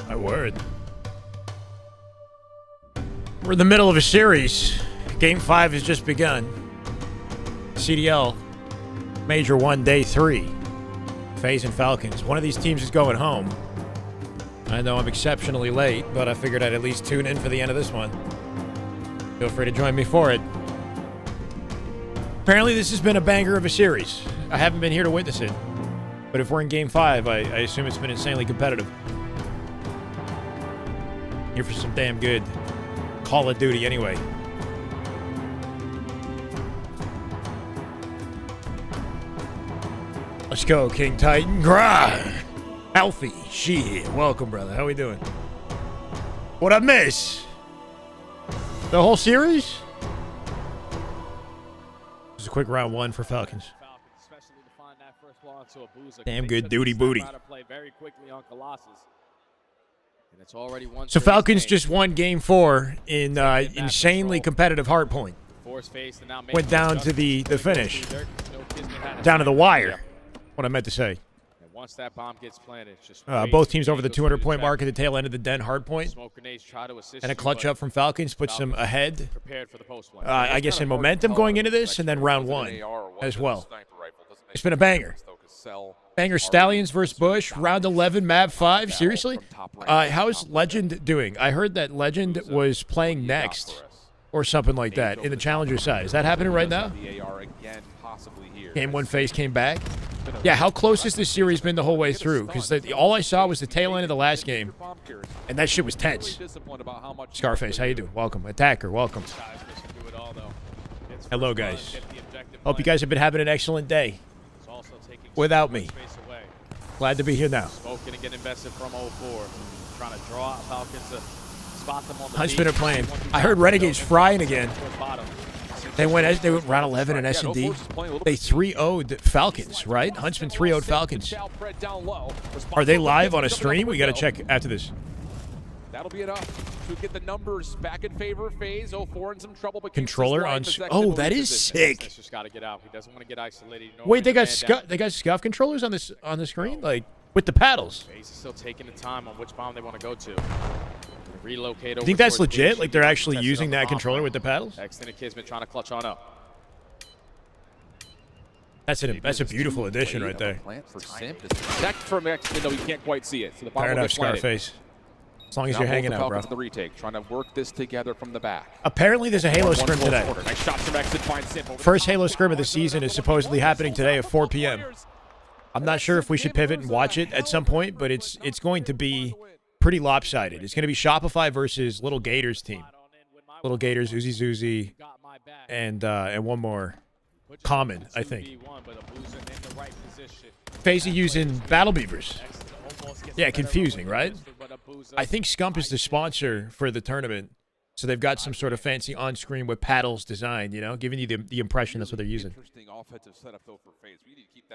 My word. We're in the middle of a series. Game 5 has just begun. CDL Major 1, Day 3. FaZe and Falcons. One of these teams is going home. I know I'm exceptionally late, but I figured I'd at least tune in for the end of this one. Feel free to join me for it. Apparently this has been a banger of a series. I haven't been here to witness it. But if we're in Game 5, I assume it's been insanely competitive. Here for some damn good Call of Duty anyway. Let's go, King Titan. Grind! Alfie, shit. Welcome, brother. How we doing? What I miss? The whole series? Just a quick round 1 for Falcons. Damn good duty booty. So Falcons just won Game 4 in insanely competitive hardpoint. Went down to the finish. Down to the wire. What I meant to say. Once that bomb gets planted, just both teams over the 200-point mark at the tail end of the den hardpoint. And a clutch up from Falcons puts them ahead, I guess, in momentum going into this, and then round 1 as well. It's been a banger. Banger Stallions versus Bush, round 11, map 5. Seriously? How's Legend doing? I heard that Legend was playing next or something like that in the Challenger side. Is that happening right now? Game 1 FaZe came back. Yeah, how close has this series been the whole way through? Because all I saw was the tail end of the last game, and that shit was tense. Scarface, how you doing? Welcome. Attacker, welcome. Hello, guys. Hope you guys have been having an excellent day. Without me. Glad to be here now. Huntsman are playing. I heard Renegade's frying again. They went round 11 in S&D. They 3-0'd Falcons, right? Huntsman 3-0'd Falcons. Are they live on a stream? We got to check after this. That'll be enough to get the numbers back in favor. FaZe 04 in some trouble, but controller on. Oh, that is sick. Just got to get out. He doesn't want to get isolated. Wait, they got scuff controllers on the screen, like with the paddles. FaZe is still taking the time on which bomb they want to go to. Relocate. You think that's legit? Like they're actually using that controller with the paddles? Extended Kismet trying to clutch on up. That's a beautiful addition right there. Protect from X, even though you can't quite see it. So the fair enough, Scarface. As long as you're hanging out, bro. The retake, trying to work this together from the back. Apparently, there's a Halo scrim today. Nice shots from Exit, finds Simple. First Halo scrim of the season is supposedly happening today at 4 p.m. I'm not sure if we should pivot and watch it at some point, but it's going to be pretty lopsided. It's going to be Shopify versus Little Gators team. Little Gators, Uzi Zuzi, and one more. Common, I think. FaZe using Battle Beavers. Yeah, confusing, right? I think Scump is the sponsor for the tournament, so they've got some sort of fancy on-screen with paddles designed, you know, giving you the impression that's what they're using.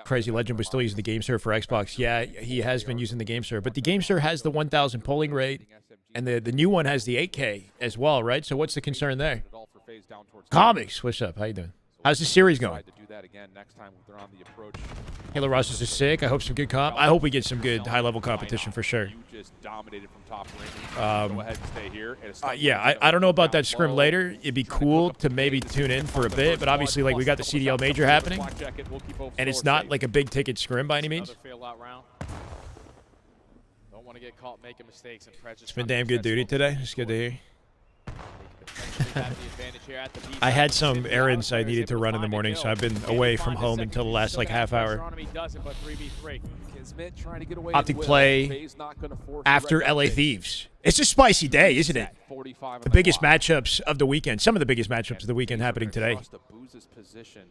Crazy Legend was still using the GameSir for Xbox. Yeah, he has been using the GameSir, but the GameSir has the 1,000 polling rate, and the new one has the 8K as well, right? So what's the concern there? Comics, what's up? How you doing? How's the series going? Halo rosters are sick. I hope some good comp. I hope we get some good high-level competition for sure. Yeah, I don't know about that scrim later. It'd be cool to maybe tune in for a bit, but obviously, like, we got the CDL Major happening, and it's not like a big-ticket scrim by any means. It's been damn good duty today. It's good to hear. I had some errands I needed to run in the morning, so I've been away from home until the last like half hour. Optic play after LA Thieves. It's a spicy day, isn't it? The biggest matchups of the weekend. Some of the biggest matchups of the weekend happening today.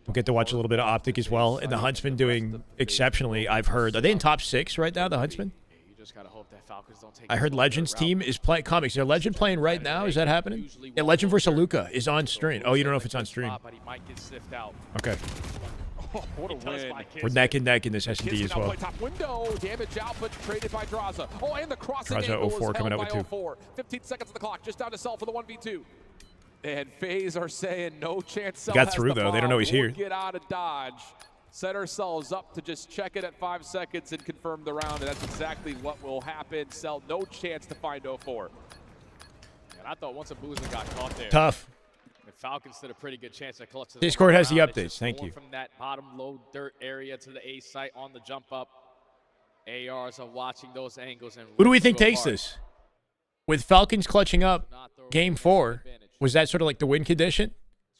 We'll get to watch a little bit of Optic as well. And the Huntsman doing exceptionally, I've heard. Are they in top 6 right now, the Huntsman? I heard Legend's team is playing comics. Is there Legend playing right now? Is that happening? Yeah, Legend versus Luca is on stream. Oh, you don't know if it's on stream. Okay. We're neck and neck in this S&D as well. Draza 04 coming out with 2. 15 seconds on the clock, just down to Cell for the 1v2. And FaZe are saying no chance. He got through though. They don't know he's here. Get out of dodge. set ourselves up to just check it at 5 seconds and confirm the round, and that's exactly what will happen. Cell, no chance to find 04. And I thought once a Boozer got caught there, Tough. the Falcons stood a pretty good chance to clutch. Discord has the updates. Thank you. From that bottom low dirt area to the A site on the jump up. ARs are watching those angles. And who do we think takes this? With Falcons clutching up game 4, was that sort of like the win condition?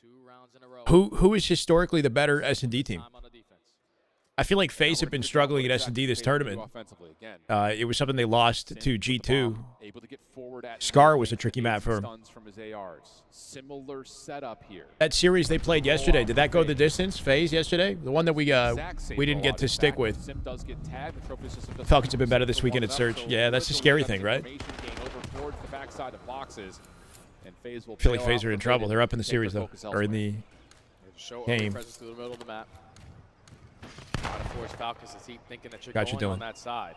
2 rounds in a row. Who is historically the better S&D team? I feel like FaZe have been struggling at S&D this tournament. It was something they lost to G2. Scar was a tricky map for him. Similar setup here. That series they played yesterday, did that go the distance, FaZe, yesterday? The one that we didn't get to stick with. Falcons have been better this weekend at Search. Yeah, that's the scary thing, right? I feel like FaZe are in trouble. They're up in the series, though, or in the game. Trying to force Falcons to keep thinking that you're going on that side.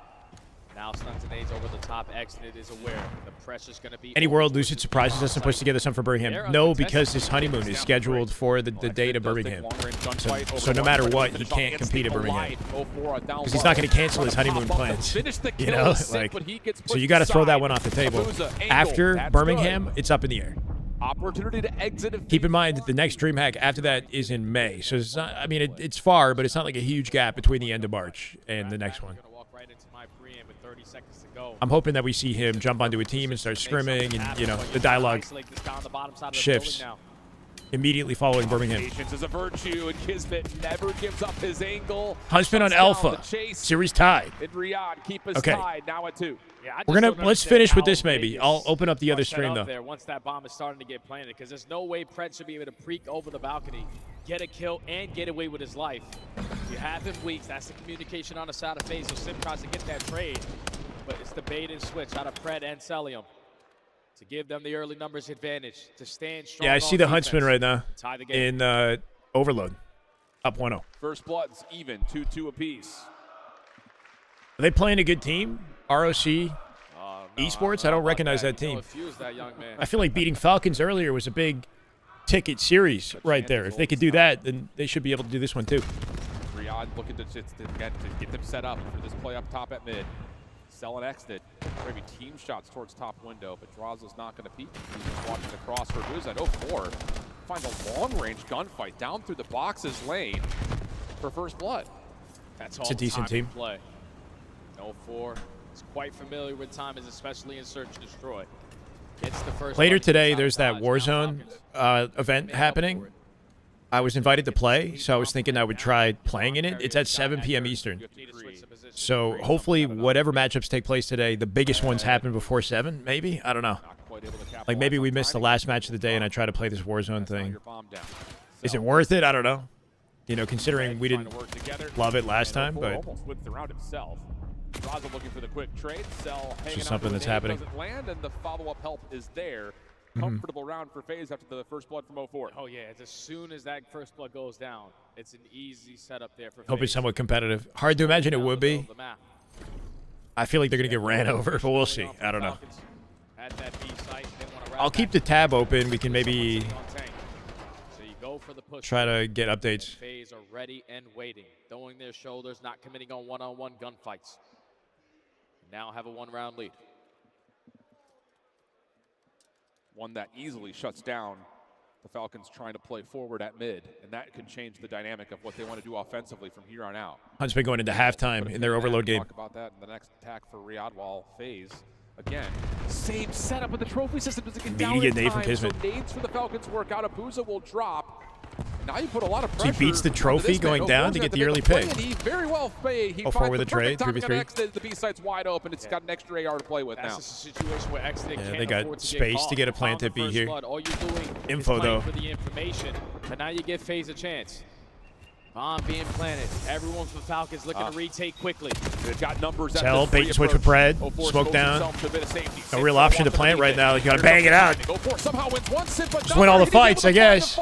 Now Stuns and Nades over the top. Exit is aware. The pressure's going to be... Any World Lucid surprises us and puts together something for Birmingham? No, because his honeymoon is scheduled for the day to Birmingham. So no matter what, he can't compete at Birmingham. Because he's not going to cancel his honeymoon plans. You know? Like, so you got to throw that one off the table. After Birmingham, it's up in the air. Opportunity to exit. Keep in mind that the next DreamHack after that is in May. So it's not, I mean, it's far, but it's not like a huge gap between the end of March and the next one. I'm hoping that we see him jump onto a team and start scrimming, and, you know, the dialogue shifts immediately following Birmingham. Patience is a virtue, and Kismet never gives up his angle. Huntsman on Alpha. Series tied. In Riyadh, keep us tied now at 2. Yeah, let's finish with this maybe. I'll open up the other stream though. There once that bomb is starting to get planted, because there's no way Pred should be able to preak over the balcony, get a kill, and get away with his life. You have him weak. That's the communication on the side of FaZe. So Sim tries to get that trade, but it's the bait and switch out of Pred and Celium to give them the early numbers advantage to stand strong. Yeah, I see the Huntsman right now in Overload, up 1-0. First blood's even, 2-2 apiece. Are they playing a good team? ROC, Esports? I don't recognize that team. I feel like beating Falcons earlier was a big ticket series right there. If they could do that, then they should be able to do this one too. Riyadh looking to get them set up for this play up top at mid. Sell and exit. Maybe team shots towards top window, but Draza's not going to peek. He's watching across for Booz at 04. Finds a long-range gunfight down through the boxes lane for first blood. That's all. It's a decent team. Play. 04 is quite familiar with timers, especially in Search and Destroy. It's the first later today, there's that Warzone event happening. I was invited to play, so I was thinking I would try playing in it. It's at 7 p.m. Eastern. So hopefully whatever matchups take place today, the biggest ones happen before 7, maybe? I don't know. Like maybe we missed the last match of the day and I try to play this Warzone thing. Is it worth it? I don't know. You know, considering we didn't love it last time, but Raza looking for the quick trade. Cell it's just something that's happening. Land, and the follow-up help is there. Comfortable round for FaZe after the first blood from 04. Oh yeah, as soon as that first blood goes down, it's an easy setup there for FaZe. Hope it's somewhat competitive. Hard to imagine it would be. I feel like they're going to get ran over, but we'll see. I don't know. I'll keep the tab open. We can maybe try to get updates. FaZe are ready and waiting, throwing their shoulders, not committing on one-on-one gunfights. Now have a one-round lead. One that easily shuts down the Falcons trying to play forward at mid, and that could change the dynamic of what they want to do offensively from here on out. Huntsman going into halftime in their overload game. Talk about that in the next attack for Riyadh while FaZe, again, same setup with the trophy system. Does it get down in time? So nades for the Falcons work out. Abuza will drop. Now you put a lot of pressure. So he beats the trophy going down to get the early pick. He very well played. He finds with a trade, 3v3. The B site's wide open. It's got an extra AR to play with now. That's a situation where Exit they got space to get a plant at B here. All you're doing info though. For the information, but now you give FaZe a chance. Bomb being planted. Everyone from Falcons looking to retake quickly. They've got numbers. Tell bait and switch with Pred. Smoke down. No real option to plant right now. You gotta bang it out. Just win all the fights, I guess.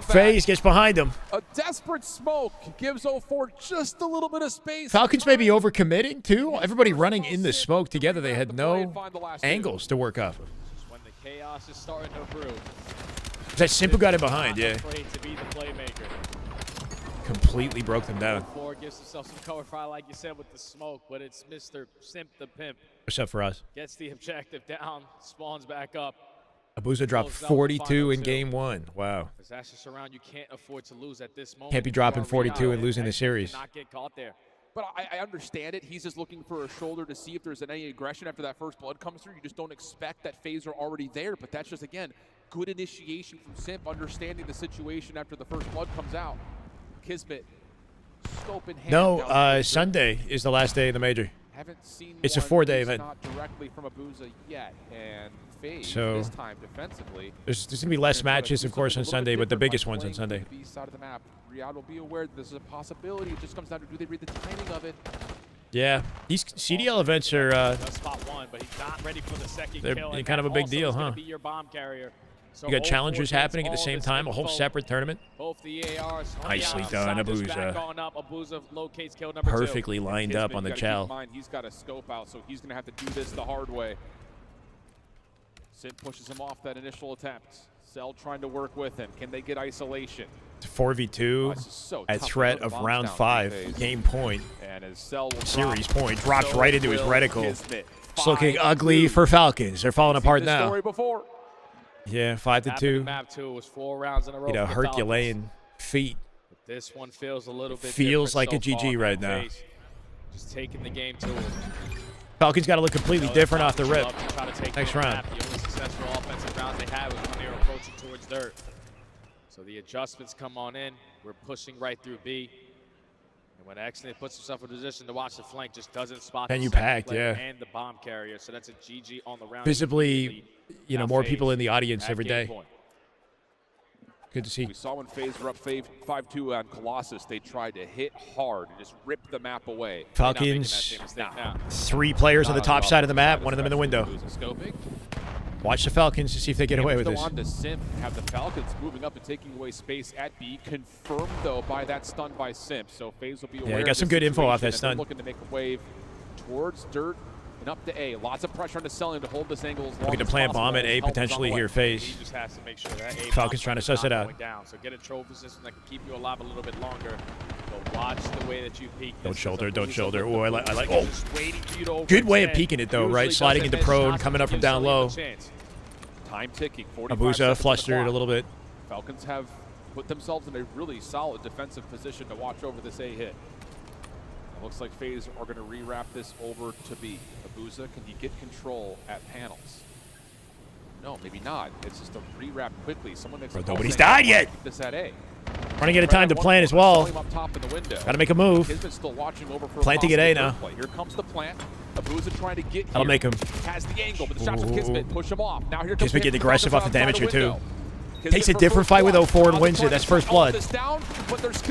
FaZe gets behind him. A desperate smoke gives 04 just a little bit of space. Falcons may be overcommitting too. Everybody running in the smoke together. They had no angles to work off of. When the chaos is starting to brew. That Simp who got it behind, yeah. completely broke them down. Four gives himself some cover fire, like you said, with the smoke, but it's Mr. Simp the Pimp. What's up for us? Gets the objective down, spawns back up. Abuza dropped 42 in game 1. Wow. That's just around you can't afford to lose at this moment. Can't be dropping 42 and losing the series. Not get caught there. But I understand it. He's just looking for a shoulder to see if there's any aggression after that first blood comes through. You just don't expect that phaser already there. But that's just, again, good initiation from Simp, understanding the situation after the first blood comes out. Kismet, scope in hand. No, Sunday is the last day of the major. Haven't seen it's a 4-day event. Not directly from Abuza yet, and FaZe so this time defensively. There's going to be less matches, of course, on Sunday, but the biggest ones on Sunday. The B side of the map. Riyadh will be aware that this is a possibility. It just comes down to do they read the timing of it. Yeah, these CDL events are. Spot one, but he's not ready for the second they're kill, kind of a big deal, huh? Be your bomb carrier. So you got challengers happening at the same time, a whole separate tournament. Both the ARs nicely done, Abuza. Abuza locates kill number perfectly lined up on the chow. He's got a scope out, so he's going to have to do this the hard way. Simp pushes him off that initial attempt. Cell trying to work with him. Can they get isolation? 4v2 at threat of round 5, game point. And as Cell will series point drops right into his reticle. It's looking ugly for Falcons. They're falling apart now. Yeah, 5-2. Map 2 was 4 rounds in a row. You know, Herculean feat. This one feels a little bit feels like so a GG right now. Just taking the game to him. Falcons got to look completely different off the rip. Next round. The only successful offensive round they had was when they were approaching towards dirt. So the adjustments come on in. We're pushing right through B. And when Excellent puts himself in position to watch the flank, just doesn't spot and the you packed, yeah. And the bomb carrier. So that's a GG on the round. Visibly, you know, more people in the audience every day. Good to see. We saw when FaZe were up 5-2 on Colossus, they tried to hit hard and just rip the map away. Falcons, 3 players on the top side of the map, one of them in the window. Watch the Falcons to see if they get away with this. On to Simp, have the Falcons moving up and taking away space at B. Confirmed, though, by that stun by Simp. So FaZe will be aware. Yeah, got some good info off that stun. Looking to make a wave towards dirt and up to A. Lots of pressure on the selling to hold this angle as long looking to plant bomb at A, potentially here, FaZe. He just has to make sure that A Falcons trying to suss it out. So get a troll position that can keep you alive a little bit longer. But watch the way that you peek. Don't shoulder, don't shoulder. Oh, I like. Oh, good way of peeking it though, right? Sliding into prone, coming up from down low. Time ticking. Abuza flustered a little bit. Falcons have put themselves in a really solid defensive position to watch over this A hit. It looks like FaZe are going to rewrap this over to B. Abuza, can he get control at panels? No, maybe not. It's just a rewrap quickly. Someone makes nobody's died yet. This at A. Running out of time to plan as well. Got to make a move. Still watching over for planting at A now. Here comes the plant. Abuza trying to get here. That'll make him. Has the angle, but the shots from Kismet push him off. Now here comes Kismet getting aggressive off the damage here too. Takes a different fight with 04 and wins it. That's first blood.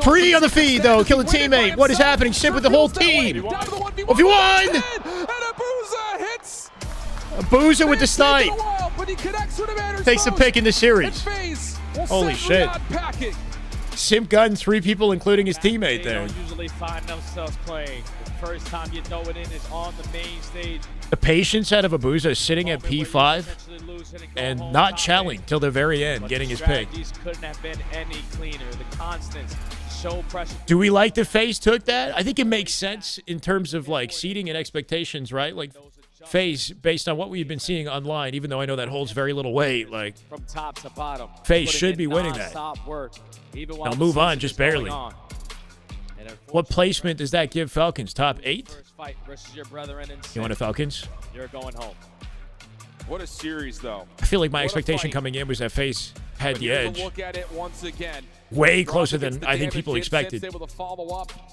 Free on the feed though. Kill a teammate. What is happening? Simp with the whole team. 1v1. And Abuza hits. Abuza with the snipe. Takes the pick in the series. Holy shit. Simp gun 3 people, including his teammate there. They don't usually find themselves playing. The first time you know it in is on the main stage. The patience out of Abuza is sitting at P5 and not challing till the very end, getting his pick. Couldn't have been any cleaner. The constants, show pressure. Do we like the FaZe took that? I think it makes sense in terms of like seeding and expectations, right? Like FaZe, based on what we've been seeing online, even though I know that holds very little weight, like from top to bottom, FaZe should be winning that. Now move on, just barely. What placement does that give Falcons? Top 8? You want the Falcons? You're going home. What a series, though. I feel like my expectation coming in was that FaZe had the edge. Look at it once again. Way closer than I think people expected.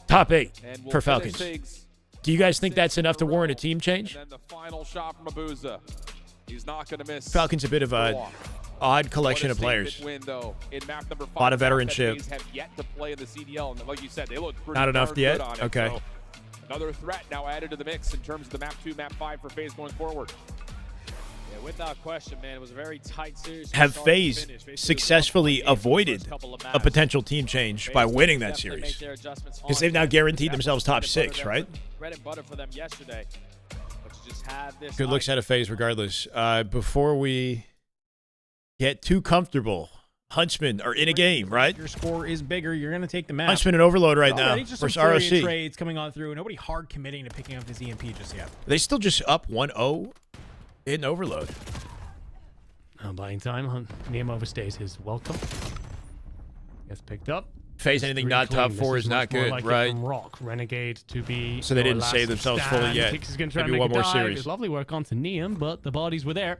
Top 8 for Falcons. Do you guys think that's enough to warrant a team change? And then the final shot from Abuza. He's not going to miss. Falcons a bit of a odd collection of players. Win, though, in map number 5, a lot of veteranship. Have yet to play in the CDL, and like you said, they look pretty not enough yet. Okay. So another threat now added to the mix in terms of the map 2, map 5 for FaZe going forward. Yeah, without question, man, it was a very tight series. Have FaZe successfully avoided a potential team change by winning that series? Because they've now guaranteed themselves top 6, right? Bread and butter for them yesterday. But you just have this. Good looks out of FaZe regardless. Before we get too comfortable, Huntsman are in a game, right? Your score is bigger. You're going to take the map. Huntsman and Overload right now Just versus some flurry of ROC. trades coming on through. Nobody hard committing to picking up his EMP just yet. They still just up 1-0 in Overload. Buying time. Name overstays his welcome. Gets picked up. FaZe anything not top 4 is not good, like right? From Rock, Renegade to be. So they didn't save themselves fully yet. Tix is going to try Maybe and make one a more dive. series. It's lovely work onto Neum, but the bodies were there.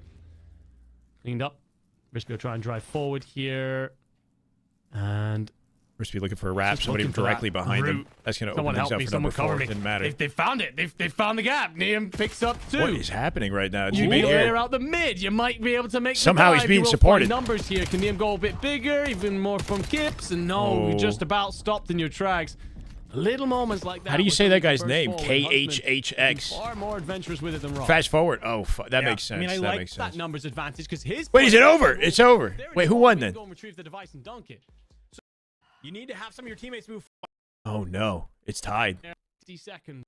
Cleaned up. Risk will try and drive forward here. And Rispy looking for a wrap. Just Somebody looking for directly that behind them. route. That's going to Someone open things help up me. for Someone number cover 4. me. Didn't matter. They found it. They found the gap. Neum picks up 2. What is happening right now? You Teammate need to here. layer out the mid. You might be able to make Somehow the he's dive. being You will supported. find numbers here. Can Neum go a bit bigger? Even more from Kips? And no, you just about stopped in your tracks. Little moments like that. How do you say that guy's name? KHHX. KHHX. Far more adventurous with it than Rock. Fast forward. Oh, that makes sense. I mean, I that like makes that sense. numbers advantage because his. Wait, is it over? It's over. Wait, who won then? Go and retrieve the device and dunk it. So You need to have some of your teammates move. Oh, no. It's tied. 60 seconds.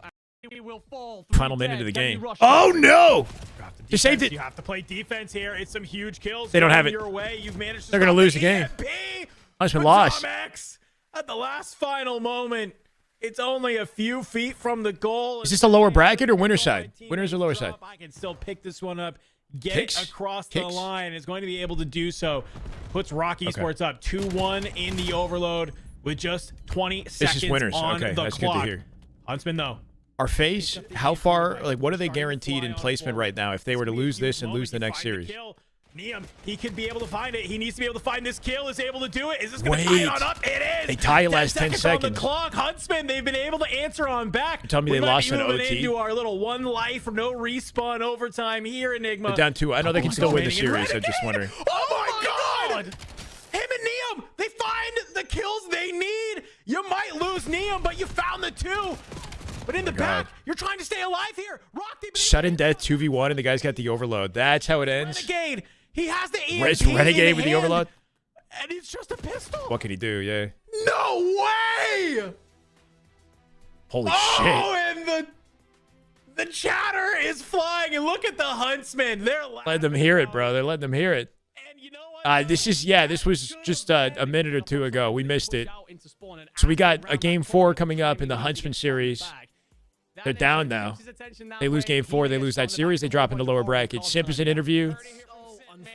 We will fall. Final minute of the Can we game. rush Oh, it? no. You saved it. You have to play defense here. It's some huge kills. They don't going have it. Your way. You've managed to They're gonna stop lose the game. EMP Huntsman for lost. Tom X at the last final moment. It's only a few feet from the goal. Is this the lower bracket or winner side? Winners or lower side? I can still pick this one up. Get Kicks? it across the Kicks? line. Is going to be able to do so. Puts Rock Esports up 2-1 in the overload with just 20 seconds This is winners. on Okay, the that's clock. good to hear. Huntsman, though. Are FaZe, how far, like, what are they guaranteed in placement right now if they were to lose this and lose the next series? Neum, he could be able to find it. He needs to be able to find this kill. Is able to do it. Is this going to tie Wait. it on up? It is. They tie it last 10 on seconds. the clock. Huntsman, they've been able to answer on back. You're telling me We they might lost be in moving OT? into our little one life or no respawn overtime here, Enigma. They're down 2. I know they can still win the Remaining in series. I'm just Renegade. wondering. Oh my God! Him and Neum, they find the kills they need. You might lose Neum, but you found the 2. But in the back, you're trying to stay alive here. Rock, Sudden death 2v1 and the guy's got the overload. That's how it ends. Renegade. He has the EMP It's Renegade in with the hand, overload. and it's just a pistol. What can he do? Yeah. No way! Holy Oh, shit. and the chatter is flying, and look at the Huntsman. They're Let them hear it, bro. They're letting them hear it. And you know what? This was just a minute or 2 ago. We missed it. So we got a game 4 coming up in the Huntsman series. They're down now. They lose game 4. They lose that series. They drop into lower bracket. Simp is an interview.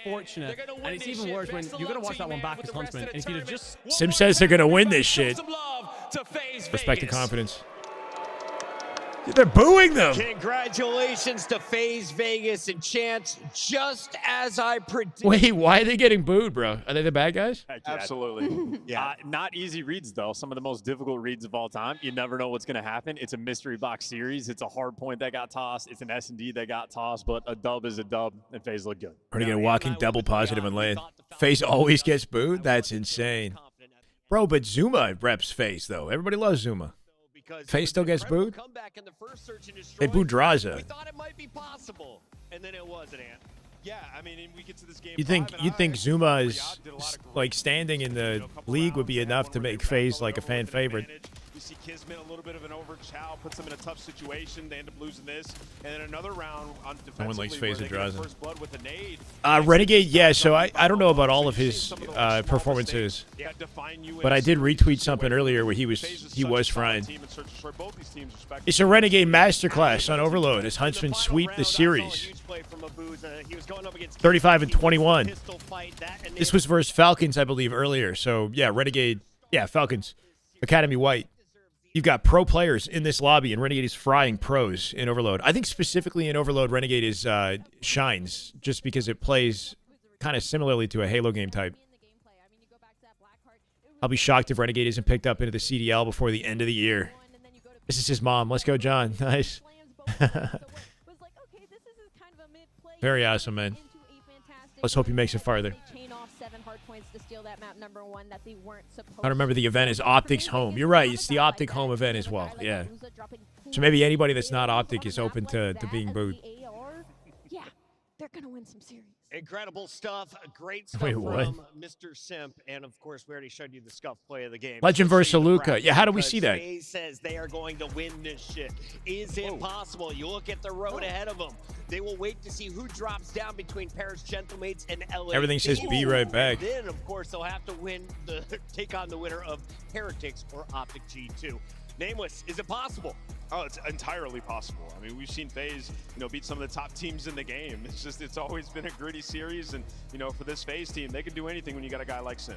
Unfortunate. And it's even worse when you're going to watch that one back as Huntsman. And if you'd have just. Sim says they're going to win this shit. Respect and confidence. They're booing them. Congratulations to FaZe Vegas and Chance, just as I predicted. Wait, why are they getting booed, bro? Are they the bad guys? Absolutely. Yeah. Not easy reads, though. Some of the most difficult reads of all time. You never know what's going to happen. It's a mystery box series. It's a hard point that got tossed. It's an S&D that got tossed, but a dub is a dub, and FaZe look good. Are they going to walk in double positive and lane? FaZe always gets booed? That's insane. Bro, but Zuma reps FaZe, though. Everybody loves Zuma. FaZe still gets booed? They booed Draza. We thought it might be possible, and then it wasn't. Yeah, I mean, we get to this game. You think Zuma is like standing in the league would be enough to make FaZe like a fan favorite? We see Kismet a little bit of an overchow, puts them in a tough situation. They end up losing this, and then another round on defensively. No one likes FaZe where with they get Draza. first blood with a nade. Renegade, yeah. So I don't know about all of his performances, but I did retweet something earlier where he was frying. It's a Renegade masterclass on Overload as Huntsman sweep the series. 35 and 21. This was versus Falcons, I believe, earlier. So yeah, Renegade, yeah, Falcons, Academy White. You've got pro players in this lobby, and Renegade is frying pros in Overload. I think specifically in Overload, Renegade is shines just because it plays kind of similarly to a Halo game type. I'll be shocked if Renegade isn't picked up into the CDL before the end of the year. This is his mom. Let's go, John. Nice. Very awesome, man. Let's hope he makes it farther. I remember the event is Optic's home. You're right. It's the Optic home event as well. Yeah. So maybe anybody that's not Optic is open to being booed. they're going to win some series. Incredible stuff. Great stuff Wait, what? from Mr. Simp. And, of course, we already showed you the scuff play of the game. Legend So versus see the Luka. practice Yeah, how do we because see that? FaZe says they are going to win this shit. Is it possible? You look at the road ahead of them. They will wait to see who drops down between Paris Gentlemates and LA. Everything says be right back. And then, of course, they'll have to take on the winner of Heretics or Optic G2. Nameless, is it possible? Oh, it's entirely possible. I mean, we've seen FaZe, beat some of the top teams in the game. It's always been a gritty series, and for this FaZe team, they can do anything when you got a guy like Sim.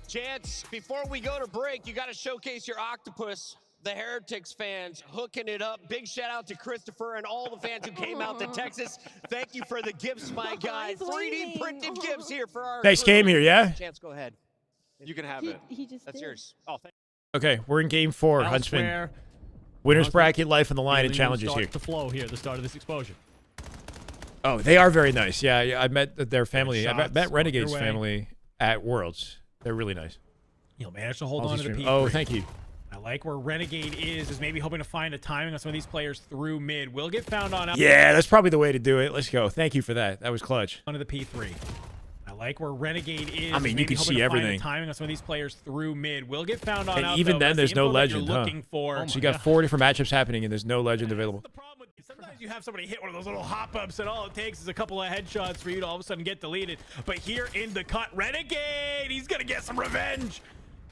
Chance, before we go to break, you got to showcase your octopus. The Heretics fans hooking it up. Big shout out to Christopher and all the fans who came out to Texas. Thank you for the gifts, my guy. 3D printed gifts here for our Nice crew. game here, yeah? Chance, go ahead. You can have it. He just That's did. yours. Oh, thank Okay, we're in game 4. Huntsman. Elsewhere, Winner's Huntsman bracket, life on the line, and feeling will challenges start here. to flow here at the start of this exposure. Oh, they are very nice. Yeah, I met their family. I shots met on Renegade's your way. family at Worlds. They're really nice. You'll manage to hold I'll on just to the stream- P3. Oh, thank you. I like where Renegade is maybe hoping to find a timing on some of these players through mid. Will get found on up Yeah, that's probably the way to do it. Let's go. Thank you for that. That was clutch. onto the P3. I like where Renegade is. I mean, you maybe can hoping see to find everything. the timing on some of these players through mid. Will get found on And up, even though. then, That's there's the no info that legend, you're huh? looking for. So you got 4 different matchups happening, and there's no legend available. The problem with sometimes you have somebody hit one of those little hop-ups, and all it takes is a couple of headshots for you to all of a sudden get deleted. But here in the cut, Renegade, he's going to get some revenge.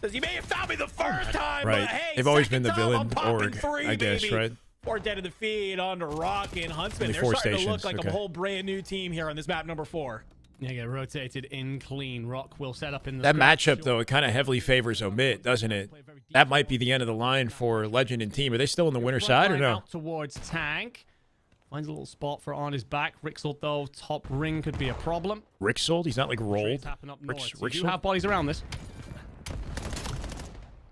Says, you may have found me the first time, Right. but hey, They've always been second the time, villain I'm popping org, 3, I guess, baby. right? 4 dead in the feed onto Rock and Huntsman. Only They're 4 starting to look stations, like okay. a whole brand new team here on this map number 4. Yeah, get rotated in clean. Rock will set up in the That scratch. matchup, though, it kind of heavily favors Omit, doesn't it? That might be the end of the line for Legend and team. Are they still on the winner's side or Line no? out towards Tank. Finds a little spot for on his back. Rixel, though, top ring could be a problem. Ricksold? He's not like rolled. Trades happen up north. So you do Rixel? have bodies around this.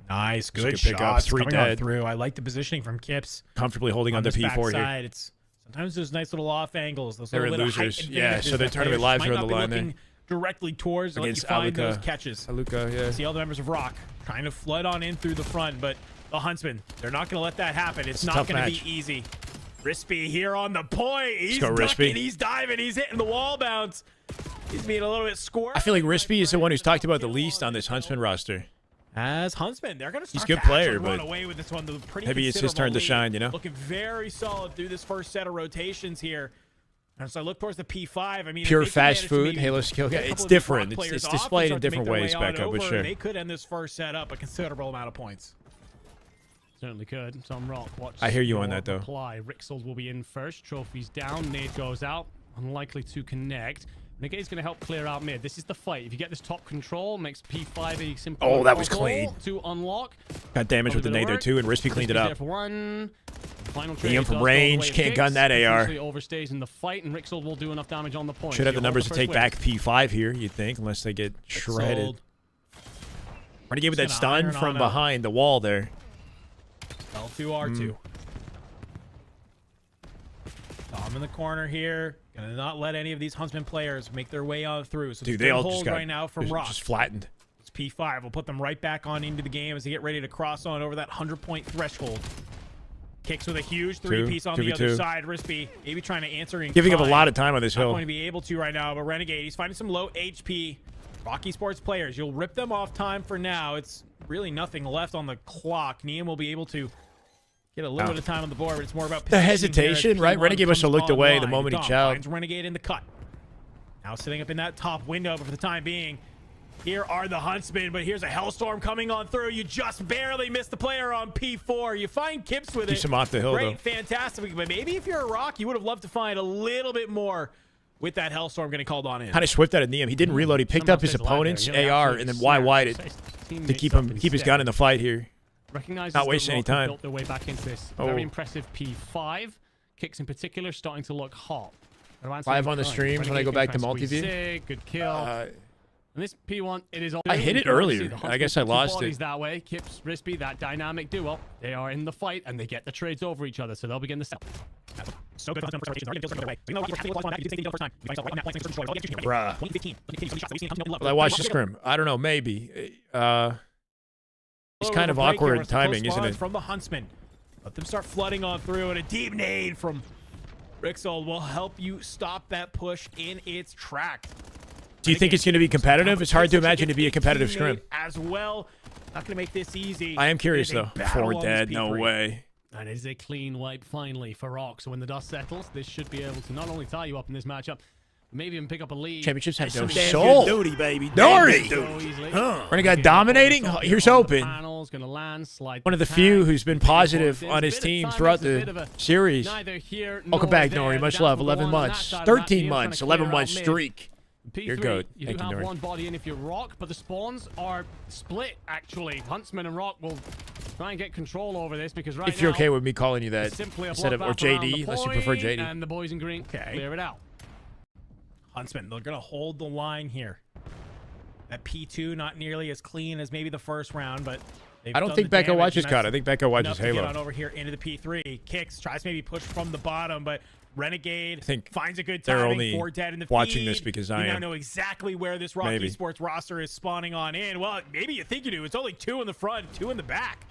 Nice, good good pick up, shots 3 coming on dead. through. I like the positioning from Kips Comfortably holding on to this P4 here. backside. It's sometimes those nice little off angles. Those They're little bit of height losers. Yeah, advantages so their that tournament players lives might are on not the be line looking there. directly towards. Let you Against find those Aluka. catches. Aluka, yeah. See all the members of Rock trying to flood on in through the front, but the Huntsman, they're not going to let that happen. It's a not tough going to match. be easy. Rispy here on the point. He's go, ducking, Rispy. he's diving, he's hitting the wall bounce. He's being a little bit scored. I feel like Rispy is the one who's talked about the least on this Huntsman roster. As Huntsman, they're going to He's start a good to player, actually run but away with this one. Pretty maybe it's his turn to considerable shine, you know? lead. Looking very solid through this first set of rotations here. And so I look towards the P5. I mean, if Pure they can fast manage to food, maybe Halo skill. get a Yeah, couple it's of these Rock different. players It's off displayed and in start to different make their ways, way on Becca, but over, sure. They could end this first set up a considerable amount of points. Certainly could. Some Rock. Watch. I hear you on your that, though. Reply. Rixel will be in first. Trophies down. Nade goes out. Unlikely to connect. Negate's going to help clear out mid. This is the fight. If you get this top control, makes P5 a simple Oh, that was puzzle clean. to unlock. Got damage with the nade there, too, and Rispy cleaned it Rispy's up. there for one. Final Liam trade from does go the range, way of can't gun Kicks. that AR. Usually overstays in the fight, and Rixel will do enough damage on the point. Should have the You'll numbers to hold take first back wave. P5 here, you'd think, unless they get shredded. Sold. Renegade with that Just stun gonna from iron on behind the wall there. L2R2. Dom in the corner here. Gonna not let any of these Huntsman players make their way on through. So Dude, it's they good all hold just got right now from Rock. just flattened. It's P5. We'll put them right back on into the game as they get ready to cross on over that 100-point threshold. Kicks with a huge 3-piece on the 2v2. other side. Rispy maybe trying to answer in Giving up a kind. lot of time on this Not hill. going to be able to right now, but Renegade, he's finding some low HP Rock Esports players. You'll rip them off time for now. It's really nothing left on the clock. Neum will be able to get a little bit of time on the board, but it's more about The positioning hesitation, here as right? P1 Renegade must have comes looked away the online. moment he Dom chowed. finds Renegade in the cut. Now sitting up in that top window, but for the time being, here are the Huntsmen, but here's a Hellstorm coming on through. You just barely missed the player on P4. You find Kips with it. Keeps him off the hill, Great, though. fantastic. But maybe if you're a Rock, you would have loved to find a little bit more with that Hellstorm getting called on in. Kind of swift out of Neum. He didn't reload. He picked Someone up his says live there. opponent's Yeah, they AR absolutely and then snapped YY'd his it to teammates keep up him keep his instead. gun in the fight here. Recognizes Not that wasting any Rock have time. built their way back into this Oh. very impressive P5. Kicks in particular starting to look hot. Live on the streams when I go back to multi-view. Good kill. And this P1, it is all. I hit it You wanna earlier. see the I guess I Huntsman, two lost bodies it. that way. Kips, Rispy, that dynamic duo. They are in the fight and they get the trades over each other, so they'll begin the sell. So good for the first rotation. Bruh. Well, I watched the scrim. I don't know, maybe. It's kind of awkward timing, isn't it? From the Huntsman. Let them start flooding on through, and a deep nade from Rixold will help you stop that push in its tracks. Do you think it's going to be competitive? It's hard to imagine to be a competitive scrim. As well. Not going to make this easy. I am curious, though. 4 dead, no way. And it is a clean wipe, finally, for Rock. So when the dust settles, this should be able to not only tie you up in this matchup, maybe even pick up a lead. Championships have no soul. Duty, baby. Dirty. Renegade dominating. Here's hoping. One of the few who's been positive on his team throughout the series. Welcome back, Nori. Much love. 11 months. 13 months. 11-month streak. You're good. You Thank do you, have Nori. one body in if you're Rock, but the spawns are split, actually. Huntsman and Rock will try and get control over this because right now... If you're okay with me calling you that simply a instead of, or bloodbath around the JD, unless you point, prefer JD. And the boys in green clear it out. Huntsman, they're going to hold the line here. That P2 not nearly as clean as maybe the first round, but I don't think Becco watches COD. I think Becco watches Halo. Get on over here into the P3. Kicks, tries to maybe push from the bottom, but Renegade finds a good timing. They're only 4 dead in the watching feed. this because I now know exactly where this Rock Maybe. Esports roster is spawning on in. Well, maybe you think you do. It's only 2 in the front, 2 in the back.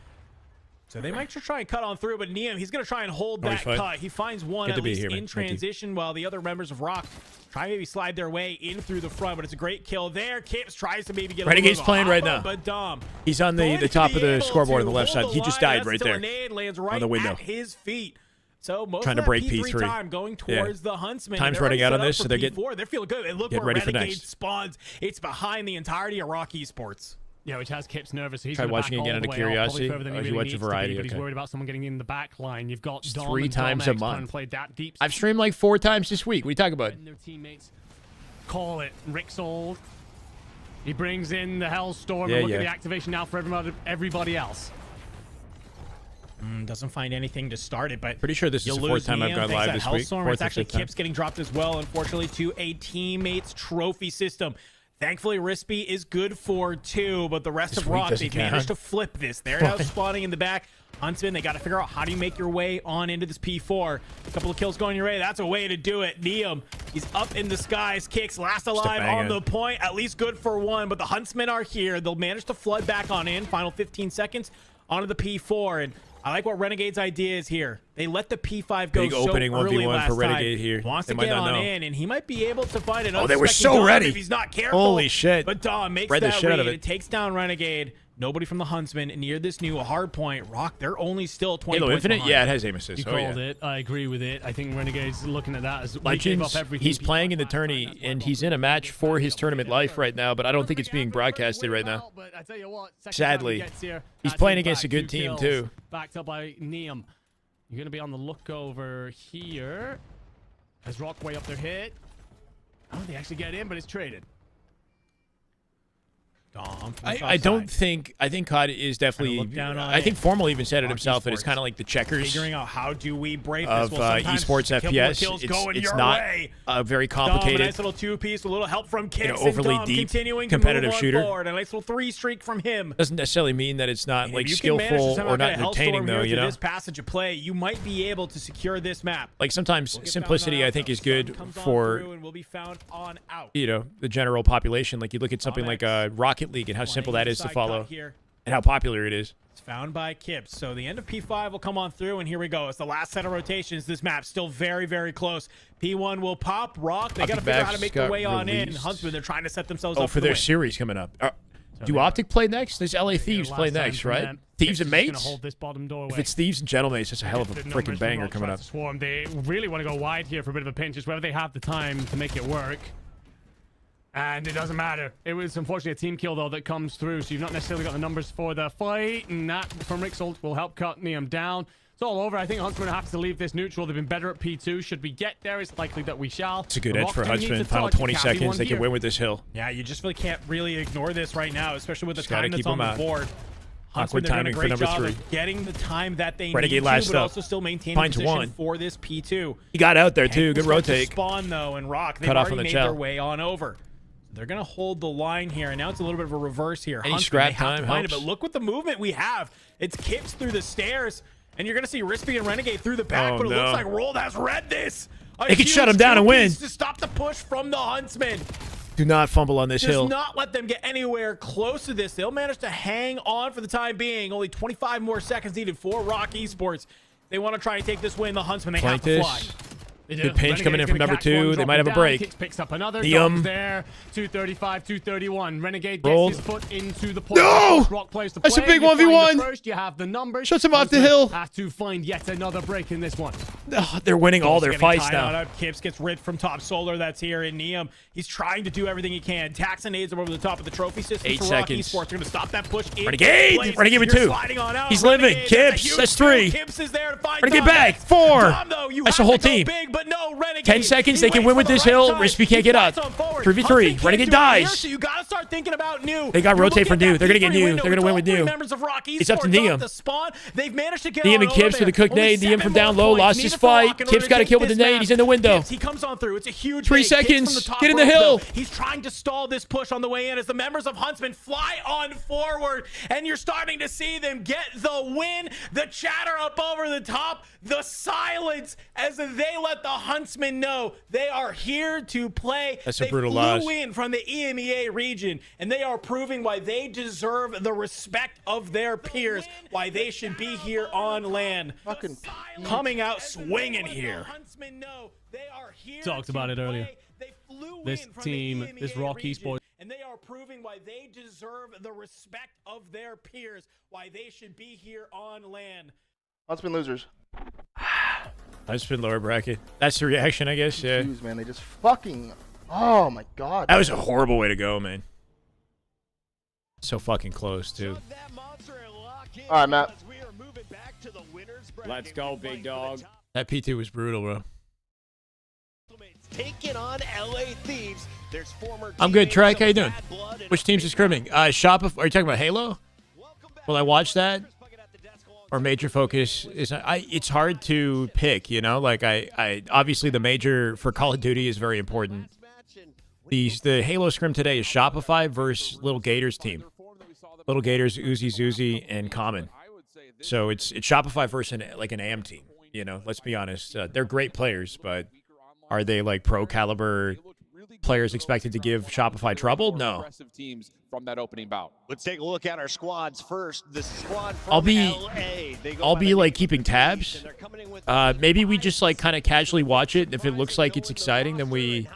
So they might try and cut on through, but Neum, he's going to try and hold that cut. He finds one at least in transition while the other members of Rock try maybe slide their way in through the front, but it's a great kill there. Kips tries to maybe get Renegade's a playing right up, now. But Dom, he's on the top of the scoreboard on the left side. He just died right there lands right on the window. At his feet. So most trying of to break that P3 time going towards the Huntsman. Time's running out on this, so they're getting They're feeling good. And look where ready for Renegade next. spawns. It's behind the entirety of Rock Esports. Yeah, which has Kips nervous. So he's Try watching again out of curiosity. Or you watch a variety. But he's worried about someone getting in the back line. You've got Dom 3 and times Dom a month. play that deep. I've streamed like 4 times this week. What are you talking about? And their teammates call it. Rixold. He brings in the Hellstorm. And look at the activation now for everybody else. Doesn't find anything to start it, but pretty sure this is the 4th time I've gone live this week. It's actually Kips getting dropped as well, unfortunately, to a teammate's trophy system. Thankfully, Rispy is good for 2, but the rest of Rock, they've managed to flip this. They're now spawning in the back. Huntsman, they got to figure out how do you make your way on into this P4. A couple of kills going your way. That's a way to do it. Neum, he's up in the skies. Kicks, last alive on the point. At least good for 1, but the Huntsmen are here. They'll manage to flood back on in. Final 15 seconds onto the P4, and I like what Renegade's idea is here. They let the P5 go so early 1v1 for Renegade time. here. Wants to get on in, and he might be able to find an they were so ready. if he's not careful. Holy shit. But Dom makes that read. It takes down Renegade. Nobody from the Huntsman near this new hard point. Rock, they're only still 20 Halo points Infinite? behind. Yeah, it has aim assist. You called it. I agree with it. I think Renegade's looking at that as Legends, he's playing in the tourney, and he's in a match for his tournament life right now, but I don't think it's being broadcasted right now. Sadly. He's playing against a good team, too. Backed up by Neum. You're going to be on the look over here. As Rock way up their hit. I don't think they actually get in, but it's traded. I don't think. I think COD is definitely. I think Formal even said it himself. That it's kind of like the checkers. Figuring out how do we break of esports FPS. It's not a very complicated. A nice little 2-piece, a little help from Kips. Overly and deep continuing competitive to move shooter. Forward. A nice little 3 streak from him. Doesn't necessarily mean that it's not like skillful or not entertaining though. You know. This passage of play, you might be able to secure this map. Like sometimes simplicity, I think, is good for the general population. Like you look at something like Rocket League and how simple that is to follow and how popular it is. It's found by Kips. So the end of P5 will come on through, and here we go. It's the last set of rotations. This map's still very, very close. P1 will pop. Rock, they got to figure out how to make their way on in. Huntsman, they're trying to set themselves up for their series coming up. Do Optic play next? There's LA Thieves play next, right? Thieves and Mates? If it's Thieves and Gentlemen, it's a hell of a freaking banger coming up. They really want to go wide here for a bit of a pinch. It's whether they have the time to make it work. And it doesn't matter. It was unfortunately a team kill, though, that comes through. So you've not necessarily got the numbers for the fight. And that from Rixold will help cut Neum down. It's all over. I think Huntsman has to leave this neutral. They've been better at P2. Should we get there, it's likely that we shall. It's a good edge for Huntsman. Final 20 seconds. They can win with this hill. Yeah, you just really can't really ignore this right now, especially with the time that's on the board. Awkward timing for number 3. Getting the time that they Renegade need to, but also still maintaining position for this P2. He got out there, too. Good rotate. Spawn, though, and Rock, they've already made their way on over. They're going to hold the line here, and now it's a little bit of a reverse here. Any scrap time helps. But look what the movement we have. It's Kips through the stairs, and you're going to see Rispy and Renegade through the back, but it looks like Rold has read this. They can shut him down and win. To stop the push from the Huntsman. Do not fumble on this hill. Does not let them get anywhere close to this. They'll manage to hang on for the time being. Only 25 more seconds needed for Rock Esports. They want to try and take this win. The Huntsman, they have to fly. Good pinch coming in from number 2. They might have a break. Picks up another. Neum. There. 235, 231. Renegade Rolled. gets his foot into the point. No! Rock plays to That's a play. big You find 1v1. the first, you have the numbers. Shuts him off the Huntsman hill. Has to find yet another break in this one. They're winning all their Getting fights tied now. Up. Kips gets ripped from top solar. That's here in Neum. He's trying to do everything he can. Taxonades him over the top of the trophy system. 8 for seconds. Esports. They're going to stop that push. Renegade! Renegade with 2. He's living. Kips, that's 3. Kips is there to find Renegade Tom. back. 4. Tom, though, you That's have the whole to go team. Big, but no, Renegade. 10 seconds. He They can waits win for with the this right hill. time. Rispy can't He get up. fights on forward. 3v3. Huntsman can't Renegade do it here, dies. so you got to start thinking about New. They got You rotate look for at New. that They're going to get P3 New. window They're going to with win all with 3 New. members of Rock It's up to Esports Neum. off the spawn. They've managed to get Neum on and over Kips there. with the cook Only nade. Neum 7 from more down low. points. Lost Need his to fall fight. lock in Kips order got to a kill take with the this nade. map. He's in the window. Kips, he comes on through. It's a huge 3 bait. Kips seconds. from the top Get in the rope, hill. though. He's trying to stall this push on the way in as the members of Huntsman fly on forward, and you're starting to see them get the win. The chatter up over the top, the silence as they let the Huntsman know they are here to play. That's a They brutal flew loss. in from the EMEA region, and they are proving why they deserve the respect of their peers, why they should be here on land. Fucking Coming out swinging here. Talked about it earlier. This team, this Rock Esports. And they are proving why they deserve the respect of their peers, why they should be here on land. Huntsman losers. That's been lower bracket. That's the reaction, I guess. Yeah. Jeez, man, they just fucking. Oh my god. That was a horrible way to go, man. So fucking close, too. All right, Matt. Let's go, big dog. That P2 was brutal, bro. Taking on LA Thieves. There's former I'm good, Trek. How you teammates doing? of Bad Blood and Which team's is scrimming? Shop. Are you talking about Halo? Will I watch that? Or Major Focus? It's hard to pick, you know? Like, I obviously the major for Call of Duty is very important. The Halo scrim today is Shopify versus Little Gators team. Little Gators, Uzi, Zuzi, and Common. So it's Shopify versus an AM team. You know, let's be honest. They're great players, but are they like pro caliber players expected to give Shopify trouble? No. Teams from that opening bout. Let's take a look at our squads first. The squad from I'll be LA. like keeping tabs. Maybe we just like kind of casually watch it. If it looks like it's exciting, then we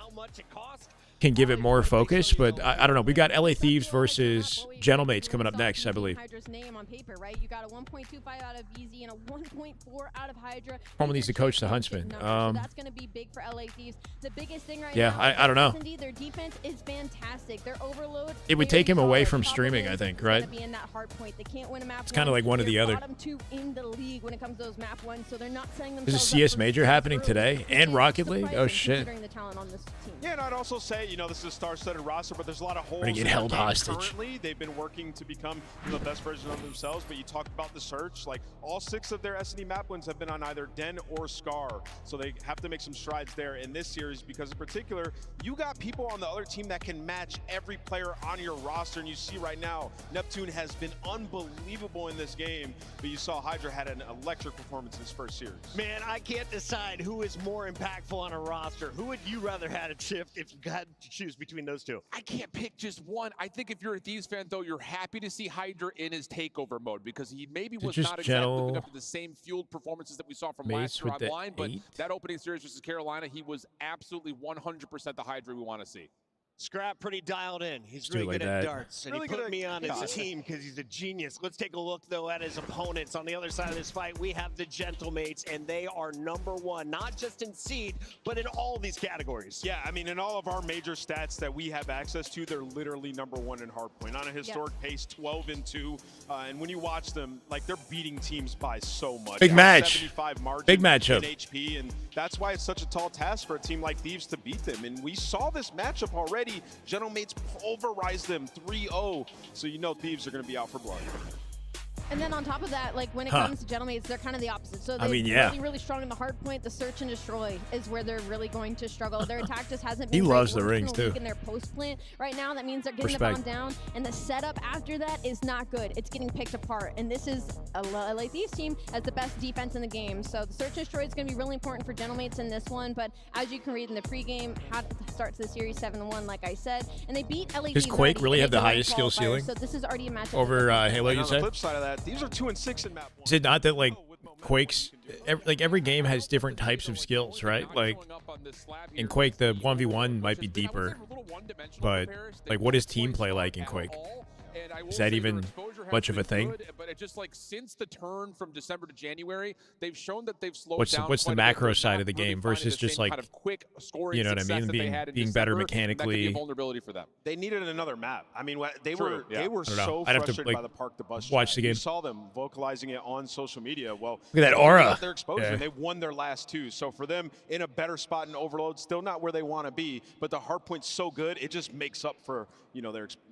can give it more focus. But I don't know. We got LA Thieves versus Gentlemates coming up next, I believe. Hydra's name on paper, right? You got a 1.25 out of Easy and a 1.4 out of Hydra. Norman needs to coach the Huntsman. So that's going to be big for LA Thieves. The biggest thing right Yeah, now, I don't know. S&D, their defense is fantastic. Their overload. It would take him away from streaming, I think, right? Be in that hard point. They can't win a map. It's kind of like one or the other. Bottom 2 in the league when it comes to those map ones, so they're not setting There's themselves a CS up for major success happening early, today which and is Rocket League. surprising Oh shit. considering the talent on this team. Yeah, and I'd also say, you know, this is a star-studded roster, but there's a lot of holes. Gonna get in their held game hostage. Currently, they've been working to become the best version of themselves. But you talked about the search, like all 6 of their S&D map wins have been on either Den or Scar, so they have to make some strides there in this series because, in particular, you got people on the other team that can match every player on your roster, and you see right now, Neptune has been unbelievable in this game. But you saw Hydra had an electric performance in his first series. Man, I can't decide who is more impactful on a roster. Who would you rather had at Shift if you had to choose between those two? I can't pick just one. I think if you're a Thieves fan, though, you're happy to see Hydra in his takeover mode because he maybe was just not exactly living Gentle up to the same fueled performances that we saw from Mates last year with the online. But 8. that opening series versus Carolina, he was absolutely 100% the Hydra we want to see. Scrap pretty dialed in. He's do it really like good at that. darts, and Really he good put at me on his chaos. team because he's a genius. Let's take a look, though, at his opponents. On the other side of this fight, we have the Gentlemates, and they are #1, not just in seed, but in all these categories. Yeah, I mean, in all of our major stats that we have access to, they're literally #1 in hardpoint on a historic pace, 12-2. And when you watch them, like they're beating teams by so much. Big match. 75 margin Big matchup. in HP, and that's why it's such a tall task for a team like Thieves to beat them. And we saw this matchup already. Gentlemates pulverized them 3-0, so you know Thieves are going to be out for blood. And then on top of that, like when it Huh. comes to Gentlemates, they're kind of the opposite. So I they're mean, yeah. really, really strong in the hard point. The search and destroy is where they're really going to struggle. Their attack just hasn't been He great. loves the Worst in rings, league too. In their post plant right now, that means they're getting Respect. the bomb down, and the setup after that is not good. It's getting picked apart, and this is a LA Thieves team as the best defense in the game. So the search and destroy is going to be really important for Gentlemates in this one. But as you can read in the pregame, how to start the series 7-1, like I said, and they beat LA Does Thieves Quake already, really and have they the can highest skill qualifiers, ceiling So this is already a matchup over Halo, And you on the said? flip side of that, Thieves are 2-6 in map 1. Is it not that like Quake's every game has different types of skills, right? Like in Quake, the 1v1 might be deeper, but like, what is team play like in Quake? Is that even much of a thing? But it just like since the turn from December to January, they've shown that they've slowed down. What's the macro side of the game versus just like, quick scoring, you know what I mean, being better mechanically? Vulnerability for them. They needed another map. I mean, they were so I'd have to, frustrated like, by the park the bus. watch the game. You saw them vocalizing it on social media. Well, look at that aura. Their exposure. They won their last 2. So for them, in a better spot in Overload, still not where they want to be, but the hardpoint's so good, it just makes up for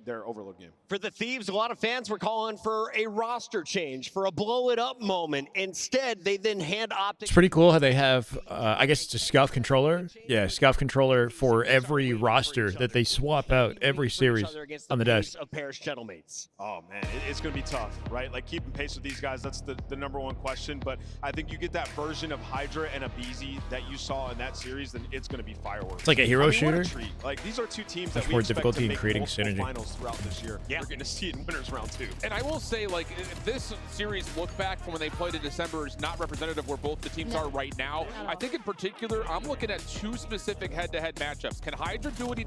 their Overload game. For the Thieves, a lot of fans were calling for a roster change, for a blow it up moment. Instead, they then hand Optic. It's pretty cool how they have, I guess it's a Scuff controller. Yeah, Scuff controller for every roster that they swap out every series on the desk. Of Paris Gentlemates. Oh, man, it's going to be tough, right? Like, keeping pace with these guys, that's the number one question. But I think you get that version of Hydra and Abizi that you saw in that series, then it's going to be fireworks. It's like a hero shooter. What a treat. Like, these are 2 teams that we more expect difficulty to in make creating multiple synergy. finals throughout this year. Yeah. We're going to see it in winners round 2. And I will say, like, this series look back from when they played in December is not representative where both the teams are right now. I think in particular, I'm looking at 2 specific head-to-head matchups. Can Hydra do what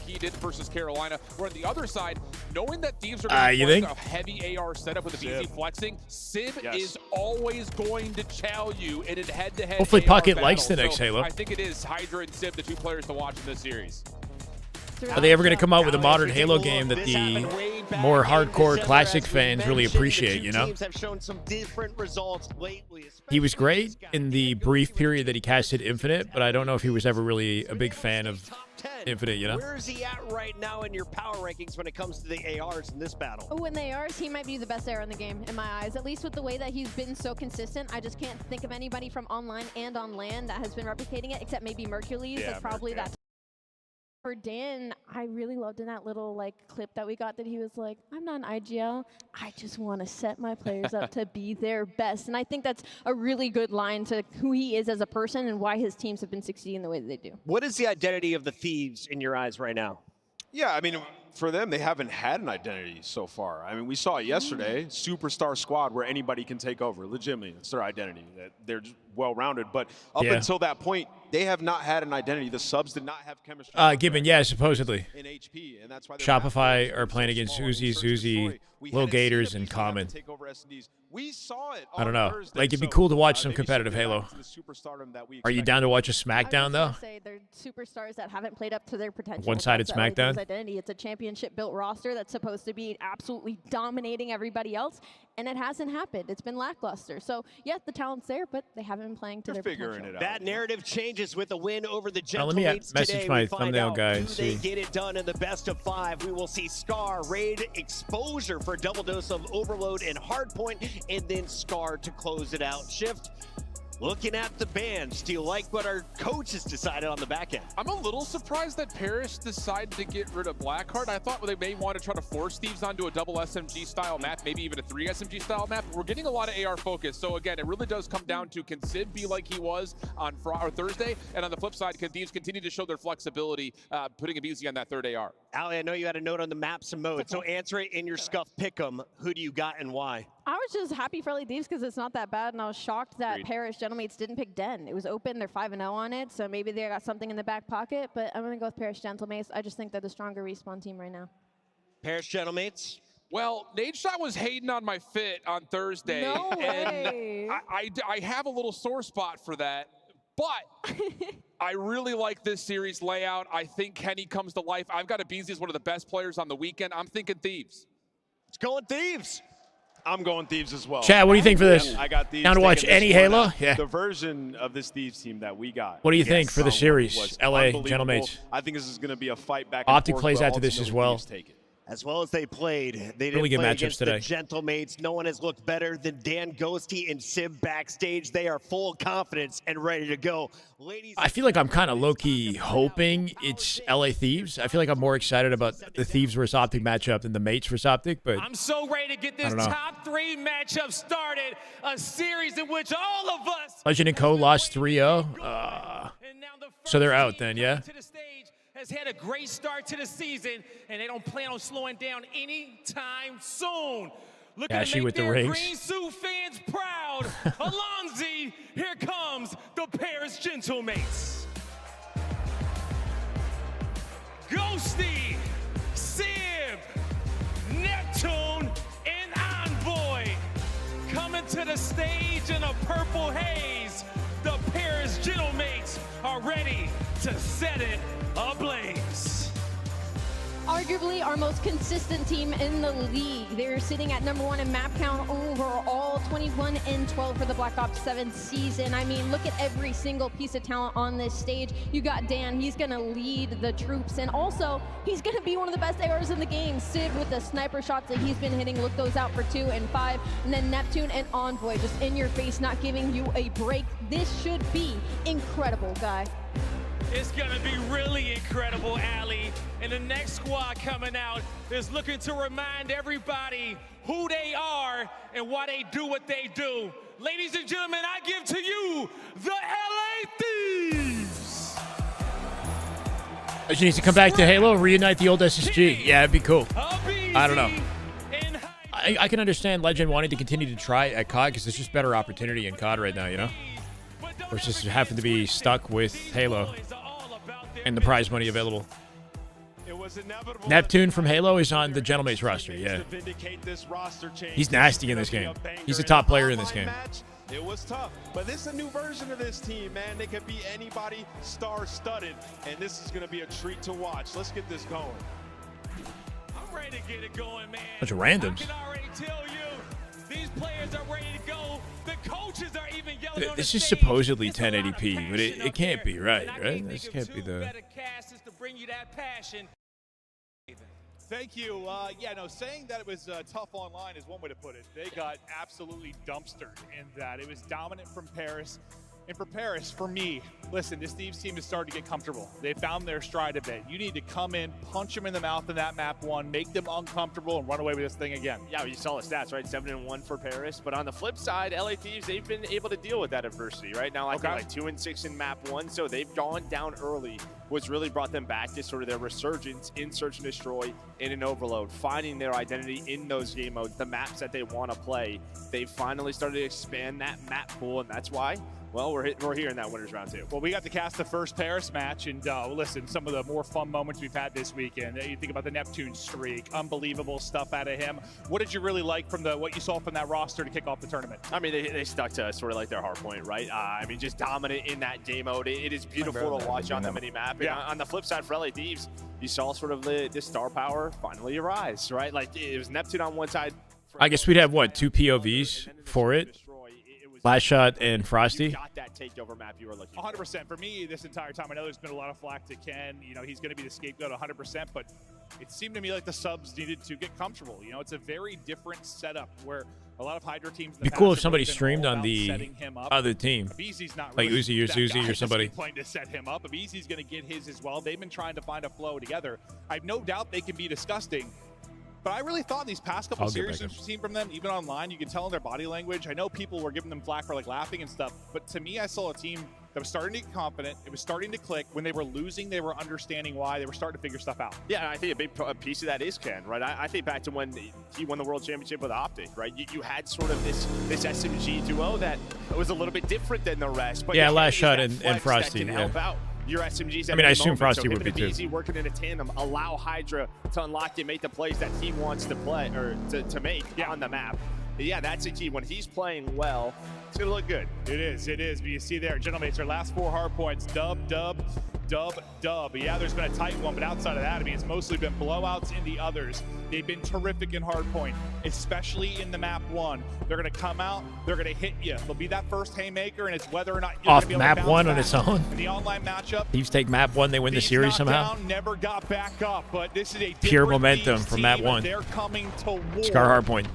he did versus Carolina? Where on the other side, knowing that Thieves are going to play a heavy AR setup with the BZ flexing, Sib is always going to chow you in a head-to-head. Hopefully AR Pocket battle. likes the next Halo. I think it is Hydra and Sib, the 2 players to watch in this series. Are they ever going to come out with a modern Halo game that the more hardcore classic fans really appreciate, you know? He was great in the brief period that he casted Infinite, but I don't know if he was ever really a big fan of Infinite, you know? Where is he at right now in your power rankings when it comes to the ARs in this battle? Oh, in the ARs, he might be the best AR in the game, in my eyes. At least with the way that he's been so consistent. I just can't think of anybody from online and on land that has been replicating it, except maybe Mercules. That's probably that. For Dan, I really loved in that little clip that we got that he was like, I'm not an IGL. I just want to set my players up to be their best. And I think that's a really good line to who he is as a person and why his teams have been succeeding the way that they do. What is the identity of the Thieves in your eyes right now? Yeah, I mean, for them, they haven't had an identity so far. I mean, we saw it yesterday, superstar squad where anybody can take over. Legitimately, it's their identity. That they're just well-rounded. But up until that point, they have not had an identity. The subs did not have chemistry. Gibbon, yeah, supposedly. In HP, and that's why Shopify are playing against Zuzi, Lil Gators, and Common. We saw it. I don't know. Like, it'd be cool to watch some competitive Halo. Are you down to watch a SmackDown, though? I was say they're superstars that haven't played up to their potential. One-sided That's LA SmackDown? Identity. It's a championship-built roster that's supposed to be absolutely dominating everybody else, and it hasn't happened. It's been lackluster. So, yes, the talent's there, but they haven't been playing to their potential. That narrative changes with a win over the Let me Gentlemates message today. my We find thumbnail out guy. do they get it done in the best of 5. We will see Scar raid exposure for a double dose of Overload and Hardpoint, and then Scar to close it out. Shift. Looking at the bands, do you like what our coaches decided on the back end? I'm a little surprised that Parrish decided to get rid of Blackheart. I thought they may want to try to force Thieves onto a double SMG style map, maybe even a 3 SMG style map. We're getting a lot of AR focus. So again, it really does come down to, can Sid be like he was on Thursday? And on the flip side, can Thieves continue to show their flexibility, putting Abizi on that 3rd AR? Ali, I know you had a note on the maps and modes, so answer it in your Scuff pick'em. Who do you got and why? I was just happy for LA Thieves because it's not that bad, and I was shocked that Paris Gentlemates didn't pick Den. It was open, they're 5-0 on it, so maybe they got something in the back pocket, but I'm going to go with Paris Gentlemates. I just think they're the stronger respawn team right now. Paris Gentlemates? Well, Nadeshot was hating on my fit on Thursday. No way. And I have a little sore spot for that, but I really like this series layout. I think Kenny comes to life. I've got Abizi as one of the best players on the weekend. I'm thinking Thieves. It's going Thieves. I'm going Thieves as well. Chad, what do you think for this? I got Thieves. Down to watch any Halo? Yeah. The version of this Thieves team that we got. What do you think for the series? LA Gentlemates. I think this is going to be a fight back and forth. Optic plays out to this as well. As well as they played, they didn't Really good play matchups against today. the Gentlemates. No one has looked better than Dan Ghosty and Sib backstage. They are full of confidence and ready to go. Ladies, I feel like I'm kind of low-key hoping it's LA Thieves. I feel like I'm more excited about the Thieves versus Optic matchup than the Mates versus Optic, but I'm so ready to get this top 3 matchup started. A series in which all of us... Legend & Co. lost 3-0. So they're out then, yeah? Has had a great start to the season, and they don't plan on slowing down anytime soon. looking Ashy to make with the their rings. green suit fans proud. Alonzi, here comes the Paris Gentlemates. Ghosty, Sib, Neptune, and Envoy coming to the stage in a purple haze. The Paris Gentlemates are ready to set it ablaze. Arguably our most consistent team in the league. They're sitting at #1 in map count overall, 21-12 for the Black Ops 7 season. I mean, look at every single piece of talent on this stage. You got Dan, he's gonna lead the troops, and also he's gonna be one of the best ARs in the game. Sid with the sniper shots that he's been hitting, look those out for 2 and 5, and then Neptune and Envoy just in your face, not giving you a break. This should be incredible, guy. It's gonna be really incredible, Allie. And the next squad coming out is looking to remind everybody who they are and why they do what they do. Ladies and gentlemen, I give to you the LA Thieves. She needs to come back to Halo and reunite the old SSG. Yeah, it'd be cool. I don't know. I can understand Legend wanting to continue to try at COD because there's just better opportunity in COD right now, you know? Or just happen to be stuck with Halo and the prize money available. Neptune from Halo is on the Gentlemates roster, yeah. He's nasty in this game. He's a top player in this game. It was tough, but this is a new version of this team, man. They could be anybody, star-studded, and this is going to be a treat to watch. Let's get this going. I'm ready to get it going, man. Bunch of randoms. I can already tell you, these players are ready to go. The coaches are even yelling on This the is stage. supposedly 1080p, but it can't be right? This can't be the... Better casters to bring you that passion. Thank you. Yeah, no, saying that it was tough online is one way to put it. They got absolutely dumpstered in that. It was dominant from Paris. And for Paris, for me, listen, this Thieves team is starting to get comfortable. They found their stride a bit. You need to come in, punch them in the mouth in that map 1, make them uncomfortable, and run away with this thing again. Yeah, you saw the stats, right? 7-1 for Paris. But on the flip side, LA Thieves, they've been able to deal with that adversity, right? Now, I think like 2-6 in map 1, so they've gone down early. What's really brought them back to sort of their resurgence in Search and Destroy, in an Overload, finding their identity in those game modes, the maps that they want to play. They've finally started to expand that map pool, and that's why, well, we're here in that winners round 2. Well, we got to cast the first Paris match, and listen, some of the more fun moments we've had this weekend. You think about the Neptune streak, unbelievable stuff out of him. What did you really like from what you saw from that roster to kick off the tournament? I mean, they stuck to sort of like their hard point, right? I mean, just dominant in that game mode. It is beautiful to watch on the mini map. And on the flip side for LA Thieves, you saw sort of the star power finally arise, right? Like it was Neptune on one side. I guess we'd have, what, 2 POVs for it? Last Shot and Frosty. Got that takeover map you were looking 100%. For me, this entire time, I know there's been a lot of flack to Ken. You know, he's going to be the scapegoat 100%, but it seemed to me like the subs needed to get comfortable. You know, it's a very different setup where a lot of Hydra teams... It'd be cool if somebody streamed on the other team. Not like really Uzi or Zuzi or somebody. Playing to set him up. Abeezy's going to get his as well. They've been trying to find a flow together. I have no doubt they can be disgusting. But I really thought these past couple series we've seen from them, even online, you can tell in their body language. I know people were giving them flack for like laughing and stuff, but to me, I saw a team that was starting to get confident. It was starting to click. When they were losing, they were understanding why. They were starting to figure stuff out. Yeah, I think a big piece of that is Ken, right? I think back to when he won the World Championship with Optic, right? You had sort of this SMG duo that was a little bit different than the rest. But yeah, Last Shot and Frosty. Help out your SMGs. I mean, I assume Frosty would be too. Easy working in a tandem, allow Hydra to unlock and make the plays that he wants to play or to make on the map. Yeah, that's a key. When he's playing well, it's gonna look good. It is. But you see there, Gentlemates, their last 4 hard points, dub. Yeah, there's been a tight one, but outside of that, I mean, it's mostly been blowouts in the others. They've been terrific in hardpoint, especially in the map 1. They're going to come out, they're going to hit you. They'll be that first haymaker, and it's whether or not you're off going to be able map to 1 on its own. In the online matchup, Thieves take map 1, they win the series somehow. Down, never got back up, but this is a pure momentum from map 1. They're coming to war. Scar hardpoint.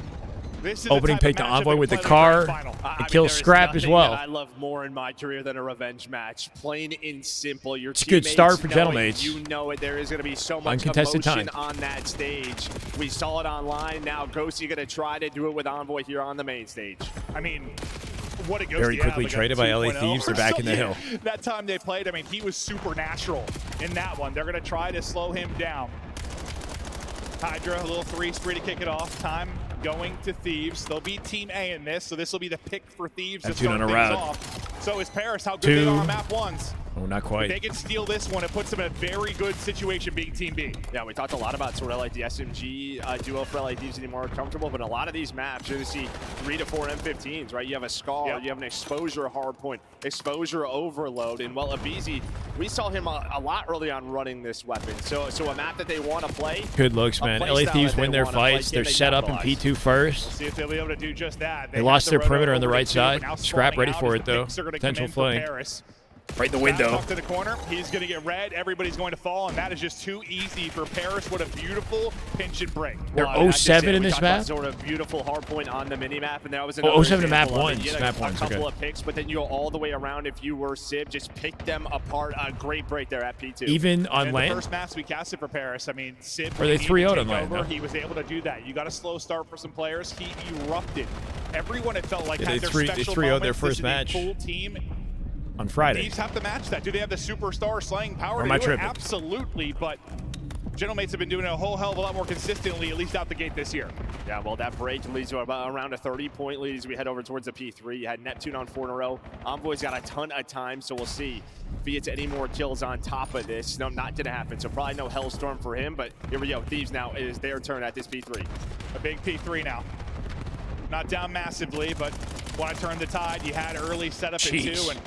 Opening pick to Envoy with the car. It kills Scrap as well. I love more in my career than a revenge match. Plain and simple. It's a good start for Gentlemates. You know it. There is going to be so much uncontested emotion time on that stage. We saw it online. Now Ghosty going to try to do it with Envoy here on the main stage. I mean, what a Ghosty. Very quickly traded by LA Thieves. They're back in the hill. That time they played, I mean, he was supernatural in that one. They're going to try to slow him down. Hydra, a little 3 spree to kick it off. Time going to Thieves. They'll be Team A in this, so this will be the pick for Thieves to That's 2 start on a things route. off. So is Paris. How good they are on map 1s. Oh, not If quite. they can steal this one, it puts them in a very good situation being Team B. Yeah, we talked a lot about sort of like the SMG duo for LA Thieves getting more comfortable, but a lot of these maps, you're going to see 3 to 4 M15s, right? You have a Scar, you have an exposure hardpoint, exposure overload, and well, Abizi, we saw him a lot early on running this weapon. So a map that they want to play. Good looks, man. LA Thieves win their fights. They're set up in P2 first. We'll see if they'll be able to do just that. They lost their perimeter on the right side. Scrap ready for it, though. Potential flank. Right in the window. Back to the corner. He's going to get red. Everybody's going to fall, and that is just too easy for Paris. What a beautiful pinch and break. They're 07 in this map. Sort of beautiful hard point on the mini map, and that was Oh, 07 to map example of 1. it. You had Map a 1. couple of picks, but then you go all the way around. If you were Sib, just pick them apart. A great break there at P2. Even on and land? The first maps we casted for Paris, I mean, Sib. Or they 3-0'd on land, though. He was able to do that. You got a slow start for some players. He erupted. Everyone, it felt like, Yeah, had they their special 3-0'd their moments. first This is a match. full team. On Friday. Thieves have to match that. Do they have the superstar slaying power Or to am I do it? tripping? Absolutely, but Gentlemates have been doing it a whole hell of a lot more consistently, at least out the gate this year. Yeah, well, that break leads to about around a 30-point lead as we head over towards the P3. You had Neptune on 4 in a row. Envoy's got a ton of time, so we'll see if he gets any more kills on top of this. No, not going to happen, so probably no Hellstorm for him, but here we go. Thieves now, it is their turn at this P3. A big P3 now. Not down massively, but want to turn the tide. You had early setup at 2, and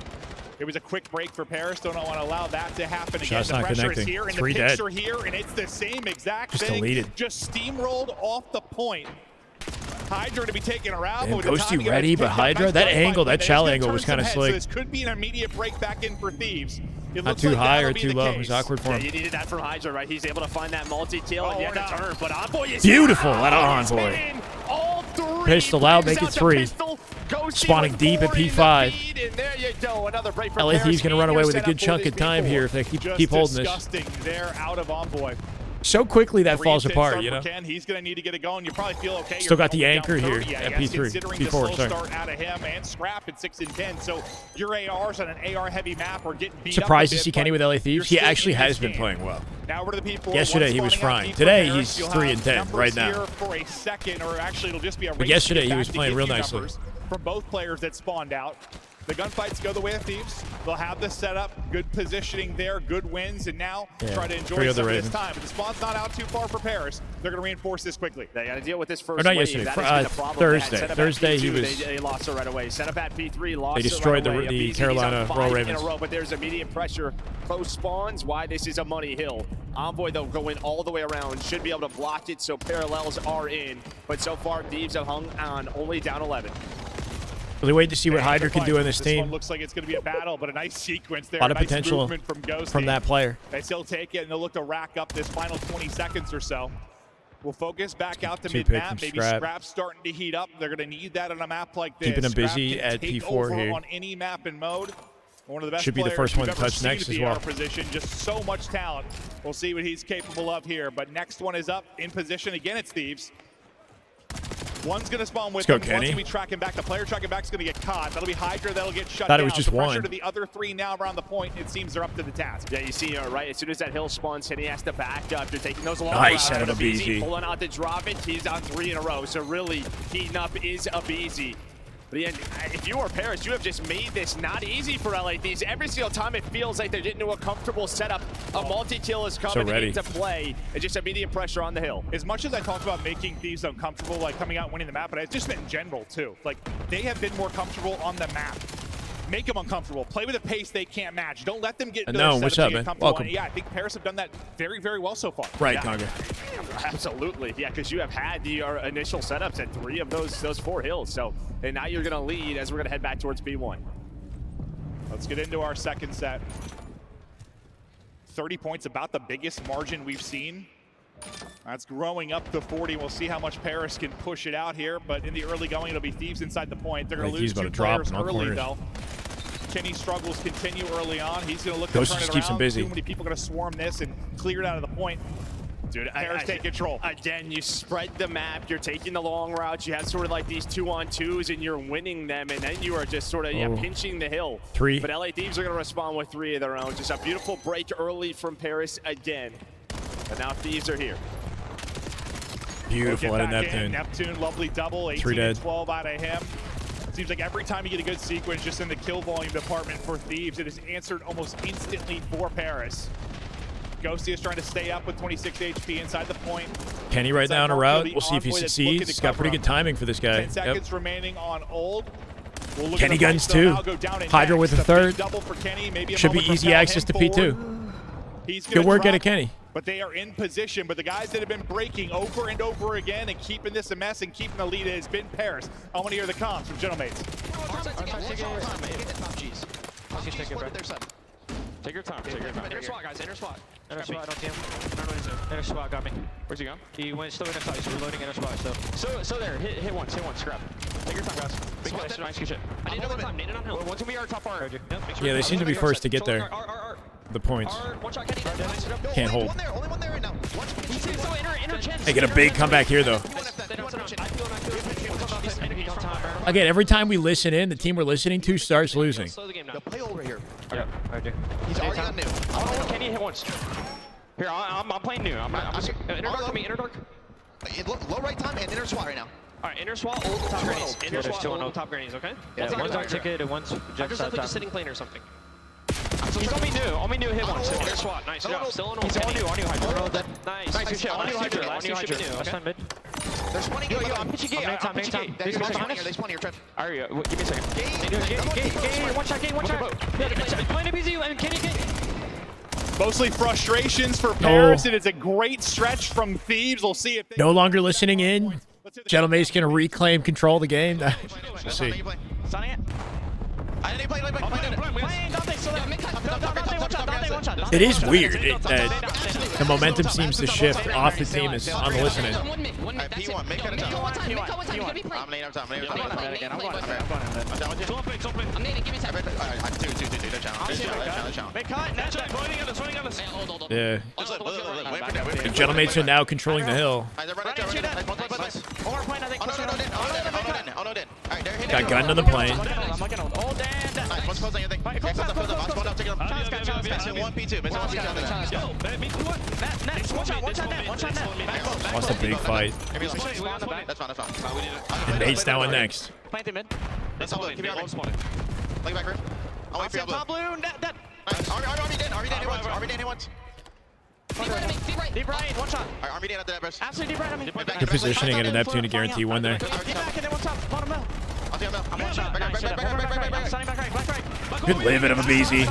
it was a quick break for Paris. Don't want to allow that to happen again. Shot's The not pressure connecting. is here, and 3 the dead. picks are here, and it's the same exact Just thing. deleted. Just steamrolled off the point. Hydra to be taken around. Damn, With the Ghosty timing, ready, it's but picked up. Hydra, Nice that gunfight, angle, but that it's chow gonna angle turn was some kind of heads, so slick. this could be an immediate break back in for Thieves. It Not looks too like high that'll or be too the low. case. It was awkward for Yeah, him. you needed that from Hydra, right? He's able to find that multi-kill at the end of the turn, but Envoy is Beautiful, here. that Envoy. All 3. Pistol out, make it Brings out 3. the pistol. Ghosty Spawning with deep at 4 in the P5. feed, and there you go. Another break for LA Paris. Thieves going to run away with a Set good up for chunk this of time P4. here if they keep Just holding this. disgusting there out of Envoy. So quickly that falls 3-10 apart, start you for know? Ken. He's going to need to get it going. You probably feel okay. Still You're got the only anchor down here 30, at yes, P3, considering the P4, slow sorry. start out of him and Scrap at 6 and 10. So your ARs on an AR-heavy map are getting beat Surprised up to a see bit, Kenny with but LA Thieves. He you're still actually in has this been game. playing well. Now we're to the P4. Yesterday he was frying. Today he's 3 and 10 right now. Here for a second, or actually it'll just be a But race yesterday to get he was back to playing give real you nicely. numbers from both players that spawned out. The gunfights go the way of Thieves. They'll have the setup, good positioning there, good wins, and now try to enjoy some of this time. But the spawn's not out too far for Paris. They're going to reinforce this quickly. They got to deal with this first not wave. yesterday, That has been the problem. They had Thursday. set up at Thursday he P2, was- They lost it right away. Set up at P3, lost They destroyed it right away. the Abizi, Carolina he's on Royal 5 Ravens. in a row, but there's immediate pressure. Close spawns. Why this is a money hill. Envoy, though, going all the way around. Should be able to block it, so parallels are in. But so far, Thieves have hung on, only down 11. Really wait to see what Hydra can do in this One team. looks like it's going to be a battle, but a nice sequence there. A lot of nice potential movement from Ghosty. from that player. They still take it, and they'll look to rack up this final 20 seconds or so. We'll focus back out to 2 picks mid-map. from Maybe Scrap. Scrap's starting to heat up. They're going to need that on a map like this. Keeping them Scrap busy can at take P4 over here. on any map and mode. One of the best Should be the players first one we've to ever touch seen next at the as well. AR position. Just so much talent. We'll see what he's capable of here. But next one is up in position. Again, it's Thieves. One's going to spawn with Let's go, him. One's Kenny. going to be tracking back. The player tracking back is going to get caught. That'll be Hydra. That'll get shut Thought down. it was just The pressure one. to the other 3 now around the point. It seems they're up to the task. Yeah, you see, right, as soon as that hill spawns in, he has to back up. They're taking those long Nice, routes. out of Abizi. Pulling out to drop it. He's on 3 in a row. So really, heating up is Abizi. But again, if you are Paris, you have just made this not easy for LA Thieves. Every single time it feels like they're getting to a comfortable setup, a multi-kill is coming into play. It's just immediate pressure on the hill. As much as I talked about making Thieves uncomfortable, like coming out and winning the map, but it's just been in general too. Like, they have been more comfortable on the map. Make them uncomfortable. Play with a pace they can't match. Don't let them get into No, their what's setups up, and get man? comfortable. Welcome. And yeah, I think Paris have done that very, very well so far. Right, yeah. Conga. Absolutely, yeah, because you have had your initial setups at 3 of those 4 hills. So, and now you're going to lead as we're going to head back towards B1. Let's get into our second set. 30 points, about the biggest margin we've seen. That's growing up to 40. We'll see how much Paris can push it out here, but in the early going, it'll be Thieves inside the point. They're going to lose 2 players early, though. Kenny's struggles continue early on. He's going to look to Ghost turn just it keeps around. him busy. Too many people are going to swarm this and clear it out of the point. Dude, Paris take control. Again, you spread the map. You're taking the long routes. You have sort of like these 2-on-2s, and you're winning them, and then you are just sort of pinching the hill. 3. But LA Thieves are going to respond with 3 of their own. Just a beautiful break early from Paris again. But now Thieves are here. Beautiful out of Neptune. Neptune, lovely double, 18 and 12 out of him. Seems like every time you get a good sequence just in the kill volume department for Thieves, it is answered almost instantly for Paris. Ghosty is trying to stay up with 26 HP inside the point. Kenny right now on a route. We'll see if he succeeds. He's got pretty good timing for this guy. 10 seconds remaining on old. We'll Kenny guns too. Hydra with a third. Should be easy access to P2. Good work out of Kenny. But they are in position. But the guys that have been breaking over and over again and keeping this a mess and keeping the lead has been Paris. I want to hear the comms from Gentlemates. Take your time. Inner SWAT, guys. Inner SWAT. Inner SWAT, I don't see him. Inner SWAT got me. Where's he going? He went still inner SWAT. He's reloading inner SWAT still. So there. Hit once. Scrap. Take your time, guys. Big nice. Nice. Good shit. I need another time. Need it on hill. Once we are top far. Yeah, they seem to be first to get there. The points. Can't hold. They get a big comeback here, though. Again, every time we listen in, the team we're listening to starts losing. Play over here. Yeah, I do. He's already on new. Can you hit once? Here, I'm playing new. I'm inner dark for me. Inner dark. Low right time and inner SWAT right now. All right, inner SWAT, old top grenades. Inner SWAT, old top grenades. Okay. Yeah, one's on ticket and one's just sitting plane or something. He's on me new, hit once. Inner SWAT, nice job. Still on He's on new Hydra. Nice. Nice shit. On new Hydra. On new Hydra. Last time mid. There's 20 Yo, I'm pitching gate. I'm pitching gate. They spawn here, Trent. Alright, give me a second. Gate. One shot. Plane of BZ and Kenny. Mostly frustrations for Paris, and it's a great stretch from Thieves. We'll see if they no longer listening in. Gentleman's going to reclaim control of the game. We'll see. It is weird that the momentum seems to shift off the team as on the listening. Yeah. The Gentlemates are now controlling the hill. Got gun on the plane. Lost a big fight. And Nate's now in next. Good positioning at a Neptune to guarantee one there. Good live out of a BZ.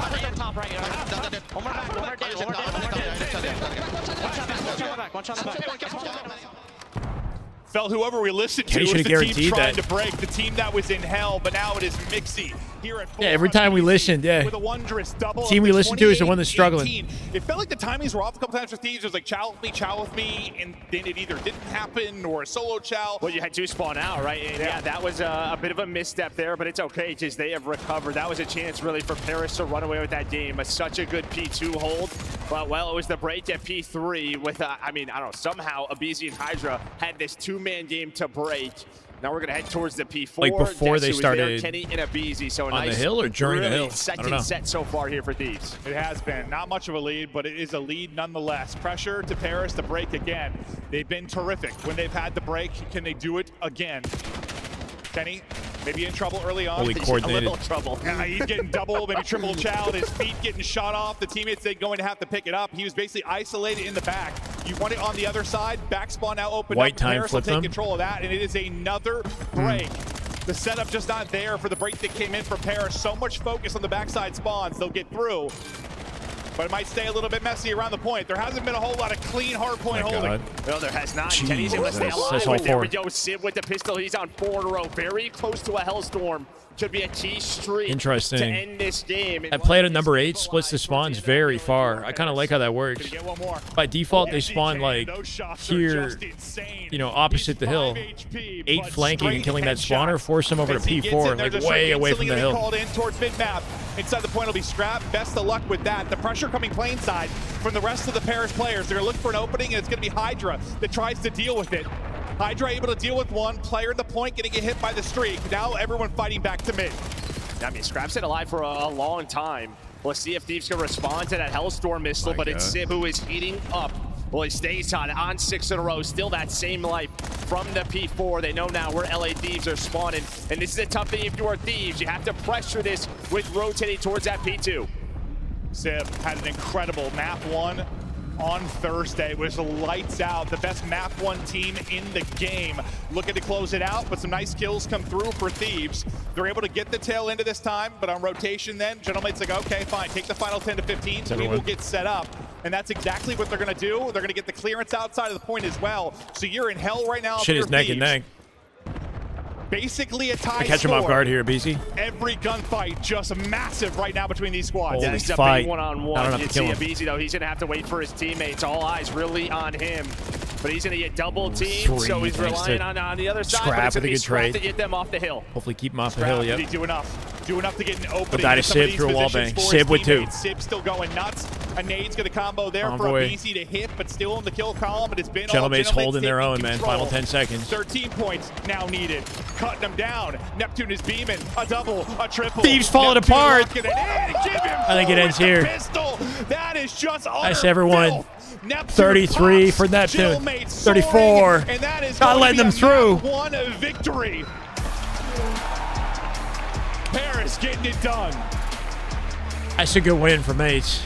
Felt whoever we listened to was the team trying to break, the team that was in hell, but now it is Mixie here at every time we listened, with a wondrous double. The team we listened to is the one that's struggling. It felt like the timings were off a couple times for Thieves. It was like chow with me, and then it either didn't happen or a solo chow. Well, you had two spawn out, right? And yeah, that was a bit of a misstep there, but it's okay because they have recovered. That was a chance really for Paris to run away with that game. Such a good P2 hold. But, well, it was the break at P3 with, I don't know, somehow Abizi and Hydra had this two-man game to break. Now we're going to head towards the P4. Like before they started there, Kenny and Abizi. So on the hill or during the hill? Second set so far here for Thieves. It has been. Not much of a lead, but it is a lead nonetheless. Pressure to Paris to break again. They've been terrific when they've had the break. Can they do it again? Kenny, maybe in trouble early on. Fully coordinated. A little trouble. Yeah, he's getting double, maybe triple chowed. His feet getting shot off. The teammates, they're going to have to pick it up. He was basically isolated in the back. You want it on the other side. Back spawn now open White up. time Paris will flip take them. Control of that, and it is another break. The setup just not there for the break that came in from Paris. So much focus on the backside spawns. They'll get through. But it might stay a little bit messy around the point. There hasn't been a whole lot of clean hard point holding. No, there has not. Jeez, Kenny's able to stay alive. that's There we go. Sid with the pistol. He's on 4 in a row. Very close to a Hellstorm. Could be a key streak Interesting. to end this game. I played at number 8, splits the spawns very far. I kind of like how that works. By default, they spawn like here, you know, opposite the hill. 8 flanking and killing that spawner, force them over to P4, like way away from the hill. Called in towards mid-map. Inside the point will be scrapped. Best of luck with that. The pressure coming plane side from the rest of the Paris players. They're looking for an opening, and it's going to be Hydra that tries to deal with it. Hydra able to deal with one player at the point, going to get hit by the streak. Now everyone fighting back to mid. I mean, Scrap's been alive for a long time. Let's see if Thieves can respond to that Hellstorm missile, but it's Sib who is heating up Well, he stays hot on 6 in a row. Still that same life from the P4. They know now where LA Thieves are spawning. And this is a tough thing if you are Thieves. You have to pressure this with rotating towards that P2. Sib had an incredible map 1 on Thursday. Was lights out. The best map 1 team in the game. Looking to close it out, but some nice kills come through for Thieves. They're able to get the tail into this time, but on rotation then, Gentleman's like, okay, fine, take the final 10 to 15, so we will get set up. And that's exactly what they're going to do. They're going to get the clearance outside of the point as well. So you're in hell right now. Shit is neck and neck. Basically a tie. I catch him off guard here, BC. Every gunfight just massive right now between these squads. Holy Yeah, it's fight. definitely one-on-one. I don't have You to see kill a him. BZ though, he's gonna have to wait for his teammates. All eyes really on him. But he's gonna get double teamed, so he's relying on the other side. Scrap with a good trade. To get them off the hill. Hopefully keep him off the hill, Did he yep. do enough? Do enough to get an opening. die to with some of Sib these through a wall positions bang. for his Sib with 2. teammates. Sib still going nuts. A nade's gonna combo there for a Boy. BC to hit, but still in the kill column. It has been all Gentleman's holding their taking own, man. control. Final 10 seconds. 13 points now needed. Cutting them down. Neptune is beaming. A double, a triple. Thieves falling Neptune apart. locking it in. Give him I think it ends with the here. Pistol. That is just Nice, utter everyone. filth. Neptune 33 pops. for Neptune. Gentleman 34. soaring, and that is Not going letting to be them through. a map 1 victory. Paris getting it done. That's a good win for Mates.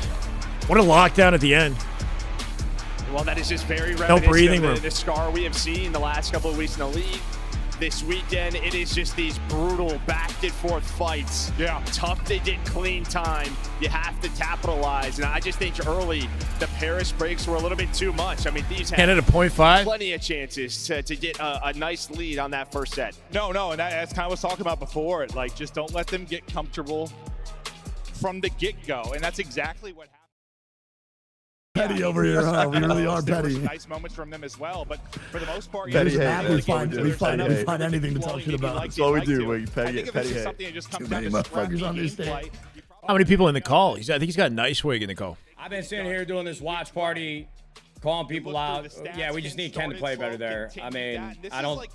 What a lockdown at the end. Well, that is just very No reminiscent breathing of room. the scar we have seen the last couple of weeks in the league. This weekend, it is just these brutal back and forth fights. Yeah. Tough to get clean time. You have to capitalize. And I just think early, the Paris breaks were a little bit too much. I mean, Thieves had Canada 0.5. plenty of chances to get a nice lead on that first set. No, and that's kind of what I was talking about before. Like, just don't let them get comfortable from the get-go. And that's exactly what happened. Petty over here, huh? We really are There were petty. some nice moments from them as well, but for the most part, Petty you know, hate, just man. We find anything to Well, talk shit maybe about. like That's you all we like do. to. We I petty think if petty it's just hate. something that just comes Too down many to scrappy motherfuckers on this gameplay, stage. How many people in the call? I think he's got Nice Wig in the call. I've been sitting here doing this watch party, calling people out. Yeah, we just need Ken to play better there. I mean, I don't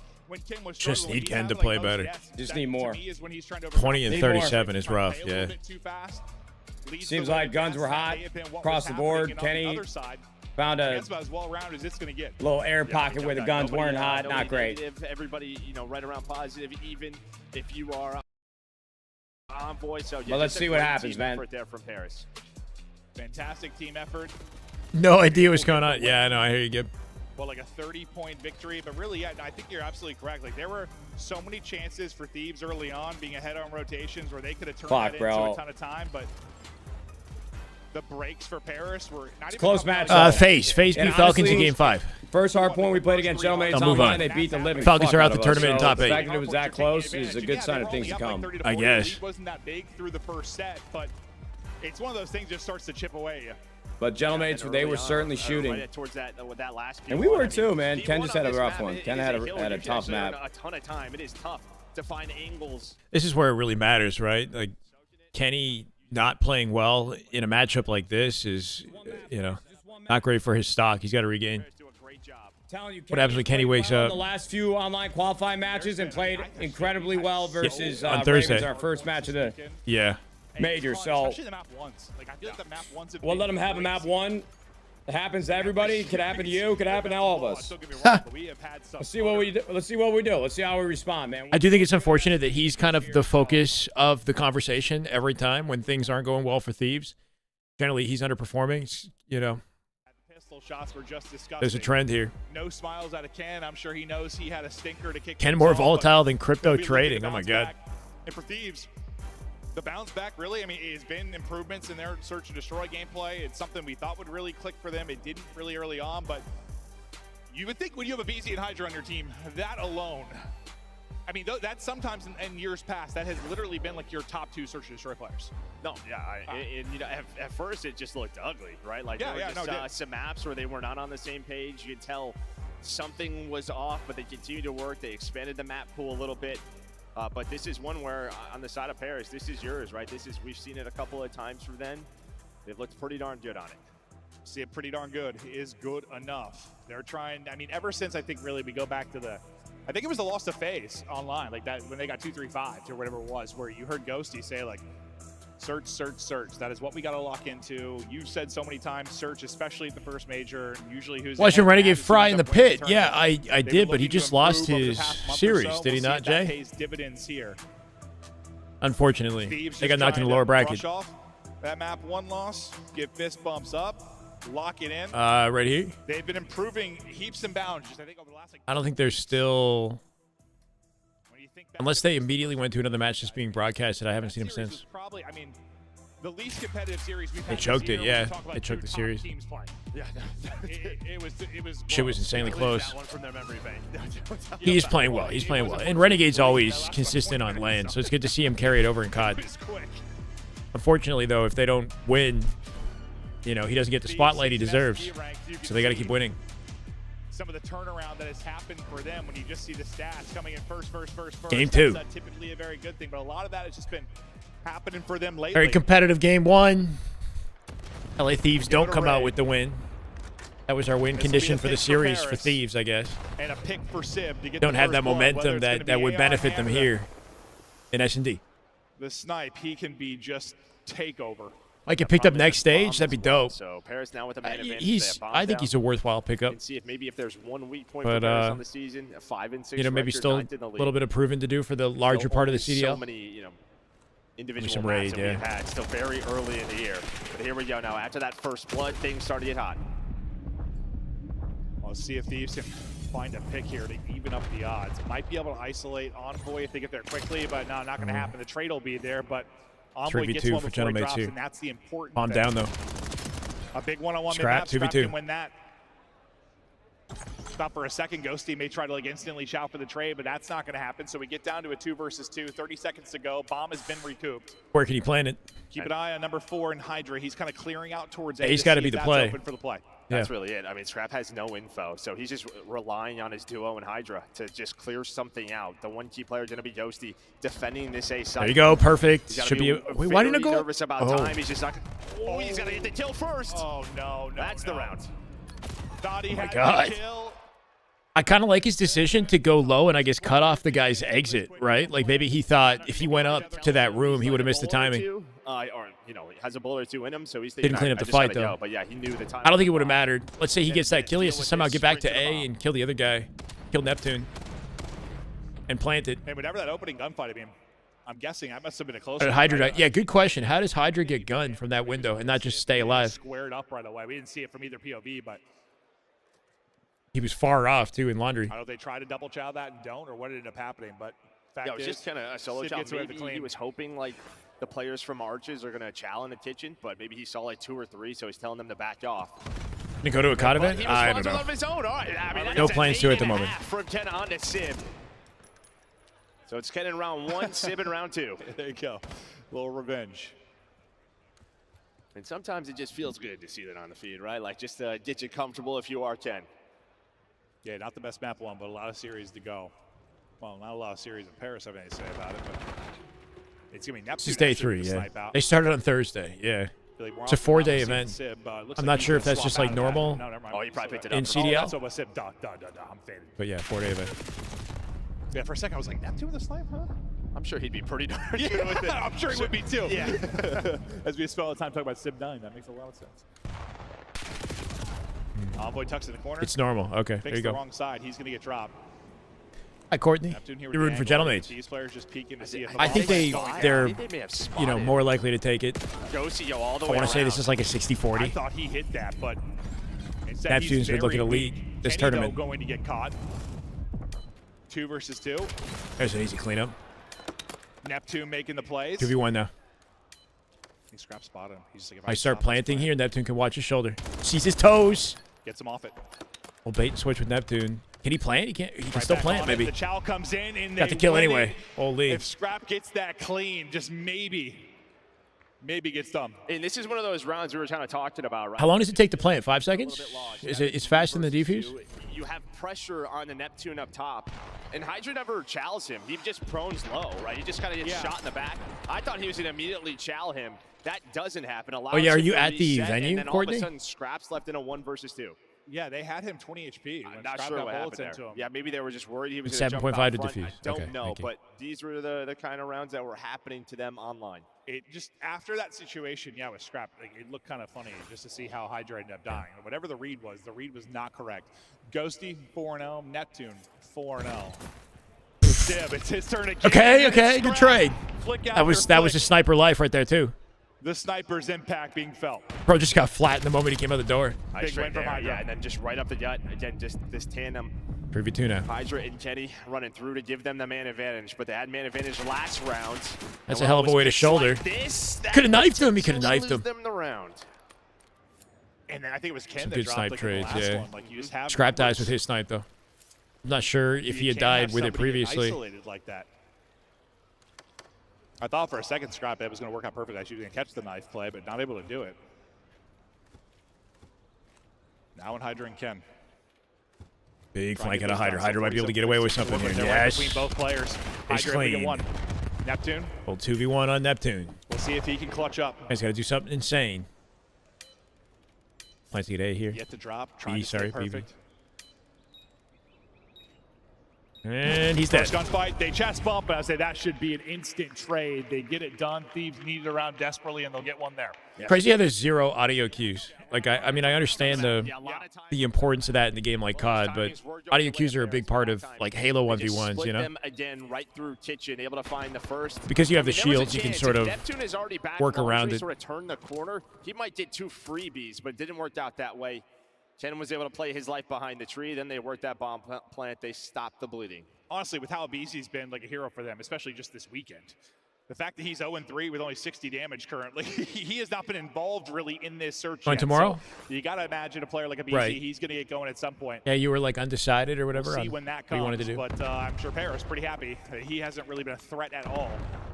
Just need Ken to play better. just need more. 20 and 37 is rough, yeah. Seems like guns were hot across the board. Kenny found a That's about as well rounded as it's going to get. little air pocket where the guns weren't hot. Nobody Not great. negative, everybody, right around positive, even if you are envoy. So yeah, Well, let's just a see what great happens, team man. effort there from Paris. Fantastic team effort. No idea what's going on. Yeah, I know. I hear you, Gib. Well, like a 30-point victory, but really, yeah, I think you're absolutely correct. Like, there were so many chances for Thieves early on, being ahead on rotations, where they could have turned that into a ton of time, but the breaks for Paris were not even close match. FaZe beat And Falcons in honestly, Game 5. First hard point we played against Gentleman's I'll move online, on. they beat the living Falcons fuck are out of the us. tournament in So top the 8. fact that it was that close is a good sign of things to come. I guess. It wasn't that big through the first set, but it's one of those things that just starts to chip away. But Gentleman's, they were certainly shooting. Right towards that, with that last And we P1, were too, man. Ken P1 just on had a this rough map, one. it Ken is had hill. a You tough can actually map. earn a ton of time. It is tough to find angles. This is where it really matters, right? Like, Kenny not playing well in a matchup like this is, not great for his stock. He's got to regain. What happens when Kenny wakes up? The last few online qualifying matches and played incredibly well versus on Thursday. Ravens, our first match of the Yeah. major. So Especially the map ones. Like, I feel like the map ones have we'll been let them have a great. map one. It happens to everybody. It could happen to you. It could happen to all of us. Don't get me wrong, but we have had some Let's see what we do. Let's see what we do. Let's see how we respond, man. I do think it's unfortunate that he's kind of the focus of the conversation every time when things aren't going well for Thieves. Generally, he's underperforming, Pistol shots were just disgusting. There's a trend here. No smiles out of Ken. I'm sure he knows he had a stinker to kick. Ken things more off, but volatile than crypto we'll be looking trading. to Oh my bounce God. back. And for Thieves, the bounce back really, it has been improvements in their search and destroy gameplay. It's something we thought would really click for them. It didn't really early on, but you would think when you have a BZ and Hydra on your team, that alone, I mean, that sometimes in years past, that has literally been like your top 2 search and destroy players. No, yeah, at first it just looked ugly, right? Like there were just some maps where they were not on the same page. You could tell something was off, but they continued to work. They expanded the map pool a little bit. But this is one where, on the side of Paris, this is yours, right? We've seen it a couple of times for them. They've looked pretty darn good on it. See it pretty darn good. Is good enough. They're trying, I mean, ever since I think really we go back to I think it was the loss to FaZe online, like that when they got 2-3-5 or whatever it was, where you heard Ghosty say like, Search, search, search. That is what we got to lock into. You've said so many times, search, especially at the first major. Usually who's watching Renegade fry in the pit. Yeah, I did, but he just lost his series, did he not, Jay? Pays dividends here. Unfortunately, Thieves they got knocked in the lower bracket. brush off that map, one loss, get fist bumps up, lock it in. Right here. They've been improving heaps and bounds. I think over the last. I don't think they're still. Unless they immediately went to another match that's being broadcasted, I haven't seen them since. Probably, I mean, the least competitive series we've had. They choked it, yeah. They choked the series. Yeah, it was. Shit was insanely close. That one from their memory bank. He's playing well. He's playing well. And Renegade's always consistent on land, so it's good to see him carry it over in COD. Unfortunately, though, if they don't win, you know, he doesn't get the spotlight he deserves. So they got to keep winning. Some of the turnaround that has happened for them when you just see the stats coming in first. Game 2. That's typically a very good thing, but a lot of that has just been happening for them lately. Very competitive game 1. LA Thieves don't come out with the win. That was our win condition for the series for Thieves, I guess. And a pick for Sib to get don't have that momentum that would benefit them here in S&D. The snipe, he can be just takeover. Like get picked up next stage, that'd be dope. So Paris now with a man advantage. I think he's a worthwhile pickup. And see if maybe if there's one weak point for Paris on the season, a 5-6. You know, maybe still a little bit of proving to do for the larger part of the CDL. So many, you know, individual maps that we've had still very early in the year. But here we go now. After that first blood, things start to get hot. Let's see if Thieves can find a pick here to even up the odds. Might be able to isolate Envoy if they get there quickly, but no, not going to happen. The trade will be there, but Envoy gets one before he drops, and that's the important Calm thing. down, though. A big one-on-one Scrap, mid-map. Scrap 2v2. can win that. Stop for a second. Ghosty may try to like instantly shout for the trade, but that's not going to happen. So we get down to a 2 versus 2. 30 seconds to go. Bomb has been recouped. Where can he plant it? Keep an eye on number 4 in Hydra. He's kind of clearing out towards A. He's got to be the play. Open for the play. That's really it. I mean, Scrap has no info, so he's just relying on his duo and Hydra to just clear something out. The one key player is going to be Ghosty defending this A side. There you go. Perfect. Should be. Wait, why didn't it go? Nervous about time. He's just not. Oh, he's got to get the kill first. Oh no! That's the round. Thought he had the kill. I kind of like his decision to go low and I guess cut off the guy's exit, right? Like maybe he thought if he went up to that room, he would have missed the timing. Or, you know, he has a bullet or 2 in him, so he's didn't clean up the fight though. But yeah, he knew the time. I don't think it would have mattered. Let's say he gets that kill, he has to somehow get back to A and kill the other guy, kill Neptune, and plant it. Hey, whatever that opening gunfight, I mean, I'm guessing I must have been a close. Hydra, yeah, good question. How does Hydra get gunned from that window and not just stay alive? Squared up right away. We didn't see it from either POV, but. He was far off, too, in Laundry. I don't know if they try to double chow that and don't, or what ended up happening, but fact yeah, it was just kind of a solo chow. Maybe he was hoping, like, the players from Arches are going to chow in the kitchen, but maybe he saw, like, 2 or 3, so he's telling them to back off. Can you go to a COD event? I don't know. Of his own. All right. I mean, no plans to at the moment. From Ken on to Sib. So it's Ken in round 1, Sib in round 2. There you go. A little revenge. And sometimes it just feels good to see that on the feed, right? Like, just get you comfortable if you are Ken. Yeah, not the best map one, but a lot of series to go. Well, not a lot of series in Paris, I have anything to say about it, but it's going to be Neptune. This is day 3, yeah. They started on Thursday, yeah. It's a 4-day event. I'm not sure if that's just like normal Oh, you probably picked it up. in CDL. That's what Sib. I'm faded. But yeah, 4-day event. Yeah, for a second I was like, Neptune with a snipe, huh? I'm sure he'd be pretty darn good with it. I'm sure he would be too. Yeah. As we spend all the time talking about Sib 9, that makes a lot of sense. Envoy tucks in the corner. It's normal. Okay, there you go. The wrong side. He's going to get dropped. Hi, Courtney. You're rooting for Gentlemates. These players just peeking to see if I think they're you know, more likely to take it. I want to say this is like a 60-40. I thought he hit that, but Neptune's been looking elite this tournament. Going to get caught. 2 versus 2. There's an easy cleanup. Neptune making the plays. 2v1 now. He scrap spotted him. He's just like, if I start planting here, Neptune can watch his shoulder. Sees his toes. Gets him off it. We'll bait and switch with Neptune. Can he plant? He can't. He can still plant, maybe. The chow comes in and got the kill anyway. Holy. If Scrap gets that clean, just maybe gets done. And this is one of those rounds we were kind of talking about, right? How long does it take to plant? 5 seconds? It's fast in the defuse? You have pressure on the Neptune up top, and Hydra never chows him. He just prones low, right? He just kind of gets shot in the back. I thought he was going to immediately chow him. That doesn't happen. Oh yeah, are you at the venue, and then Courtney? all of a sudden, Scrap's left in a 1 versus 2. Yeah, they had him 20 HP. I'm not sure what happened there. Yeah, maybe they were just worried he was It's going to jump out 7.5 to front. defuse. I don't Okay, know, thank you. but these were the kind of rounds that were happening to them online. It just, after that situation, yeah, with Scrap, like, it looked kind of funny just to see how Hydra ended up dying. Whatever the read was not correct. Ghosty, 4-0. Neptune, 4-0. Sib, it's his turn again. Okay, good trade. That was a sniper life right there too. The sniper's impact being felt. Bro just got flattened the moment he came out the door. Big win from Hydra. Yeah, and then just right up the gut. Again, just this tandem. 3v2 now. Hydra and Kenny running through to give them the man advantage, but they had man advantage last round. That's a hell of a way to shoulder. Like could have knifed him. He could have knifed him. Them the round. And then I think it was Ken Some that good dropped snipe like trades, the last yeah. one. Like, you just have Scrap dies numbers. with his snipe though. I'm not sure if he had can't died have with it somebody previously. Isolated like that. I thought for a second Scrap that was going to work out perfect. Actually, going to catch the knife play, but not able to do it. Now in Hydra and Ken. Big flank out of Hydra. Hydra might be able to get away with something here. Yes. Between both players. It's Hydra clean. one. Neptune. Old 2v1 on Neptune. We'll see if he can clutch up. He's got to do something insane. Plans to get A here. Yet to drop. Trying B, to stay sorry, perfect. And he's dead. First gunfight, they chest bump, and I say that should be an instant trade. They get it done. Thieves need it around desperately, and they'll get one there. Yeah. Crazy how there's 0 audio cues. Like, I mean, I understand the importance of that in the game like COD, but audio cues are a big part of, like, Halo 1v1s, you know? Them again right through kitchen, able to find the first. Because you have the there was a shields, you can chance. sort If of Neptune is already back work around it. Sort of turn the corner. He might get 2 freebies, but it didn't work out that way. Ken was able to play his life behind the tree. Then they worked that bomb plant. They stopped the bleeding. Honestly, with how BC's been like a hero for them, especially just this weekend. The fact that he's 0-3 with only 60 damage currently, he has not been involved really in this search Going yet. tomorrow? So you got to imagine a player like a BC, Right. he's going to get going at some point. Yeah, you were, like, undecided or whatever We'll see on when that what comes, you wanted to do. but I'm sure Paris pretty happy. He hasn't really been a threat at all.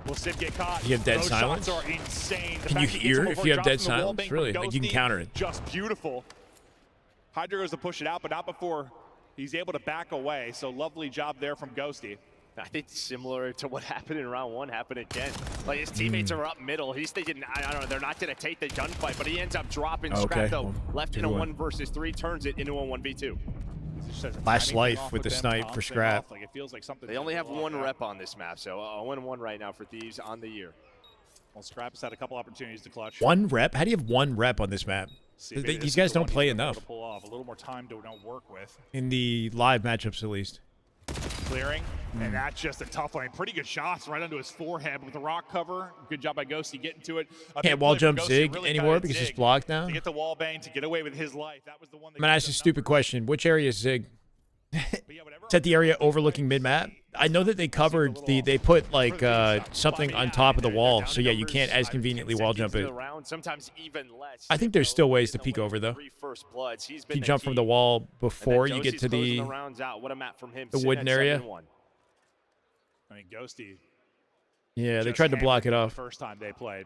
Will Sid get caught? You have dead Those silence? shots are insane. The Can you fact he gets hear him if before you he have drops dead from the wall, silence? bang from Really? Like, you can Ghosty. counter it. Just beautiful. Hydra goes to push it out, but not before he's able to back away. So lovely job there from Ghosty. I think similar to what happened in round 1 happened again. Like, his teammates are up middle. He's thinking, I don't know, they're not going to take the gunfight, but he ends up dropping Scrap, though. Left in a 1 versus 3, turns it into a 1v2. Last life with the snipe for Scrap. Like, it feels like something They only have 1 rep on this map, so 0-1 right now for Thieves on the year. Well, Scrap's had a couple opportunities to clutch. 1 rep? How do you have 1 rep on this map? These guys don't play enough. To pull off. A little more time to work with. In the live matchups, at least. Clearing, and that's just a tough one. Pretty good shots right onto his forehead with the rock cover. Good job by Ghosty getting to it. Can't wall jump Zig anymore because it's blocked now. To get the wall bang, to get away with his life. That was the one that I'm gonna ask you a stupid question. Which area is Zig? Is that the area overlooking mid-map? I know that they covered they put like something on top of the wall, so yeah, you can't as conveniently wall jump it. Sometimes even less. I think there's still ways to peek over though. If you jump from the wall before you get to the wooden area. I mean, Ghosty. Yeah, they tried to block it off. The first time they played.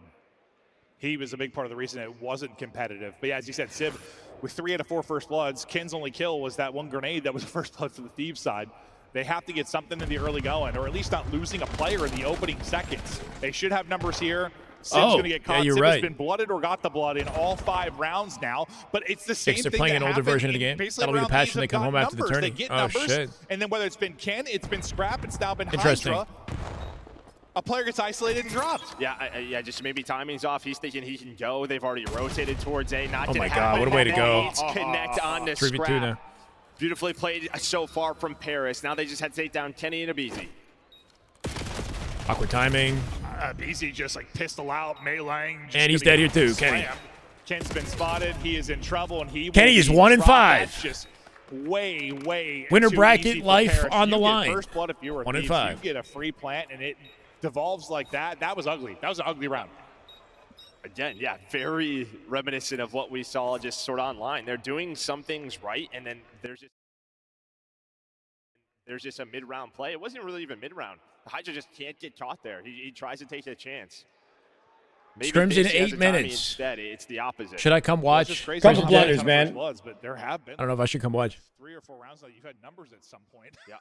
He was a big part of the reason it wasn't competitive. But yeah, as you said, Sib, with 3 out of 4 first bloods, Ken's only kill was that 1 grenade that was a first blood for the Thieves side. They have to get something in the early going, or at least not losing a player in the opening seconds. They should have numbers here. Sib's going to get caught. Yeah, you're Sib right. has been blooded or got the blood in all 5 rounds now, but it's the same They're thing playing that an older happened version of the game. basically That'll be the around patch Thieves when they have come got home after the numbers. They tourney. get Oh, numbers, shit. and then whether it's been Ken, it's been Scrap, it's now been Interesting. Hydra. A player gets isolated and dropped. Yeah, just maybe timing's off. He's thinking he can go. They've already rotated towards A. Not Oh gonna my God, what a way to go. Connect on to 3v2 Scrap. now. Beautifully played so far from Paris. Now they just had to take down Kenny and Abizi. Awkward timing. BZ just like pistol out, meleeing. And he's dead here too, Kenny. Ken's been spotted. He is in trouble, and he. Kenny is 1 and 5. That's just way. Winner too bracket easy for life Paris. on the You get line. First blood if you were 1 and Thieves. 5. You get a free plant, and it devolves like that. That was ugly. That was an ugly round. Again, yeah, very reminiscent of what we saw just sort of online. They're doing some things right, and then there's just a mid-round play. It wasn't really even mid-round. Hydra just can't get caught there. He tries to take a chance. Maybe Scrims in Casey has 8 a timing minutes. Instead, it's the opposite. Should I come watch? Couple blooders, man. Bloods, but there have been. I don't know if I should come watch. 3 or 4 rounds now. You've had numbers at some point. Yeah.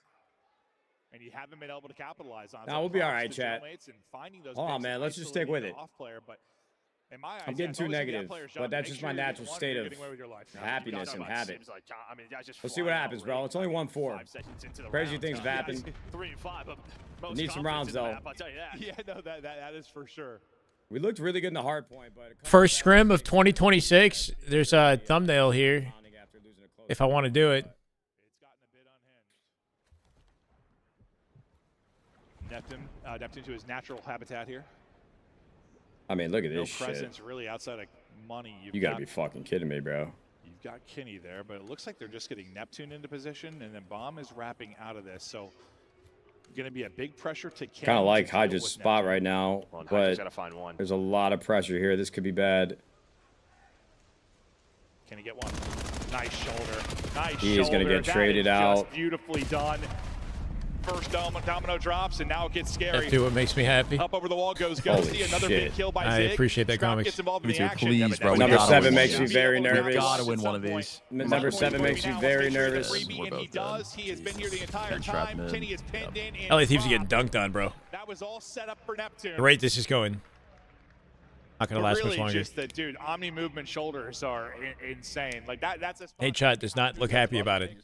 And you haven't been able to capitalize on. Nah, we'll be all right, chat. And finding those Hold on, man. Let's just stick with it. Off player, but I'm getting too negative, but that's just my natural state of happiness and habit. Let's see what happens, bro. It's only 1-4. Crazy things have happened. Need some rounds, though. Yeah, no, that is for sure. We looked really good in the hard point, but First scrim of 2026. There's a thumbnail here. If I want to do it. Neptune to his natural habitat here. I mean, look at No this shit. presence really outside of money. You gotta be fucking kidding me, bro. You've got Kinney there, but it looks like they're just getting Neptune into position, and then Bomb is wrapping out of this. So, going to be a big pressure to Kinney. Kind of like Hydra's spot right now, but there's a lot of pressure here. This could be bad. Can he get one? Nice shoulder. Nice He shoulder. is going to get That traded is just out. Beautifully done. First domino drops, and now it gets scary. That's what makes me happy. Up over the wall goes Holy Ghosty. Another shit. big kill by I Zig. appreciate that, Scrap comics. gets involved in Me the too, action. please, bro. Number 7 makes me me very nervous. We gotta win one of these. Number 7 makes me very nervous. And he does. He has been here the entire trap time. mid. Kenny is pinned in. and LA Thieves are getting dropped. dunked on, bro. That was all set up for Neptune. The rate this is going. Not going to last really much longer. just the dude, Omni movement shoulders are insane. Like that's a Hey, Chut does not look happy about it.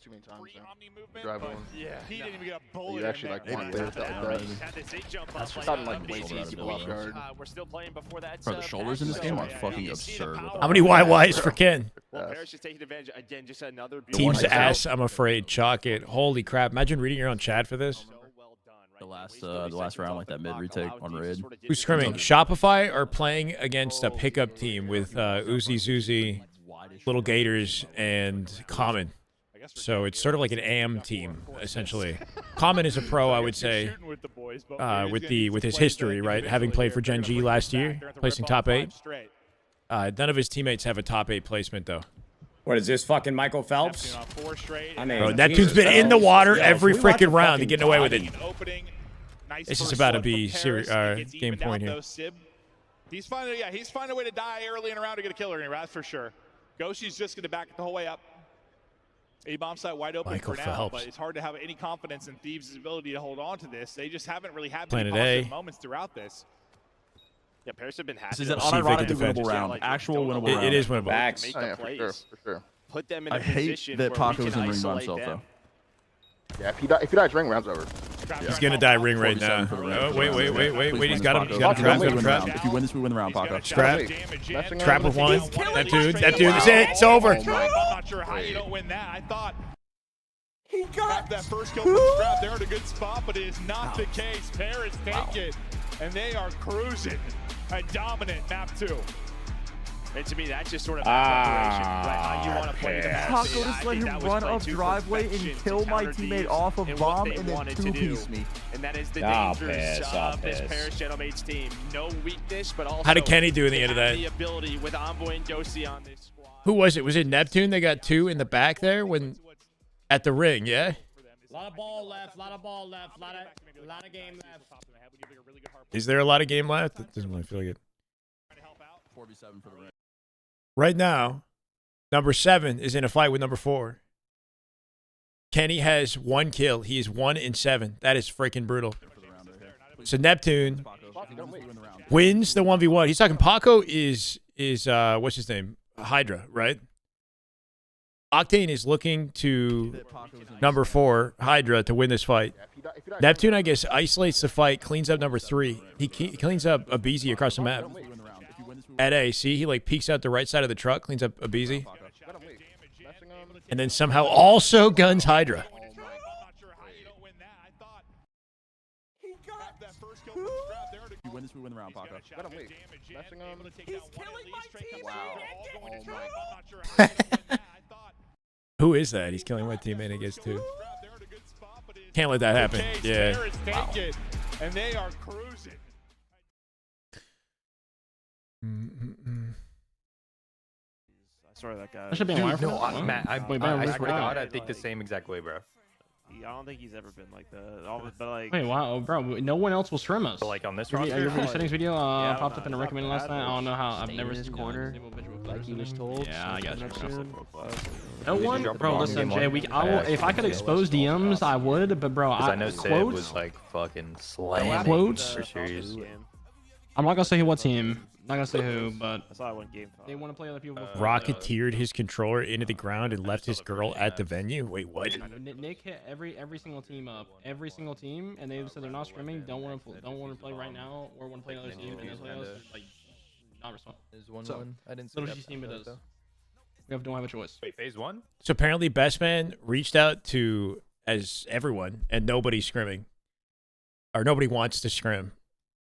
Drive one. Yeah, he didn't even get a bullet. You actually like one there without that. That's just gotten like way too people off guard. We're still playing before that. Bro, the shoulders in this game are fucking absurd. How many YYs for Ken? Well, Paris is taking advantage again. Just another Team's ass, I'm afraid. Chalk it. Holy crap. Imagine reading your own chat for this. The last round, like that mid retake on raid. Who's scrimming? Shopify are playing against a pickup team with Uzi Zuzi, Little Gators, and Common. So it's sort of like an AM team, essentially. Common is a pro, I would say, with his history, right? Having played for Gen G last year, placing top 8. None of his teammates have a top 8 placement, though. What is this, fucking Michael Phelps? I mean, Bro, Neptune's been in the water every freaking round and getting away with it. This is about to be game point here. He's finding a way to die early in a round to get a killer in, that's for sure. Ghoshi's just going to back it the whole way up. A-bomb site wide open Michael for now, Phelps. but it's hard to have any confidence in Thieves' ability to hold on to this. They just haven't really had Planet many positive A. moments throughout this. Yeah, Paris have been happy. This is an See if they can unironically defend. winnable round. Actual winnable round. It is winnable. Backs. Make Oh, the yeah, for plays. sure, for sure. Put them in a I hate position that where we Paco's can in ring by isolate himself, them. though. Yeah, if he dies ring, round's over. He's going to die ring right now. 47 for the Oh, round. wait. He's got him. He's Paco. got him trapped. If you win, Got him we win the round. trapped. If you win this, we win the round, Paco. Scrap. Messing Trap up. with one. Neptune. That's it. It's over. I'm not sure how you don't win that. I thought he got that first kill from Scrap. They're in a good spot, but it is not the case. Paris take it, and they are cruising a dominant map 2. And to me, that's just sort of preparation, right? How you want to play the map. Paco just let him run up driveway and kill my teammate off of bomb and then two-piece me. And that is the dangers of this Paris Gentleman's team. No weakness, but also How did Kenny do in the end of that? the ability with Envoy and Josie on this squad. Who was it? Was it Neptune? They got 2 in the back there when at the ring, yeah? A lot of ball left, a lot of game left. Is there a lot of game left? It doesn't really feel like it. 4v7 for the ring. Right now, number 7 is in a fight with number 4. Kenny has 1 kill. He is 1 in 7. That is freaking brutal. So Neptune wins the 1v1. He's talking Paco is what's his name? Hydra, right? Octane is looking to number 4, Hydra, to win this fight. Neptune, I guess, isolates the fight, cleans up number 3. He cleans up Abizi across the map. At A, see, he like peeks out the right side of the truck, cleans up Abizi, and then somehow also guns Hydra. If you win this, we win the round, Paco. Who is that? He's killing my teammate and gets 2. Can't let that happen. Yeah. Wow. And they are cruising. Sorry, that guy. That should be a wire for No, that. Matt, I swear to God, I think the same exact way, bro. I don't think he's ever been like that. But like, Wait, wow, bro, no one else will stream us. So, like on this Your roster, settings video popped up in a recommended last night. I don't know how. I've never seen corner, like he was told. Yeah, I guess. Did No you one, drop a bro. bomb Listen, game Jay. on? I will, if I could expose DMs, I would. But bro, I know Sid was like fucking slaying quotes. for series. I'm not gonna say what team. Not gonna say who, but I saw one game. they want to play other people. Rocketeered his controller into the ground and left his girl at the venue. Wait, what? Nick hit every single team up, every single team, and they said they're not scrimming, don't want to play right now, or want to play another team, and like not respond. Is 1-1? I didn't see little that. team it is. We don't have a choice. Wait, phase 1? So apparently, Best Man reached out to everyone, and nobody's scrimming, or nobody wants to scrim,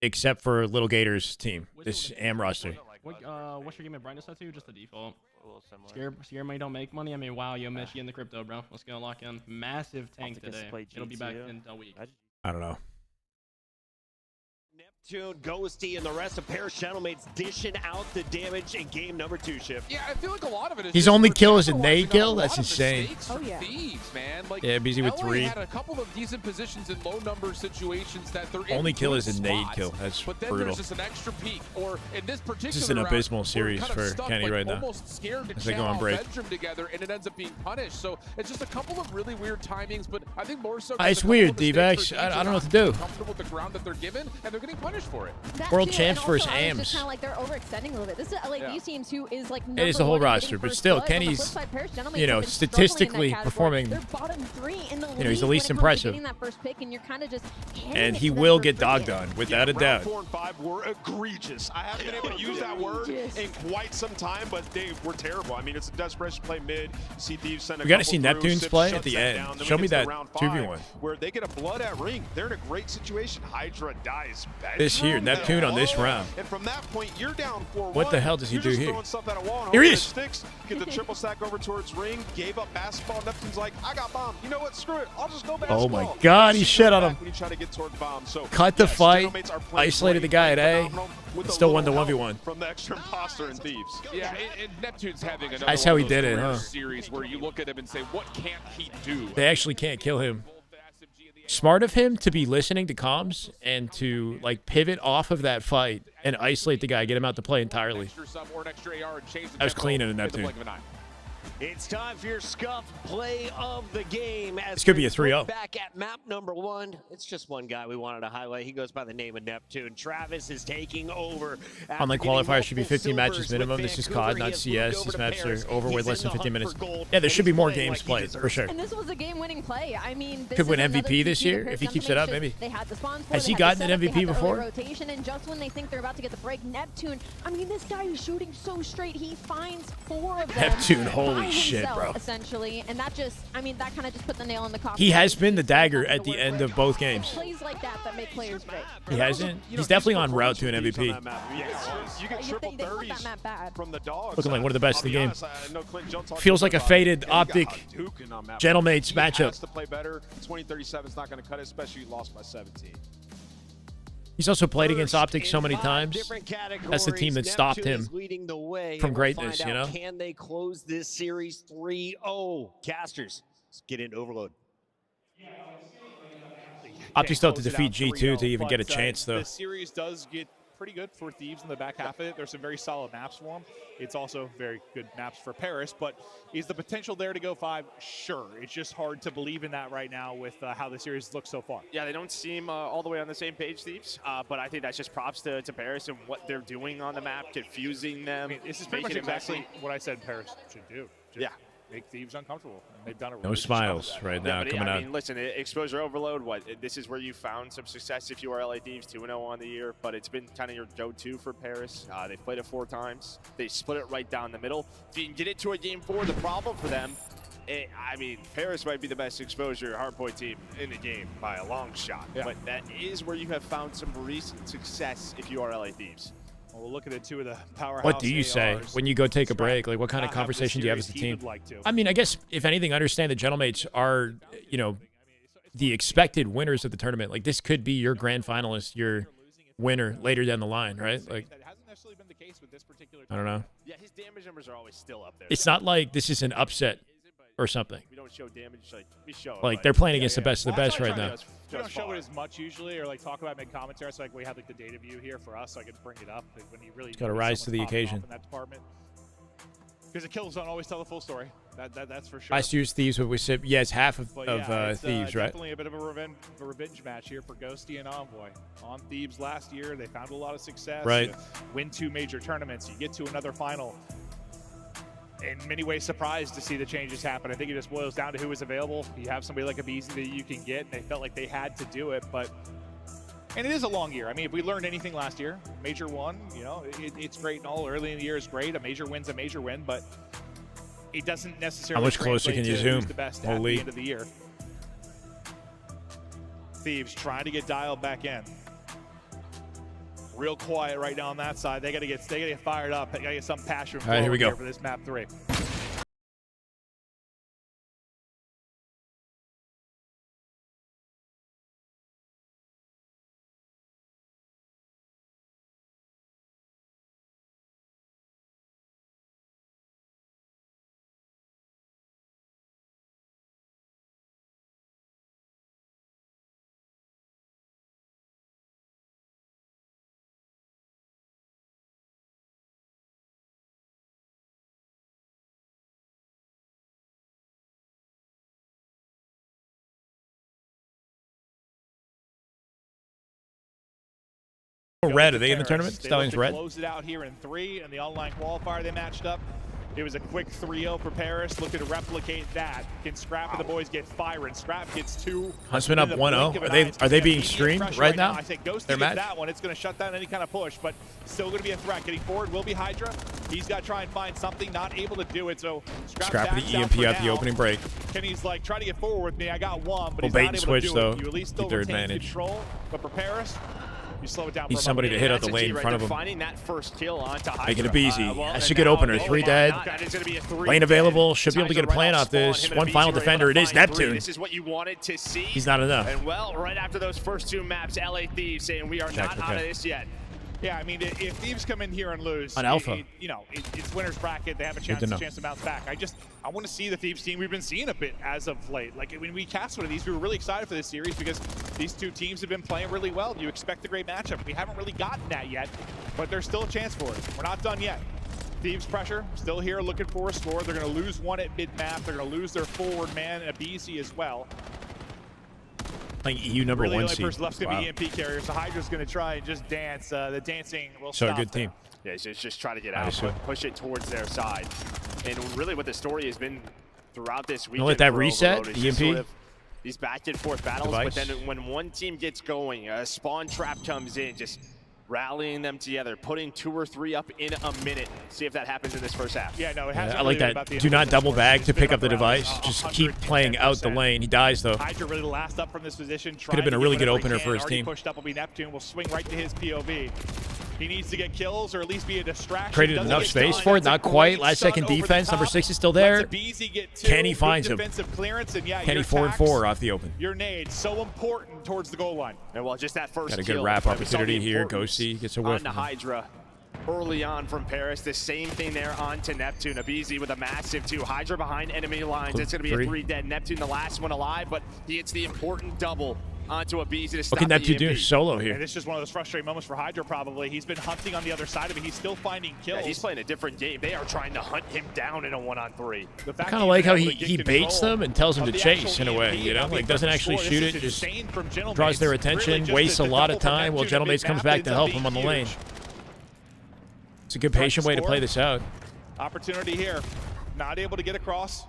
except for Little Gators team, this AM roster. What's your game at brightness set to? Just the default. A little similar. Scare money don't make money. I mean, wow, yo, Mitch, you in the crypto, bro. Let's go lock in. Massive tank today. It'll be back in a week. I don't know. Neptune, Ghosty, and the rest of Paris Gentleman's dishing out the damage in game number 2 shift. Yeah, I feel like a lot of it is His only kill is a nade kill? That's insane. Oh, yeah. Thieves, man. Like, Yeah, busy with LA 3. had a couple of decent positions in low number situations that they're Only in kill good is a nade spots, kill. That's but then brutal. there's just an extra peak, or in this particular This is an round, abysmal we're series kind of for stuck, Kenny like, right now, almost scared to as they go channel on break. bedroom together, and it ends up being punished. So it's just a couple of really weird timings, but I think more so. It's weird, D-Vex. I don't know what to do. Comfortable with the ground that they're given, and they're getting punished for it. World champs and versus also, I was AMs. just kind of like they're overextending a little bit. This is LA Thieves teams who is like It is the whole number 1 in roster, getting but first still, blood. On the flip Kenny's, side, Paris Gentlemen you know, have been struggling in that statistically category. performing They're bottom 3 in the You know, he's the league least when it comes to impressive. getting that first pick, and you're kind of just handing and it he to them will for get free. dogged on, without a doubt. 4 and 5 were egregious. I haven't been able to use that word in quite some time, but they were terrible. I mean, it's a Desperation play mid. See Thieves send a We got to couple see through, Neptune's Sips play shuts at the that end. down. Then Show we me get that to round 2v1. where they get a blood at ring. They're in a great situation. Hydra dies. This here, Neptune on this round. And from that point, you're down 4-1. What the hell does he You're do just here? throwing stuff at a wall and Here he hoping it is. sticks. Get the triple stack over towards ring. Gave up basketball. Neptune's like, I got bomb. You know what? Screw it. I'll just go basketball. Oh my God, he shit on him. When you try to get toward bomb. So, Cut the yes, fight, Gentlemen are playing isolated the great, guy at A, phenomenal, with and a still won the little help 1v1. from the extra imposter and Thieves. Yeah, and Neptune's having another That's one how of he those did it, career huh? series where you look at him and say, what can't he do? They actually can't kill him. Smart of him to be listening to comms and to like pivot off of that fight and isolate the guy, get him out to play entirely. That was clean in a Neptune. It's time for your scuff play of the game. As This could be a we 3-0. look back at map number 1, it's just one guy we wanted to highlight. He goes by the name of Neptune. Travis is taking over. Online qualifiers should be 15 matches minimum. This is COD, not CS. These maps are over with less than 15 minutes. Yeah, there should be more games played, for sure. And this was a game-winning play. I mean, this Could win is another MVP this TP year that if he Paris keeps it up, Gentlemen maybe. They had the spawns for, Has they he had the gotten an setup, they MVP had the early before? rotation, and just when they think they're about to get the break, Neptune, I mean, this guy is shooting so straight. He finds 4 of them. Neptune, holy by shit, himself, bro. Essentially, and that just, I mean, that kind of just put the nail in the coffin. He has been the dagger at the end of both games. Plays like that make players great. He hasn't. He's definitely on route to an MVP. You get triple They want 30s that map bad. from the dogs. Looking like one of the best in the game. Honest, I know Clint Jones talked Feels like a about faded it. Yeah, you got Optic Hadouken on map. Gentlemates He matchup. has to play better. 2037 is not going to cut it, especially you lost by 17. He's also played against Optic so many times. That's the team that stopped him from greatness, you know? Can they close this series 3-0? Casters, let's get into Overload. Optic still have to Close it defeat out G2 to 3-0, even get a but, chance, though. The series does get pretty good for Thieves in the back half of it. There's some very solid maps for them. It's also very good maps for Paris, but is the potential there to go 5? Sure. It's just hard to believe in that right now with how the series looks so far. Yeah, they don't seem all the way on the same page, Thieves, but I think that's just props to Paris and what they're doing on the map, confusing them. I mean, this is pretty much making it exactly messy. what I said Paris should do. Just Yeah. make Thieves uncomfortable, and they've done it. No really smiles right now but coming I out. mean, listen, exposure overload. This is where you found some success if you are LA Thieves 2-0 on the year, but it's been kind of your go-to for Paris. They've played it 4 times. They split it right down the middle. If you can get it to a game 4, the problem for them, I mean, Paris might be the best exposure hardpoint team in the game by a long shot, but that is where you have found some recent success if you are LA Thieves. Well, we'll look at the 2 of the powerhouse What do you say ARs. when you go take a break? Like, what kind of Not have the conversation do you have as a series he team? would like to. I mean, I guess, if anything, understand the Gentlemates are, you know, the expected winners of the tournament. Like, this could be your grand finalist, your winner later down the line, right? Like, I don't know. Yeah, his damage numbers are always still up there. It's not like this is an upset or something. We don't show damage like we show. Like, they're playing against the best of the best right now. We don't show it as much usually, or like talk about mid commentary. So like we have like the data view here for us, so I can bring it up when you really. It's gotta rise to the occasion. In that department, because the kills don't always tell the full story. That's for sure. Last year's Thieves, what we said, yeah, it's half of It's, Thieves, right? Definitely a bit of a revenge match here for Ghosty and Envoy. On Thieves last year, they found a lot of success. Right. You win 2 major tournaments. You get to another final. In many ways, surprised to see the changes happen. I think it just boils down to who is available. You have somebody like Abizi that you can get, and they felt like they had to do it, and it is a long year. I mean, if we learned anything last year, major one, it's great and all. Early in the year is great. A major win's a major win, but it doesn't necessarily. How much closer can you zoom? The best Holy. at the end of the year. Thieves trying to get dialed back in. Real quiet right now on that side. They gotta get fired up. They gotta get some passion. All right, here we go. For this map 3. Red, are they in the tournament? They Stallions red? Closed it out here in 3, and the online qualifier they matched up. It was a quick 3-0 for Paris, looking to replicate that. Can Scrap and the boys get firing? Scrap gets 2. Huntsman up 1-0. Are they being streamed right now? I think Ghosty Their gets match? that one. It's going to shut down any kind of push, but still going to be a threat. Getting forward will be Hydra. He's got to try and find something. Not able to do it, so Scrap of the EMP at the opening break. Kenny's like, try to get forward with me. I got one, but Well, he's bait not and able switch, to do though. it. You at least Keep still their retain advantage. control, but for Paris, you slow it down. Need for a somebody to moment. hit out the lane in front of him. Finding that first kill onto Hydra. Make it a BZ. Well, That's and a good now- opener. 3 dead. That is gonna be a 3. Lane available. Should be able to get a plan off this. One final defender. It is Neptune. This is what you wanted to see. He's not enough. And well, right after those first 2 maps, LA Thieves saying we are not out of this yet. Yeah, I mean, if Thieves come in here and lose, On Alpha. it's winner's bracket. They have a chance to bounce back. I want to see the Thieves team we've been seeing a bit as of late. Like when we cast one of these, we were really excited for this series because these 2 teams have been playing really well. You expect a great matchup. We haven't really gotten that yet, but there's still a chance for it. We're not done yet. Thieves pressure, still here looking for a score. They're going to lose 1 at mid-map. They're going to lose their forward man, Abizi, as well. Playing EU number really 1 the seed. only person left's going to Wow. be EMP carrier, so Hydra's going to try and just dance. The dancing will So a stop good there. team. Yeah, it's just try to get out, push it towards their side. And really what the story has been throughout this weekend. let that for reset, Overload is just EMP? sort of these back and forth battles, Device. but then when one team gets going, a spawn trap comes in, just rallying them together, putting 2 or 3 up in a minute. See if that happens in this first half. Yeah, no, it Yeah, hasn't I like really been about that. the Do not individual double scores. bag It's to been pick up the around device. Just keep playing out the 110%. lane. He dies, though. Hydra really the last up from this position. Could have been a really good opener for for his team. Pushed up will be Neptune. Will swing right to his POV. He needs to get kills or at least be a distraction. Created Doesn't enough get space done. for it. That's a Not quite. great Last stun second over the defense. Number top. 6 is still Lets there. Abizi get 2. Kenny Good finds him. defensive clearance, and yeah, Kenny your 4 and attacks, 4 off the open. Your nades so important towards the goal line. And well, just that first Got a good kill, wrap but we saw the opportunity here. importance Ghosty gets a on whiff. the Hydra early on from Paris. The same thing there on to Neptune. Abizi with a massive 2. Hydra behind enemy lines. It's going to be a 3 dead. Neptune the last one alive, but he hits the important double onto Abizi to stop What can the Neptune do EMP. solo here? And it's just one of those frustrating moments for Hydra probably. He's been hunting on the other side of it. He's still finding kills. Yeah, he's playing a different game. They are trying to hunt him down in a 1-on-3. I kind of like how he baits them and tells them to chase in a way, you know? Like, doesn't actually shoot it, just draws their attention, wastes a lot of time while Gentlemates comes back to help him on the lane. It's a good patient way to play this out. Opportunity here. Not able to get across.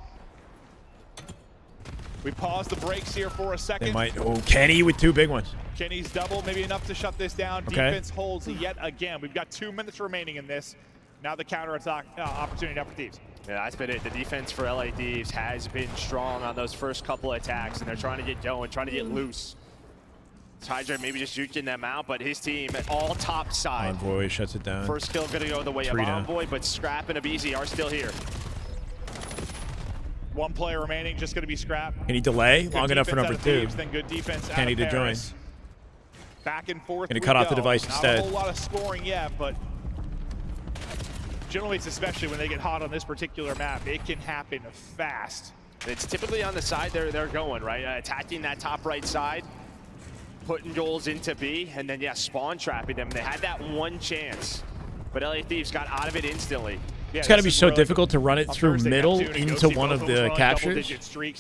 We pause the brakes here for a second. They might. Oh, Kenny with 2 big ones. Kenny's double, maybe enough to shut this down. Okay. Defense holds yet again. We've got 2 minutes remaining in this. Now the counter-attack opportunity now for Thieves. Yeah, that's been it. The defense for LA Thieves has been strong on those first couple of attacks, and they're trying to get going, trying to get loose. Hydra maybe just juking them out, but his team all top side. Envoy shuts it down. First kill going to go the way of 3 down. Envoy, but Scrap and Abizi are still here. 1 player remaining, just going to be Scrap. Can he delay Good long enough for defense number out of 2? Thieves, then good defense out Kenny of to join. Paris. Back and forth. Gonna we cut off the go. device Not instead. a whole lot of scoring yet, but Gentlemates, especially when they get hot on this particular map, it can happen fast. It's typically on the side they're going, right? Attacking that top right side, putting goals into B, and then, yeah, spawn trapping them. They had that 1 chance, but LA Thieves got out of it instantly. It's got to be so difficult to run it through middle into one of the captures.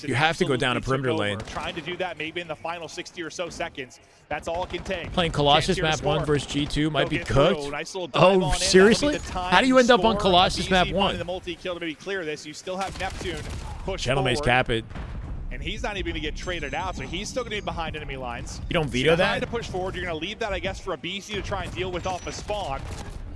You have to go down a perimeter lane. Trying to do that maybe in the final 60 or so seconds. That's all it can take. Playing Colossus map 1 versus G2 might be cooked. Oh, seriously? How do you end up on Colossus map 1? The multi-kill to maybe clear this. You still have Neptune push Gentleman's forward. cap it. And he's not even going to get traded out, so he's still going to be behind enemy lines. You don't veto that? Trying to push forward. You're going to leave that, I guess, for a BZ to try and deal with off a spawn.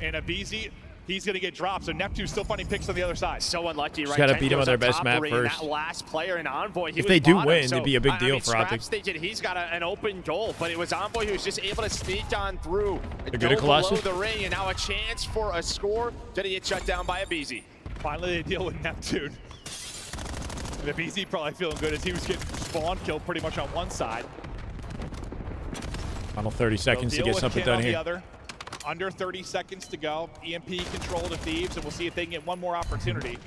And a BZ, he's going to get dropped. So Neptune's still finding picks on the other side. So unlucky, right? Just got to beat him on their best map first. That last player in Envoy, if they do win, it'd be a big deal for Optic. He's got an open goal, but it was Envoy who was just able to sneak on through. They're good at Colossus. Below the ring, and now a chance for a score. Did he get shut down by a BZ? Finally, they deal with Neptune. The BZ probably feeling good as he was getting spawn killed pretty much on one side. Final 30 seconds to get something done here. Other. Under 30 seconds to go. EMP control to Thieves, and we'll see if they can get one more opportunity.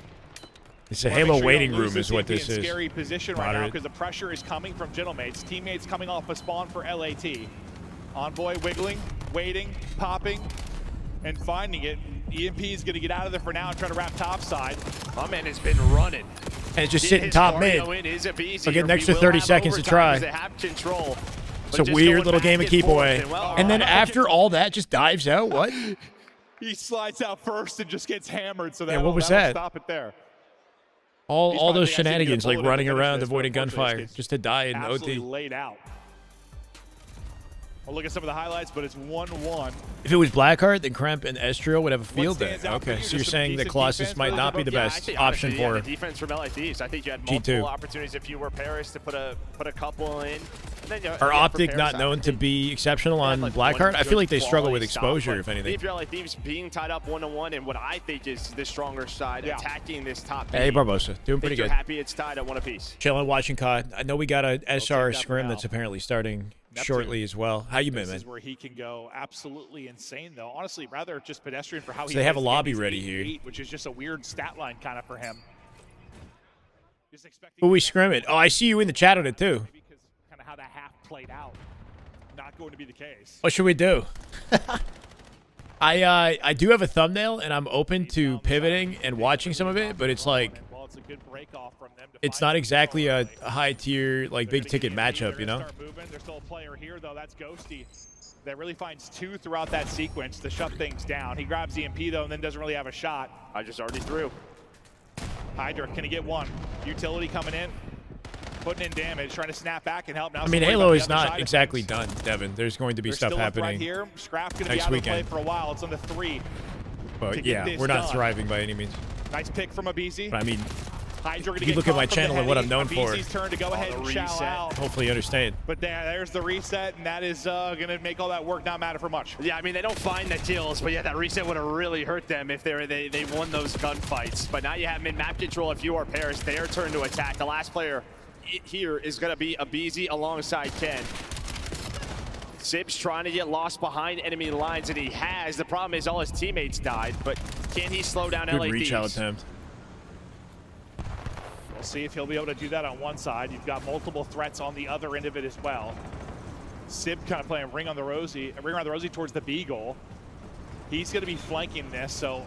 It's a Halo waiting room is what this is. Scary position right now because the pressure is coming from Gentlemates. Teammates coming off a spawn for LAT. Envoy wiggling, waiting, popping, and finding it. EMP is going to get out of there for now and try to wrap top side. My man has been running. And just sitting top mid. They'll get an extra 30 seconds to try. It's a weird little game of keep away. And then after all that, just dives out. What? He slides out first and just gets hammered. So that what was that? Stop it there. All those shenanigans, like running around, avoiding gunfire, just to die in Absolutely OT. laid out. We'll look at some of the highlights, but it's 1-1. If it was Blackheart, then Kremp and Estrio would have a field day. Okay, so you're saying that Colossus might not be the best option for the defense from LA Thieves. I think you had G2. multiple opportunities if you were Paris to put a couple in. Are Optic not known to be exceptional on Blackheart? I feel like they struggle with exposure, if anything. If you're LA Thieves being tied up 1-1, and what I think is the stronger side attacking this top. Hey, Barbosa, doing pretty good. You're happy it's tied at 1 apiece. Chilling, watching COD. I know we got a SR scrim that's apparently starting shortly as well. How you been, man? This is where he can go absolutely insane, though. Honestly, rather just pedestrian for how so they have a lobby ready here. Which is just a weird stat line kind of for him. Who we scrimming? Oh, I see you in the chat on it, too. Because kind of how that half played out. Not going to be the case. What should we do? I do have a thumbnail, and I'm open to pivoting and watching some of it, but it's like, it's not exactly a high-tier, like, big-ticket matchup, you know? There's still a player here, though. That's Ghosty. That really finds two throughout that sequence to shut things down. He grabs EMP, though, and then doesn't really have a shot. I just already threw. Hydra, can he get one? Utility coming in. Putting in damage, trying to snap back and help now. I mean, Halo is not exactly done, Devin. There's going to be stuff happening right here. Scrap's going to be next out weekend. of play for a while. It's on the 3. But yeah, we're not thriving by any means. Nice pick from a BZ. But I mean, Hydra if you look at my channel and what I'm known for, turn to go ahead and shout out. Hopefully you understand. But there's the reset, and that is going to make all that work not matter for much. Yeah, I mean, they don't find the kills, but yeah, that reset would have really hurt them if they won those gunfights. But now you have mid-map control. If you are Paris, their turn to attack. The last player here is going to be a BZ alongside Ken. Sib's trying to get lost behind enemy lines, and he has. The problem is all his teammates died, but can he slow down LA Good reach out Thieves? attempt. We'll see if he'll be able to do that on one side. You've got multiple threats on the other end of it as well. Sib kind of playing ring around the rosy towards the B goal. He's going to be flanking this, so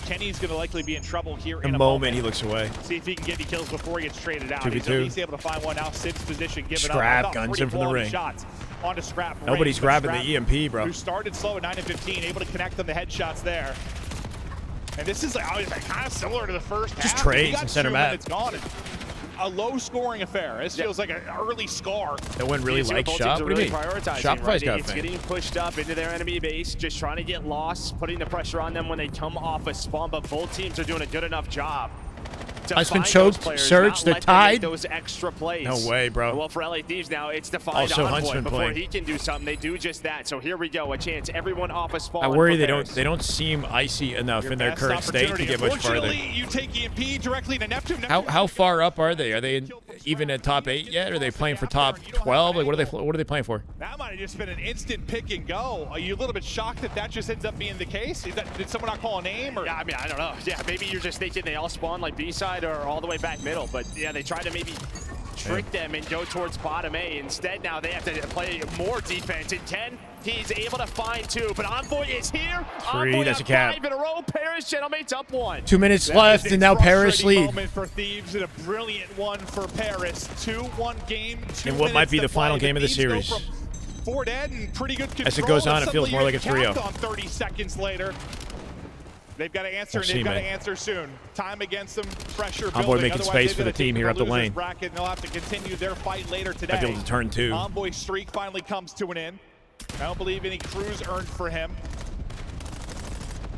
Kenny's going to likely be in trouble here in a moment. He looks away. See if he can get any kills before he gets traded out. 2v2. He's at least able to find one now. Sib's position, give Scrap it up. guns in from the ring. Shots onto Scrap. Nobody's grabbing the EMP, bro. Who started slow at 9 and 15, able to connect on the headshots there. And this is like kind of similar to the first half. Just trades in center map. It's gone. A low-scoring affair. This feels like an early scar. No one really likes Shop. What do you mean? Shopify's got It's getting pushed up into their enemy base, just trying to get lost, putting the pressure on them when they come off a spawn, but both teams are doing a good enough job. Huntsman choked, surged, they're tied. Those extra plays. No way, bro. Well, for LA Thieves now, it's to find Also, Envoy. Huntsman Before playing. he can do something, they do just that. So here we go, a chance. Everyone off a spawn. I worry they don't seem icy enough in their current state to get much farther. Unfortunately, you take EMP directly to Neptune. How far up are they? Are they even at top 8 yet? Are they playing for top 12? Like what are they playing for? That might have just been an instant pick and go. Are you a little bit shocked that just ends up being the case? Did someone not call a name? Or? Yeah, I mean, I don't know. Yeah, maybe you're just thinking they all spawn like B side or all the way back middle. But yeah, they try to maybe trick them and go towards bottom A. Instead, now they have to play more defense. In 10, he's able to find 2, but Envoy is here. 3, Envoy that's a on cap. 5 in a row. Paris Gentleman's up 1. 2 minutes left, and now Paris lead. Moment for Thieves and a brilliant one for Paris. 2-1 game. In what might be the final game of the series. 4 dead and pretty good control. As it goes on, it feels more like a 3-0. On 30 seconds later. They've got to answer, and they've got to answer soon. Time against them, pressure building. Envoy making space for the team here up the lane. Bracket, and they'll have to continue their fight later today. I feel to turn 2. Envoy's streak finally comes to an end. I don't believe any crews earned for him.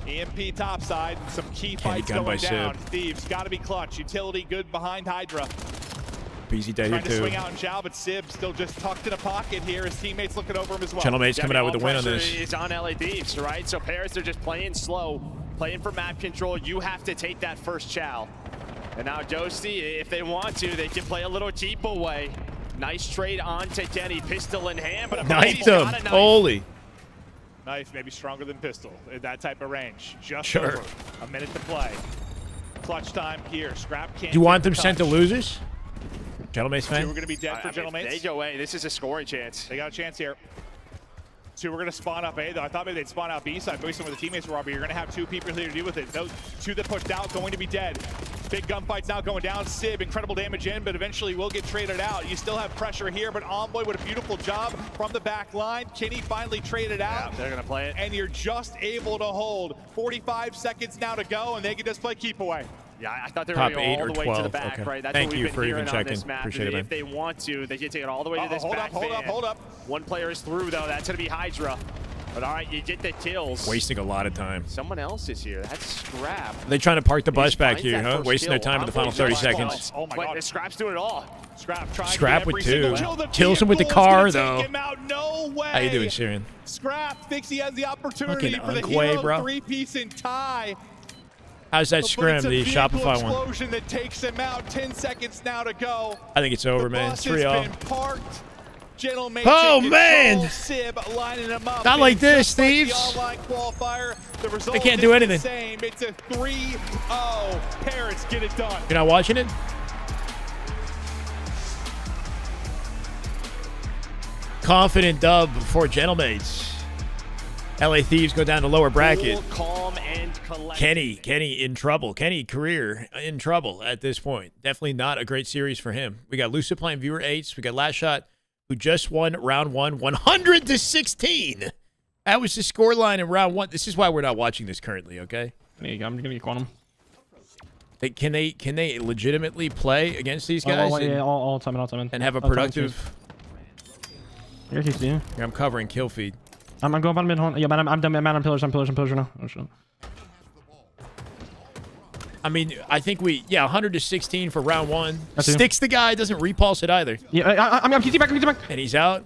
EMP topside, and some key fights going down. Thieves got to be clutch. Utility good behind Hydra. Easy dead here trying to too. swing out and Chow, but Sib still just tucked in a pocket here. His teammates looking over him as well. Gentleman's coming out with the win on this. It's on LA Thieves, right? So Paris, they're just playing slow, playing for map control. You have to take that first Chow. And now Ghosty, if they want to, they can play a little deep away. Nice trade on to Kenny, pistol in hand, but knifed him. Holy. Knife maybe stronger than pistol in that type of range. Just sure. over. A minute to play. Clutch time here. Scrap can't. Do you want them sent to losers? Gentleman's fan? 2 are going to be dead for Gentleman's. They go away. This is a scoring chance. They got a chance here. 2 are going to spawn up A, though. I thought maybe they'd spawn out B side based on where the teammates were, but you're going to have 2 people here to deal with it. Those 2 that pushed out going to be dead. Big gunfights now going down. Sib, incredible damage in, but eventually will get traded out. You still have pressure here, but Envoy with a beautiful job from the back line. Kenny finally traded out. Yeah, they're going to play it. And you're just able to hold. 45 seconds now to go, and they can just play keep away. Yeah, I thought they were going to go all the way to the back, okay. right? That's Thank what you we've for been even hearing checking. on this map. Appreciate it, man. If they want to, they can take it all the way to this back hold up. One player is through, though. That's going to be Hydra. But all right, you get the kills. Wasting a lot of time. Someone else is here. That's Scrap. They're trying to park the bus back here, huh? Wasting their time in the final 30 seconds. Oh my God. Scrap's doing it all. Scrap with 2. Kills him with the car, though. No way. How you doing, Syrian? Scrap thinks he has the opportunity Fucking for the Unquay, hero bro. 3-piece and tie. How's that scrim, the Shopify one? Explosion that takes him out. 10 seconds now to go. I think it's over, man. It's 3-0. Parked. Oh, man! Sib lining him up. Not like this, Thieves. Like the online qualifier, the result They can't do anything. Same. It's a 3-0. Parrots get it done. You're not watching it? Confident dub for Gentlemates. LA Thieves go down to lower bracket. Cool, calm, and collected. Kenny in trouble. Kenny career in trouble at this point. Definitely not a great series for him. We got Lucid playing viewer 8s. We got Last Shot, who just won round 1, 100-16. That was the score line in round 1. This is why we're not watching this currently, okay? I'm gonna get quantum. Can they legitimately play against these guys? All time in. And have a productive... Here, I'm covering kill feed. I'm going bottom mid. Yeah, man, I'm done. Man, I'm pillars now. Oh shit. I mean, I think 100-16 for round 1. Sticks the guy, doesn't repulse it either. Yeah, I'm keep back. And he's out.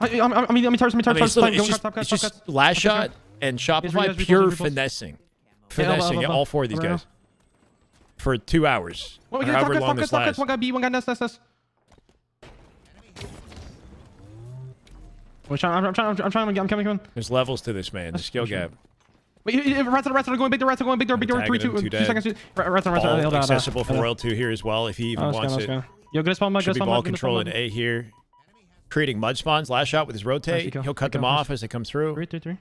It's just Last Shot and Shopify pure finessing. Finessing all 4 of these guys. For 2 hours. Or however long this lasts. One guy B, one guy nest. I'm coming. There's levels to this, man. The skill gap. Wait, rats are going big. Rats are going big. Door. 2 seconds. Rats are accessible for Royal 2 here as well if he even wants it. Yo, good spawn. Should be ball control in A here. Creating mud spawns. Last Shot with his rotate. He'll cut them off as they come through. 3. They're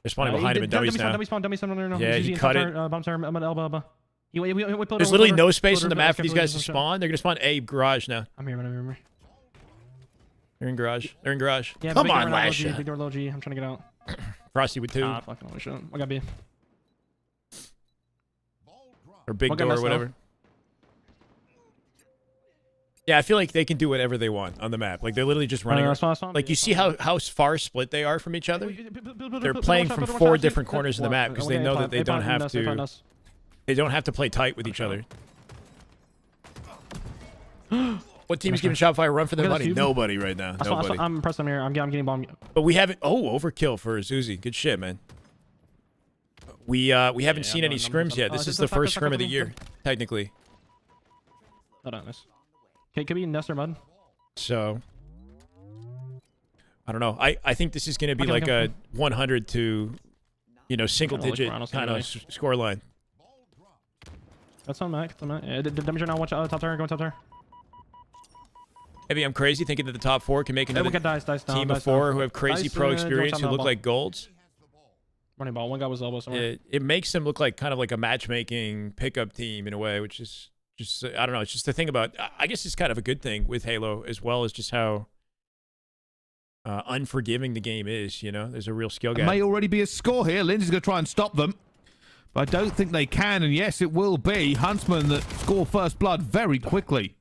spawning behind him in dummies now. Dummy spawn. Yeah, he cut it. Elbow. There's literally no space on the map for these guys to spawn. They're going to spawn A garage now. I'm here. They're in garage. Yeah, come on, Last Shot. Big door, low G. I'm trying to get out. Frosty with 2. Fucking holy shit. I got B. Or big door or whatever. Yeah, I feel like they can do whatever they want on the map. Like, they're literally just running. Like, you see how far split they are from each other? They're playing from 4 different corners of the map because they know that they don't have to... They don't have to play tight with each other. What team is giving Shopify a run for their money? Nobody right now. Nobody. I'm pressing here. I'm getting bombed. But we haven't... Oh, overkill for Zuzi. Good shit, man. We haven't seen any scrims yet. This is the first scrim of the year, technically. Hold on, this. Okay, could be Nest or Mud. So... I don't know. I think this is going to be like a 100 to, single-digit kind of score line. That's on Mac. Yeah, the damage are now. Watch out. Top tower. Go top tower. Maybe I'm crazy thinking that the top 4 can make another team of 4 who have crazy pro experience who look like golds. Running ball. One guy was elbow somewhere. It makes them look like kind of like a matchmaking pickup team in a way, which is just, I don't know. It's just the thing about, I guess it's kind of a good thing with Halo as well as just how unforgiving the game is, you know? There's a real skill gap. May already be a score here. Lindsay's going to try and stop them. But I don't think they can, and yes, it will be Huntsman that score first blood very quickly.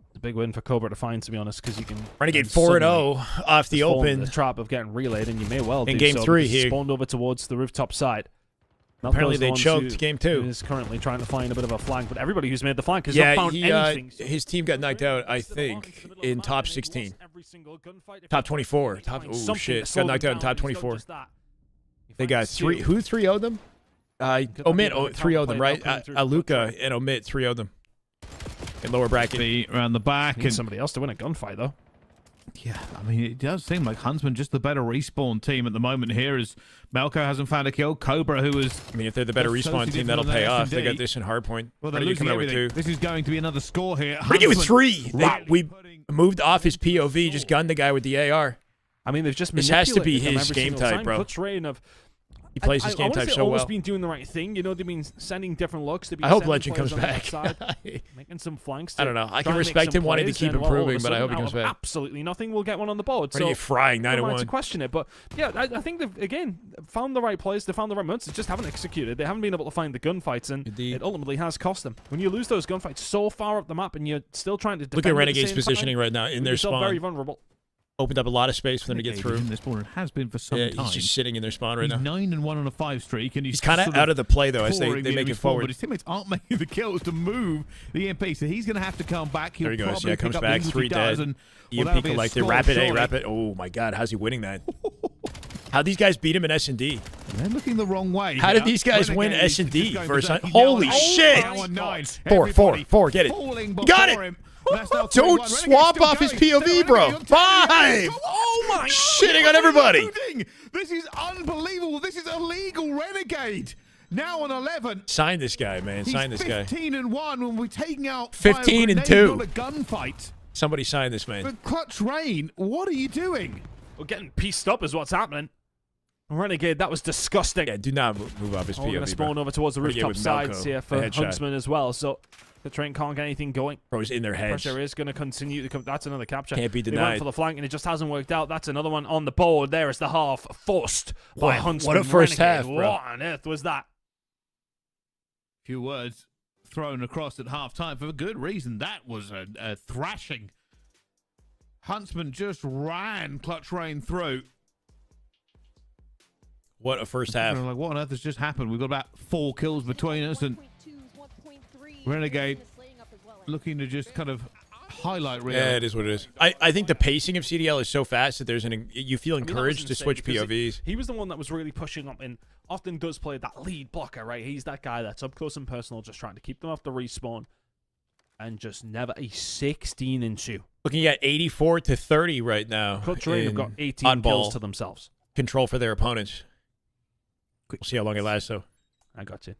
It's a big win for Cobra to find, to be honest, because you can... Renegade 4-0 off the open. The trap of getting relayed, and you may well in do game so 3 here. Spawned over towards the rooftop side. Apparently they choked game 2. Is currently trying to find a bit of a flank, but everybody who's made the flank has not found anything. His team got knocked out, I think, in top 16. Top 24. Oh, shit. Got knocked out in top 24. They got 3. Who 3-0'd them? Omit 3-0'd them, right? Aluka and Omit 3-0'd them. In lower bracket. Around the back. And somebody else to win a gunfight, though. Yeah, I mean, it does seem like Huntsman just the better respawn team at the moment here as Melko hasn't found a kill. Cobra, who is... I mean, if they're the better respawn team, that'll pay off. They got this in hardpoint. Well, they're losing everything. This is going to be another score here. Renegade with 3. We moved off his POV, just gunned the guy with the AR. I mean, they've just This has to be his game type, bro. He plays his game type so well. Always been doing the right thing, you know. They've been sending different looks. They've been I hope sending Legend players comes on the back. outside, making some flanks. I don't know. I can try and make respect some him wanting to plays, keep and, well, all of improving, a but I hope he sudden, comes out of back. Absolutely nothing. We'll get one on the board. Renegade frying 9-1. To question it, but yeah, I think they've again found the right plays. They found the right moments. They just haven't executed. They haven't been able to find the gunfights, and it ultimately has cost them. When you lose those gunfights so far up the map, and you're still trying to look at Renegade's positioning right now in their spawn. Very vulnerable. Opened up a lot of space for them to get through. In this spawn, it has been for some time. He's just sitting in their spawn right now. 9-1 on a 5 streak, and he's kind of out of the play though as they make it forward. But his teammates aren't making the kills to move the EMP, so he's going to have to come back. There he goes. Yeah, comes back. 3 dead. EMP collected. Rapid A, rapid. Oh my God, how's he winning that? How'd these guys beat him in S&D? They're looking the wrong way. How did these guys win S&D versus? Holy shit! 4. Get it. You got it. Don't swap off his POV, bro. 5! Oh my! Shitting on everybody. This is unbelievable. This is illegal, Renegade. Now on 11. Sign this guy, man. Sign this guy. 15-1 when we're taking out 15-2. Not a gunfight. Somebody sign this man. But Clutch Rain, what are you doing? We're getting pieced up is what's happening. Renegade, that was disgusting. Yeah, do not move off his POV. We're going to spawn over towards the rooftop sides here for Huntsman as well. So the train can't get anything going. Bro's in their heads. Pressure is going to continue to come. That's another capture. Can't be They denied. went for the flank and it just hasn't worked out. That's another one on the board. There is the half forced by Huntsman. What a first half, bro. What on earth was that? Few words thrown across at halftime for a good reason. That was a thrashing. Huntsman just ran Clutch Rain through. What a first half. Like, what on earth has just happened? We've got about 4 kills between us, and Renegade looking to just kind of highlight really. Yeah, it is what it is. I think the pacing of CDL is so fast that there's you feel encouraged to switch POVs. He was the one that was really pushing up and often does play that lead blocker, right? He's that guy that's up close and personal, just trying to keep them off the respawn. And just never a 16-2. Looking at 84-30 right now. Clutch Rain have got 18 kills to themselves. Control for their opponents. We'll see how long it lasts, though. I got you.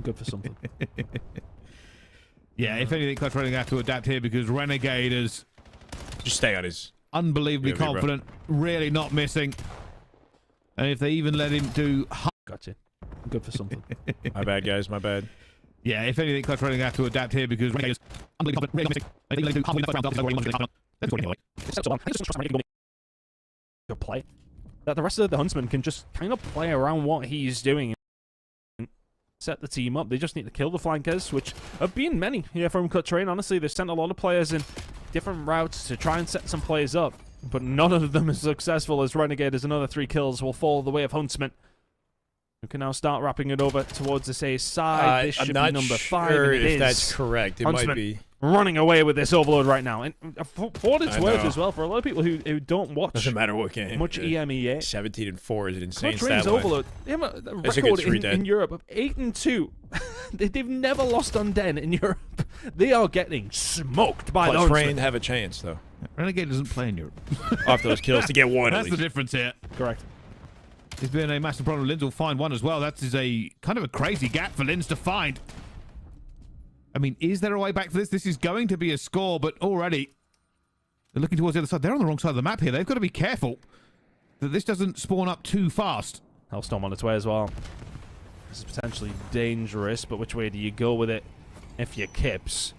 Good for something. Yeah, if anything, Clutch Rain have to adapt here because Renegade is just stay on his unbelievably confident, really not missing. And if they even let him do, got you. Good for something. My bad, guys. My bad. Yeah, if anything, Clutch Rain have to adapt here because Renegade is unbelievably confident, really not missing. Good play. That the rest of the Huntsman can just kind of play around what he's doing and set the team up. They just need to kill the flankers, which have been many here from Clutch Rain. Honestly, they've sent a lot of players in different routes to try and set some plays up, but none of them is successful as Renegade as another 3 kills will fall the way of Huntsman. We can now start wrapping it over towards this A side. This should be number 5. Sure if that's correct. It Huntsman might be running away with this overload right now. And for what it's worth as well, for a lot of people who don't watch doesn't matter what game. Much EMEA. 17-4 is an insane Clutch Rain's stat line. overload. They have a record in Europe of 8-2. They've never lost on Den in Europe. They are getting smoked by Clutch the Rain have a chance though. Renegade doesn't play in Europe. Off those kills to get one. That's the difference here. Correct. It's been a massive problem. Linz will find one as well. That is a kind of a crazy gap for Linz to find. I mean, is there a way back for this? This is going to be a score, but already They're looking towards the other side. They're on the wrong side of the map here. They've got to be careful that this doesn't spawn up too fast. Hellstorm on its way as well. This is potentially dangerous, but which way do you go with it if you kips?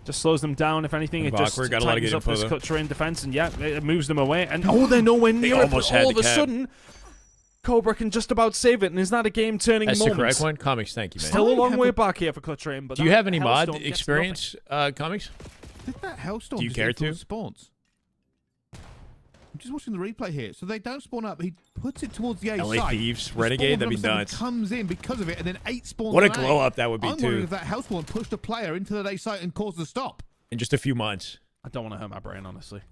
Just slows them down, if anything. It just tightens up this cut terrain defense, and yeah, it moves them away. And they're nowhere near it, but all of a sudden, Cobra can just about save it, and is that a game-turning moment? That's the correct one. Comics, thank you, man. Still a long way back here for Clutch Rain, but do you have any mod experience, Comics? Did that Hellstorm do you care to? Spawns? I'm just watching the replay here. So they don't spawn up. He puts it towards the A side. Thieves, Renegade, that'd be nuts. Comes in because of it, and then 8 spawns. What a glow up that would be, I'm wondering if that Hellstorm pushed a player into the A site and caused a stop. In just a few months. I don't want to hurt my brain, honestly.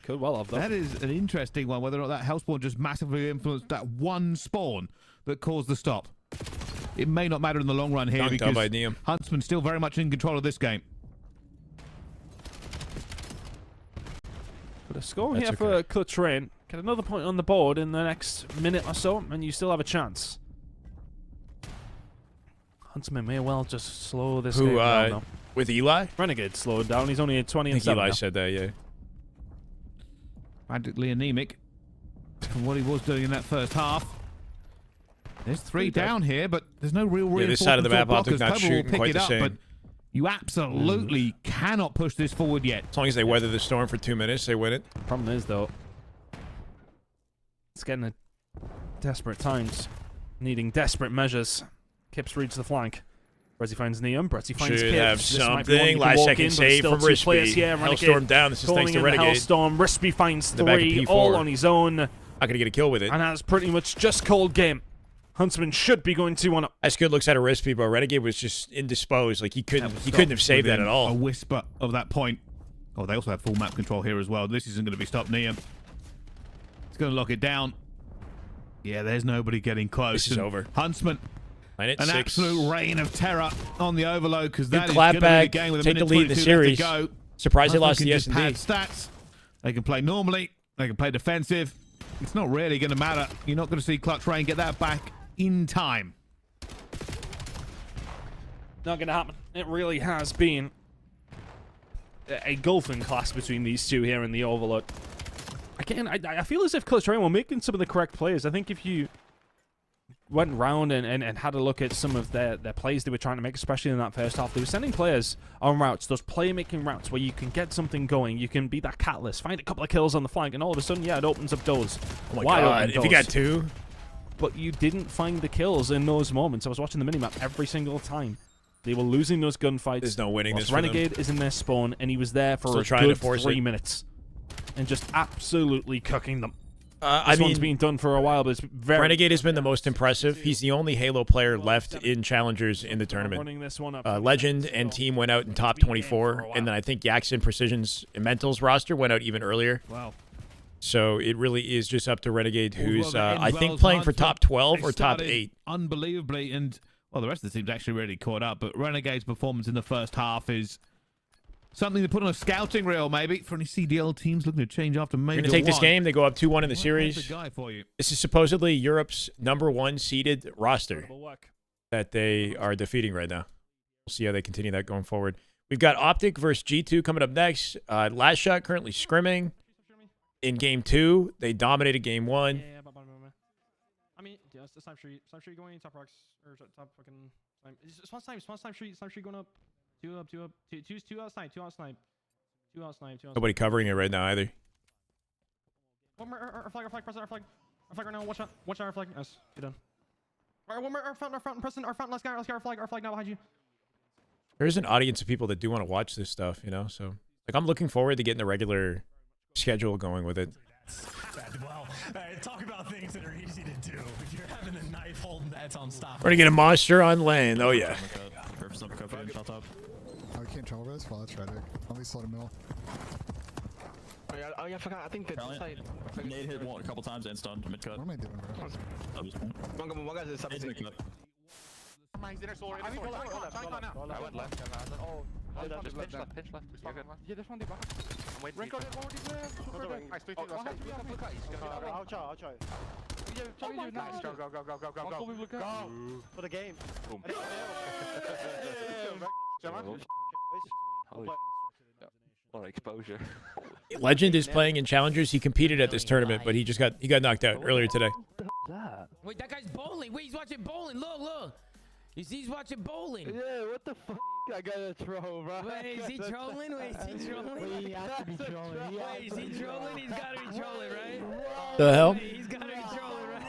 Could well have, though. That is an interesting one, whether or not that Hellspawn just massively influenced that one spawn that caused the stop. It may not matter in the long run here because Huntsman's still very much in control of this game. But a score here for Clutch Rain. Get another point on the board in the next minute or so, and you still have a chance. Huntsman may well just slow this game down, though. With Eli? Renegade slowed down. He's only at 20 and 7 Eli now. said that, yeah. Practically anemic from what he was doing in that first half. There's 3 down here, but there's no real reinforcement. This side of the map, Optic not shooting quite the same. But you absolutely cannot push this forward yet. As long as they weather the storm for 2 minutes, they win it. Problem is, though, it's getting at desperate times, needing desperate measures. Kips reads the flank. Brezzy finds Neum. Brezzy finds Should Kips. have This something. Last second save from Rispy. Hellstorm down. This is thanks to Renegade. Hellstorm. Rispy finds 3, all on his own. Not gonna get a kill with it. And that's pretty much just cold game. Huntsman should be going 2-1 up. That's good looks out of Rispy, but Renegade was just indisposed. Like he couldn't have saved that at all. A whisper of that point. Oh, they also have full map control here as well. This isn't going to be stopped. Neum. It's going to lock it down. Yeah, there's nobody getting close. This is over. Huntsman. An absolute reign of terror on the overload because that is going to be a game with a minute 22 left to go. Surprised they lost the S&D. S&D. Stats. They can play normally. They can play defensive. It's not really going to matter. You're not going to see Clutch Rain get that back in time. Not going to happen. It really has been a golfing class between these two here in the overload. Again, I feel as if Clutch Rain were making some of the correct plays. I think if you went round and had a look at some of their plays they were trying to make, especially in that first half, they were sending players on routes, those playmaking routes where you can get something going, you can be that catalyst, find a couple of kills on the flank, and all of a sudden, yeah, it opens up doors. Oh my God, if you got 2. But you didn't find the kills in those moments. I was watching the minimap every single time. They were losing those gunfights. There's no winning this Renegade is in their spawn, and he was there for a good 3 minutes. And just absolutely cooking them. This one's been done for a while, but it's very... Renegade has been the most impressive. He's the only Halo player left in Challengers in the tournament. Legend and team went out in top 24, and then I think Yaxon Precision's Mental's roster went out even earlier. Wow. So it really is just up to Renegade, who's, I think, playing for top 12 or top 8. Unbelievably, and, well, the rest of the team's actually really caught up, but Renegade's performance in the first half is something to put on a scouting reel, maybe, for any CDL teams looking to change after Major 1. We're going to take this game. They go up 2-1 in the series. The guy for you? This is supposedly Europe's #1 seeded roster that they are defeating right now. We'll see how they continue that going forward. We've got Optic versus G2 coming up next. Last Shot currently scrimming. In Game 2, they dominated Game 1. I mean, yes, this time street going top rocks or top fucking. Spawn snipe street going up. 2 up. 2 out snipe. 2 out snipe. Nobody covering it right now either. One more our flag, press our flag right now. Watch out our flag. Yes, you're done. All right, one more our front, Preston, our front. Let's get our flag now behind you. There's an audience of people that do want to watch this stuff, you know. So, like, I'm looking forward to getting the regular schedule going with it. Well, talk about things that are easy to do. If you're having a knife holding that's on stop. We're gonna get a monster on land. Oh yeah. Oh, we can't travel this? Well, that's tragic. At least let him know. Oh yeah, I forgot. I think that side. Nade hit one a couple times and stunned mid cut. What am I doing, bro? One guy's inside the cut. He's inner solar. I went left. Pinch left. Yeah, this one they back. I'm waiting. Rank out I'll try. Yeah, nice. Go. For the game. Boom. lot of exposure. Legend is playing in challengers. He competed at this tournament, but he got knocked out earlier today. Wait, that guy's bowling. Wait, he's watching bowling. Look. He's watching bowling. Yeah, what the fuck? I gotta throw, bro. Wait, is he trolling? Wait, is he trolling? He has to be trolling. Wait, is he trolling? He's gotta be trolling, right? The hell? Wait, he's gotta be trolling, right?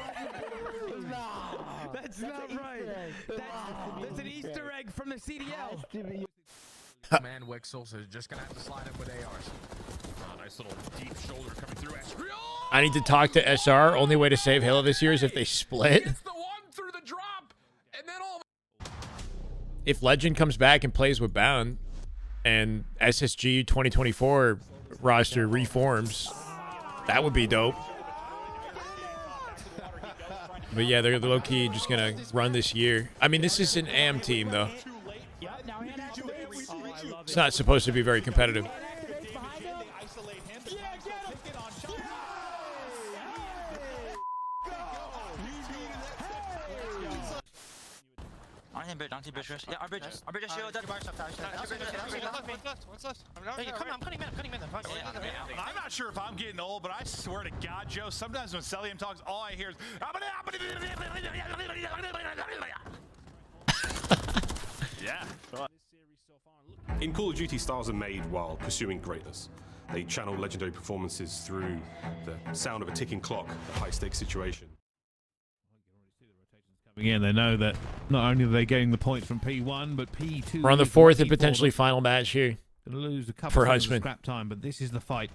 That's not right. That's an Easter egg from the CDL. Man, Wixels is just gonna have to slide up with ARs. Nice little deep shoulder coming through. I need to talk to SR. Only way to save Halo this year is if they split. If Legend comes back and plays with Bound, and SSG 2024 roster reforms, that would be dope. But yeah, they're low-key just gonna run this year. I mean, this is an AM team, though. It's not supposed to be very competitive. On team bridge. Yeah, our bridge is shield. Dead. Hey, I'm cutting in. I'm not sure if I'm getting old, but I swear to God, Joe, sometimes when Celium talks, all I hear is... Yeah. In Call of Duty, stars are made while pursuing greatness. They channel legendary performances through the sound of a ticking clock, a high-stakes situation. Again, they know that not only are they getting the point from P1, but P2. We're on the fourth and potentially final match here. Gonna lose a couple for of Huntsman. scrap time, but this is the fight.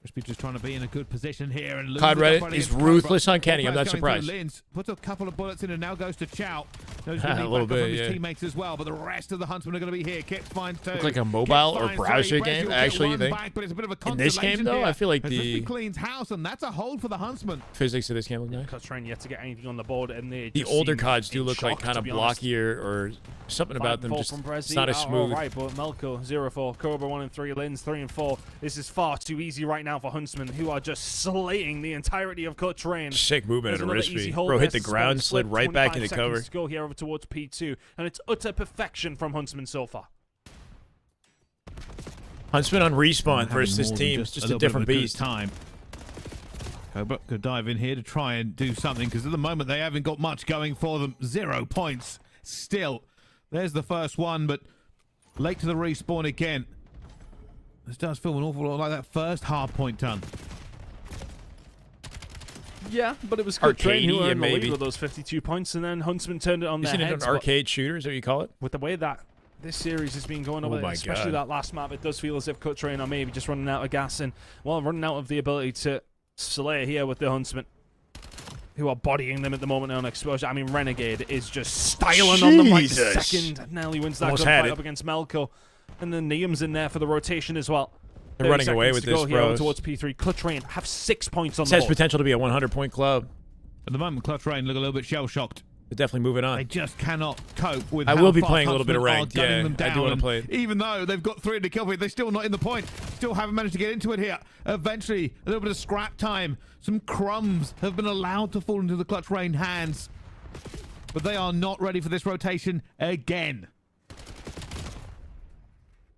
Crispy just trying to be in a good position here and COD Reddit is ruthless on Kenny. I'm not surprised. Puts a couple of bullets in and now goes to Chow. A little bit, from his yeah. teammates as well, but the rest of the Huntsmen are going to be here. Kip finds two. Look like a mobile or browser game, actually, you think? But it's a bit of a In this game, though, here. I feel like Crispy the cleans house, and that's a hold for the Huntsman. physics of this game look nice. Cut's trying yet to get anything on the board, and they The just older seem CODs do in look like shock, kind to of be honest. blockier or something about them. 5-4 Just from it's Brezzy. not as smooth. Right, but Melko 0-4, Cobra 1 and 3, Lins 3 and 4. This is far too easy right now for Huntsman, who are just slaying the entirety of Cut Train. Sick movement There's at a another wrist easy speed. hold Bro there, hit the Spell ground, slip, slid right back 25 into cover. seconds to go here over towards P2, and it's utter perfection from Huntsman so far. Huntsman on respawn versus this More than team. Just a little bit different of a good beast. Time. Cobra could dive in here to try and do something because at the moment they haven't got much going for them. 0 points still. There's the first one, but late to the respawn again. This does feel an awful lot like that first hard point done. Yeah, but it was Cut Train who Arcade-y, earned the lead maybe. with those 52 points, and then Huntsman turned it on their Isn't it heads. an arcade shooter, is that what you call it? With the way that this series has been going over, Oh my especially God. that last map, it does feel as if Cut Train are maybe just running out of gas and, well, running out of the ability to slay here with the Huntsman, who are bodying them at the moment on exposure. I mean, Renegade is just styling on them like the Jesus. second. Nelly wins that Almost had gunfight it. up against Melko. And then Niam's in there for the rotation as well. They're 30 running away seconds with to go this, here over bros. towards P3. Cut Train have 6 points on This the has board. potential to be a 100-point club. At the moment, Clutch Rain look a little bit shell-shocked. But definitely moving on. They just cannot cope with I how will be fast playing a little bit of Huntsmen are ranked, gunning yeah. them I do down, wanna and play it. Even though they've got 3 in the kill feed, they're still not in the point. Still haven't managed to get into it here. Eventually, a little bit of scrap time. Some crumbs have been allowed to fall into the Clutch Rain hands. But they are not ready for this rotation again.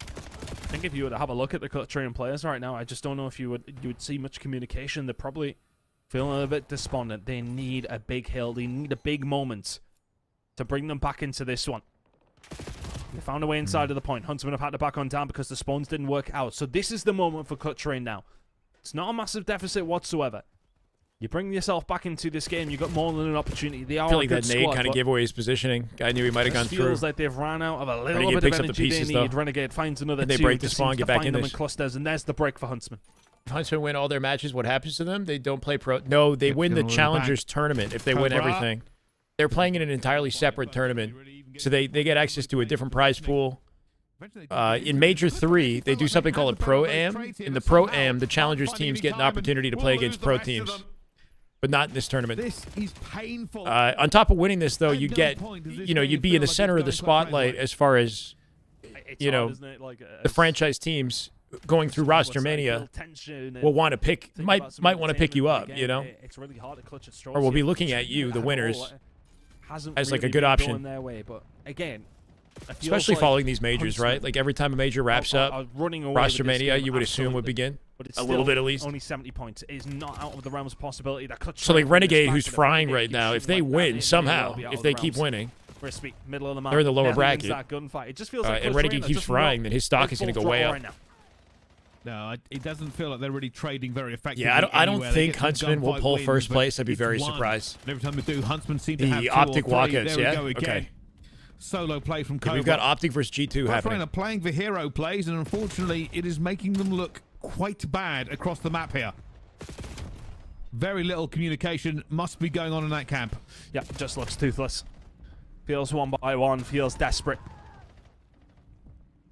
I think if you were to have a look at the Cut Train players right now, I just don't know if you would see much communication. They're probably feeling a little bit despondent. They need a big hill. They need a big moment to bring them back into this one. They found a way inside of the point. Huntsman have had to back on down because the spawns didn't work out. So this is the moment for Cut Train now. It's not a massive deficit whatsoever. You bring yourself back into this game, you've got more than an opportunity. They are I feel a like good that nade squad, kind of but gave away his positioning. I knew he might have gone just through. feels like they've ran out of a little Renegade bit picks of up the energy pieces, they though. need. Renegade finds another And they 2. break the Just spawn, seems get to back find in them this. in clusters, and there's the break for Huntsman. If Huntsman win all their matches, what happens to them? They don't play pro. No, they win the gonna win Challengers tournament if they win Cobra. everything. They're playing in an entirely separate tournament. So they get access to a different prize pool. In Major 3, they do something called a Pro-Am. In the Pro-Am, the Challengers teams get an opportunity to play against pro teams. But not in this tournament. This is painful. On top of winning this, though, you get, you'd be in the center of the spotlight as far as, the franchise teams going through roster mania will want to pick, might want to pick you up, It's really hard to clutch at straws or we'll be here. looking at you, the That winners, ball hasn't as like a really good been option. going their way, but again, Especially following these majors, right? Like every time a major wraps up, roster mania, you would assume would begin. But it's a little bit at least. Only 70 points. It is not out of the realms of possibility. That so like Renegade, who's frying right now, if they win somehow, if they keep winning, Crispy, middle of the map, they're in the lower bracket. That gunfight. It just feels like and Renegade keeps frying, then his stock is going to go way up. Right now. No, it doesn't feel like they're really trading very effectively. Yeah, I don't think Huntsman will pull first place. I'd be very surprised. And every time they do, Huntsman seem to have the two Optic or three. walkouts, There yeah? we go again. Okay. Solo play from Cobra. We've got Optic versus G2 happening. Are playing the hero plays, and unfortunately, it is making them look quite bad across the map here. Very little communication must be going on in that camp. Yeah, just looks toothless. Feels one by one, feels desperate.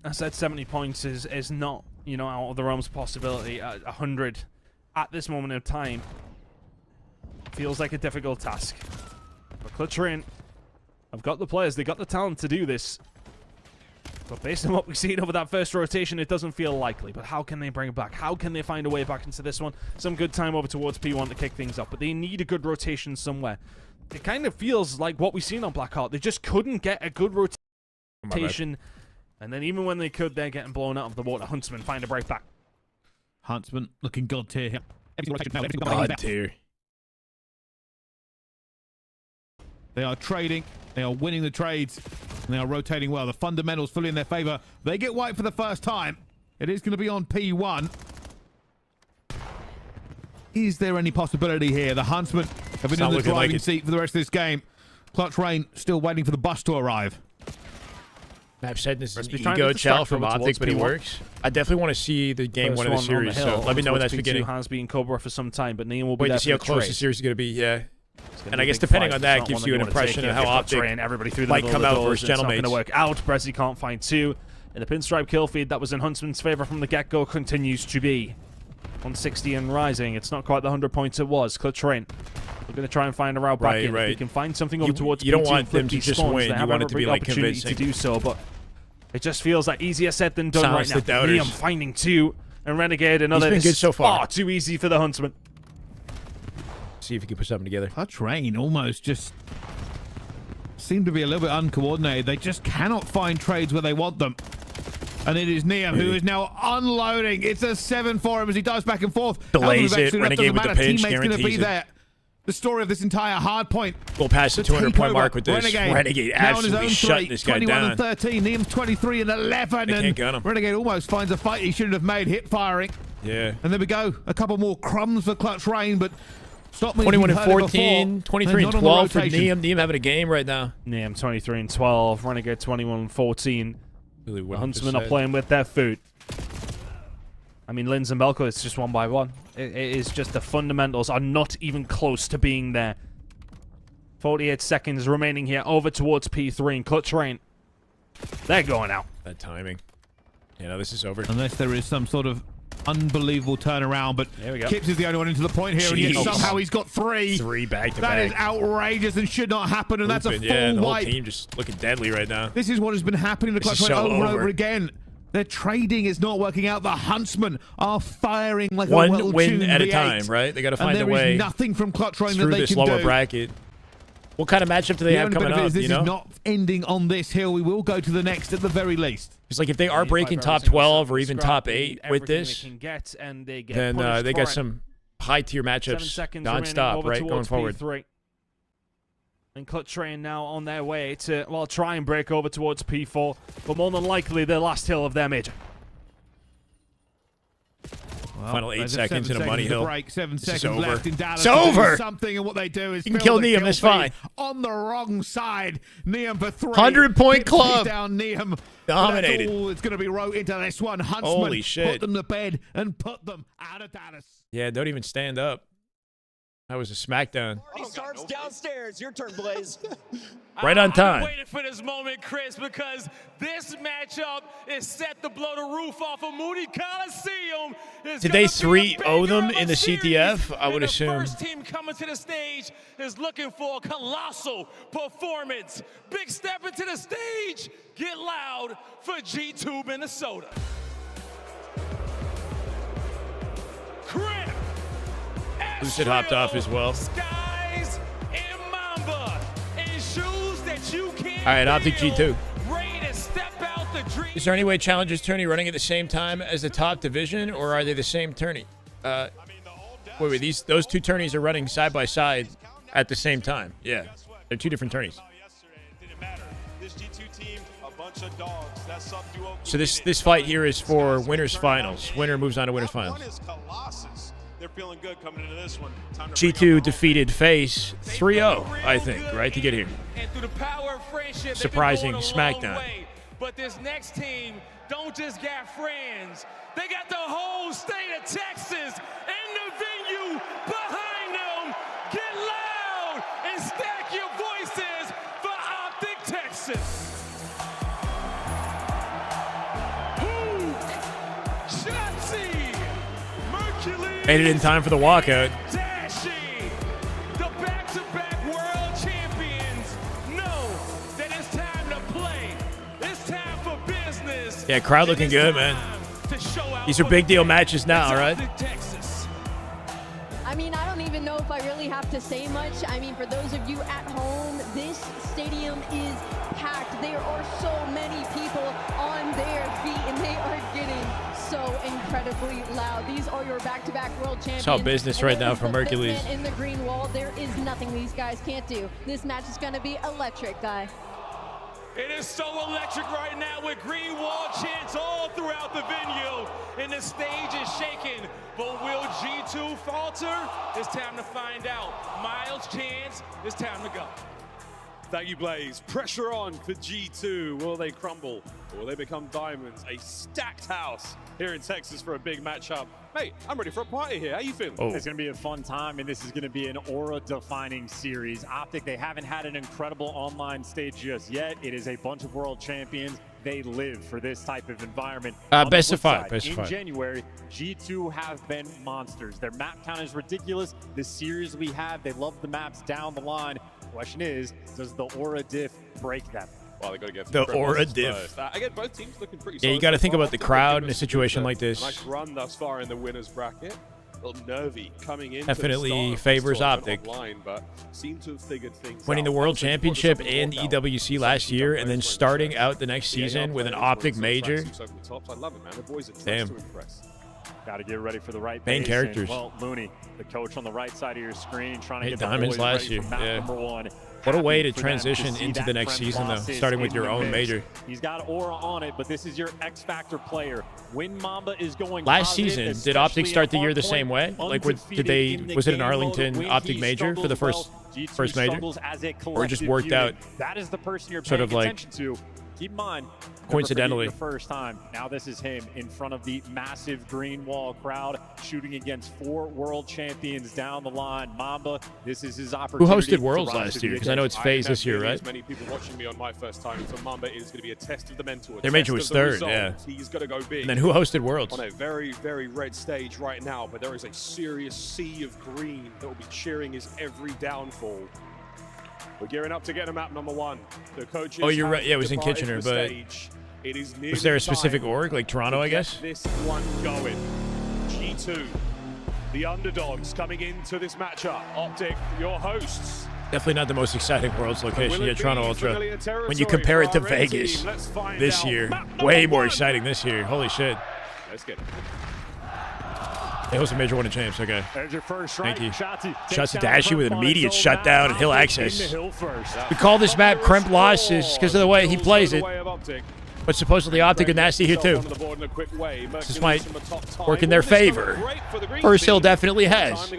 I said 70 points is not, you know, out of the realms of possibility. 100 at this moment of time feels like a difficult task. But Clutch Rain have got the players, they got the talent to do this. But based on what we've seen over that first rotation, it doesn't feel likely. But how can they bring it back? How can they find a way back into this one? Some good time over towards P1 to kick things up. But they need a good rotation somewhere. It kind of feels like what we've seen on Blackheart. They just couldn't get a good rotation. And then even when they could, they're getting blown out of the water. Huntsman find a break back. Huntsman looking god tier here. God tier. They are trading. They are winning the trades. And they are rotating well. The fundamentals fully in their favor. They get white for the first time. It is going to be on P1. Is there any possibility here? The Huntsmen have been in the driving seat for the rest of this game. Clutch Rain still waiting for the bus to arrive. I've said this is an ego chell from Optic, but it works. I definitely want to see the game one of the series, so let me know when that's beginning. Has been Cobra for some time, but Neon will be wait there to see how close the series is going to be, yeah. And I guess depending on that gives you an impression of how Optic might come out versus Gentlemen. It's not going to work out. Brezzy can't find two. And the pinstripe kill feed that was in Huntsman's favor from the get-go continues to be 160 and rising. It's not quite the 100 points it was. Clutch Rain. We're going to try and find a route back in. If we can find something over towards you don't want them to just win. You want it to be like convincing. To do so, but it just feels like easier said than done right now. Liam finding two, and Renegade another. He's been good so far. Far too easy for the Huntsman. See if he can put something together. Clutch Rain almost just seem to be a little bit uncoordinated. They just cannot find trades where they want them. And it is Neum who is now unloading. It's a 7 for him as he dives back and forth. Delays it. Renegade with the pinch, teammate's going to be guarantees there. The story of this entire hard point. We'll pass the 200-point mark with this. Renegade absolutely shutting this guy 21 down. and 13. Neum's 23 and 11. They can't gun him. Renegade almost finds a fight he shouldn't have made, hip firing. Yeah. And there we go. A couple more crumbs for Clutch Rain, but stop me. 21 and 14, 23 and 12 for Neum. Neum having a game right now. Neum 23 and 12. Renegade 21 and 14. The Huntsmen are playing with their food. I mean, Linz and Belko, it's just one by one. It is just the fundamentals are not even close to being there. 48 seconds remaining here over towards P3 and Clutch Rain. They're going out. That timing. Yeah, no, this is over. Unless there is some sort of unbelievable turnaround, but there we go. Kips is the only one into the point here, and yet somehow he's got three. Three back to back. back. Is outrageous and should not happen, and that's a full the wipe. whole team just looking deadly right now. This is what has been happening to Clutch Rain over and over again. Their trading is not working out. The Huntsmen are firing like a well-tuned one win at a V8. time, right? They got to find a way. And there is nothing from Clutch Rain that they this can lower do. bracket. What kind of matchup do they have coming up? This is not ending on this hill. We will go to the next at the very least. It's like if they are breaking top 12 or even top 8 with this, then they got some high-tier matchups non-stop, right, going forward. P3. And Clutch Rain now on their way to, well, try and break over towards P4, but more than likely the last hill of their major. Well, Final 8 seconds in a money hill. Break. 7 seconds left in Dallas. It's over. Something, and what they do is you can kill Neum. That's fine. On the wrong side, Neum for 3. 100-point club. Down Neum. Dominated. That's all it's going to be wrote into this one. Huntsman. Holy shit. Put them to bed and put them out of Dallas. Yeah, don't even stand up. That was a smackdown. Party starts downstairs. Your turn, Blaze. Right on time. I've been waiting for this moment, Chris, because this matchup is set to blow the roof off of Moody Coliseum. Did they 3-0 them in the CTF? I would assume. The first team coming to the stage is looking for a colossal performance. Big step into the stage. Get loud for G2 Minnesota. Lucid hopped off as well. Skies and Mamba in shoes that you can't all right, Optic G2. Rain and step out the dream. Is there any way Challengers tourney running at the same time as the top division, or are they the same tourney? Wait, those two tourneys are running side by side at the same time. Yeah, they're two different tourneys. So this fight here is for winners finals. Winner moves on to winners finals. They're feeling good coming into this one. G2 defeated FaZe 3-0, I think, right, to get here. And through the power of friendship, Surprising they've been going a long SmackDown. way. But this next team don't just got friends. They got the whole state of Texas in the venue behind them. Get loud and stack your voices for Optic Texas. Made it in time for the walkout. The back-to-back world champions know that it's time to play. It's time for business. Yeah, crowd looking good, man. These are big deal matches now, right? I mean, I don't even know if I really have to say much. I mean, for those of you at home, this stadium is packed. There are so many people on their feet, and they are getting so incredibly loud. These are your back-to-back world champions. It's all business right now for Mercules. In the green wall, there is nothing these guys can't do. This match is going to be electric, guy. It is so electric right now with green wall chants all throughout the venue, and the stage is shaking. But will G2 falter? It's time to find out. Miles chants, it's time to go. Thank you, Blaze. Pressure on for G2. Will they crumble or will they become diamonds? A stacked house here in Texas for a big matchup. Mate, I'm ready for a party here. How you feeling? It's going to be a fun time, and this is going to be an aura-defining series. Optic, they haven't had an incredible online stage just yet. It is a bunch of world champions. They live for this type of environment. Best of five. In January, G2 have been monsters. Their map count is ridiculous. The series we have, they love the maps down the line. Question is, does the aura diff break them? Well, they got to get the aura diff. Again, both teams looking pretty Yeah, you got to think about the crowd in a situation like this. Nice run thus far in the winners bracket. A little nervy coming in. Definitely favors Optic. Online, but seem to have figured things Winning out. the World Championship and EWC last year, and then starting out the next season with an Optic major. I love it, man. The boys are Damn. to impress. Got to get ready for the right Main base. characters. And, well, Looney, the coach on the right side of your screen, trying to Hit get the diamonds boys last ready year. for map Yeah. number one. What a way Happy to for them transition see into that the next friend season, though, losses starting with in your the own mix. major. He's got aura on it, but this is your X Factor player. When Mamba is going Last positive, season, did Optic especially start at the year the hardpoint, same way? Like, was it in an game Arlington mode, when Optic he major for the struggles, first major? struggles as a Or just collective worked unit. out That is the person you're sort paying of like attention to. Keep in mind, coincidentally. the first time. Now this is him in front of the massive green wall crowd, shooting against 4 world champions down the line. Mamba, this is his opportunity. Who hosted to Worlds rise last to the year? Because I know it's FaZe this year, right? As many people watching me on my first time, for Mamba, it is going to be a test of the mental. Their major was third, yeah. He's got to go big. And then who hosted Worlds? On a very, very red stage right now, but there is a serious sea of green that will be cheering his every downfall. We're gearing up to get him map number 1. The coaches. Oh, you're right. have Yeah, it was in departed Kitchener, the but stage. It is was there a specific time org, like Toronto, to I get guess? This one going. G2, the underdogs coming into this matchup. Optic, your hosts. Definitely not the most exciting Worlds location. Will Yeah, it Toronto be Ultra. familiar territory When you compare it to for our red Vegas team? Let's find this out. year, Map number way more 1. exciting this year. Holy shit. Let's get it. They hosted Major 1 of Champs. Okay. There's your first Thank you. Shotzi Shots to takes Dashy down with an Crump immediate on his own shutdown map. and hill Optic in access. the hill first. We call this map Kremp losses because of the way he plays it. But supposedly Optic are nasty here too. This might work in their favor. First Hill definitely has.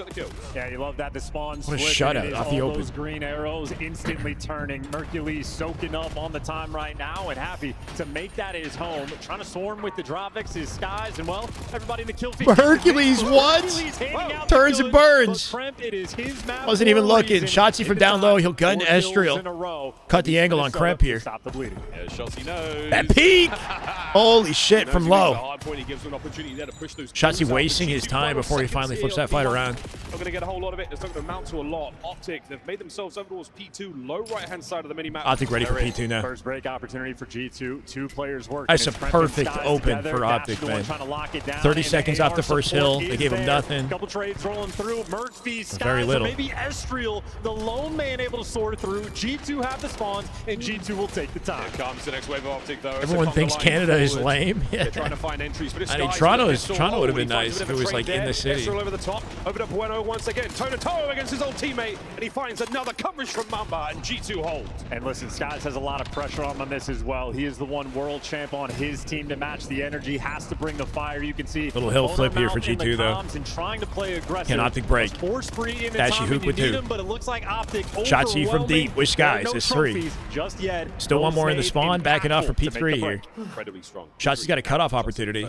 Yeah, you love that. The spawn What a split. shutout It is off the all open. those green arrows instantly turning. Mercules soaking up on the time right now and happy to make that his home. Trying to swarm with the Dropvix, his skies, and well, everybody in the kill feed. Hercules, what? Turns and burns. Kremp, it is his map Wasn't even for a looking. reason. Shotzi from down low. He'll gun 4 kills in a Estriel. row. Cut the angle on Kremp here. Stop the bleeding. Yeah, Chelsea knows. That peek. Holy shit, from low. Shotzi wasting his time before he finally flips that fight around. Not going to get a whole lot of it. It's not going to amount to a lot. Optic, they've made themselves over towards P2, low right-hand side of the mini-map. Optic ready for P2 now. First break opportunity for G2. 2 players working. That's a perfect open for Optic, man. 30 seconds off the first hill. They gave him nothing. Couple trades rolling through. Murphy, very little. Maybe Estriel, the lone man able to sort through. G2 have the spawns, and G2 will take the time. Here comes the next wave of Optic, though. Everyone thinks Canada is lame. They're trying to find entries, but I mean, Toronto would have been nice if it was like in the city. Over the top, over to Bueno once again, toe-to-toe against his old teammate, and he finds another coverage from Mamba, and G2 holds. And listen, Skies has a lot of pressure on this as well. He is the one world champ on his team to match the energy, has to bring the fire. You can see little hill flip here for G2 though. And trying to play aggressive. Can Optic break? Dashy hook with 2. But it looks like Optic Shotzi from deep with Skies is 3. Just yet. Still one more in the spawn, backing up for P3 here. Incredibly strong. Shotzi's got a cutoff opportunity.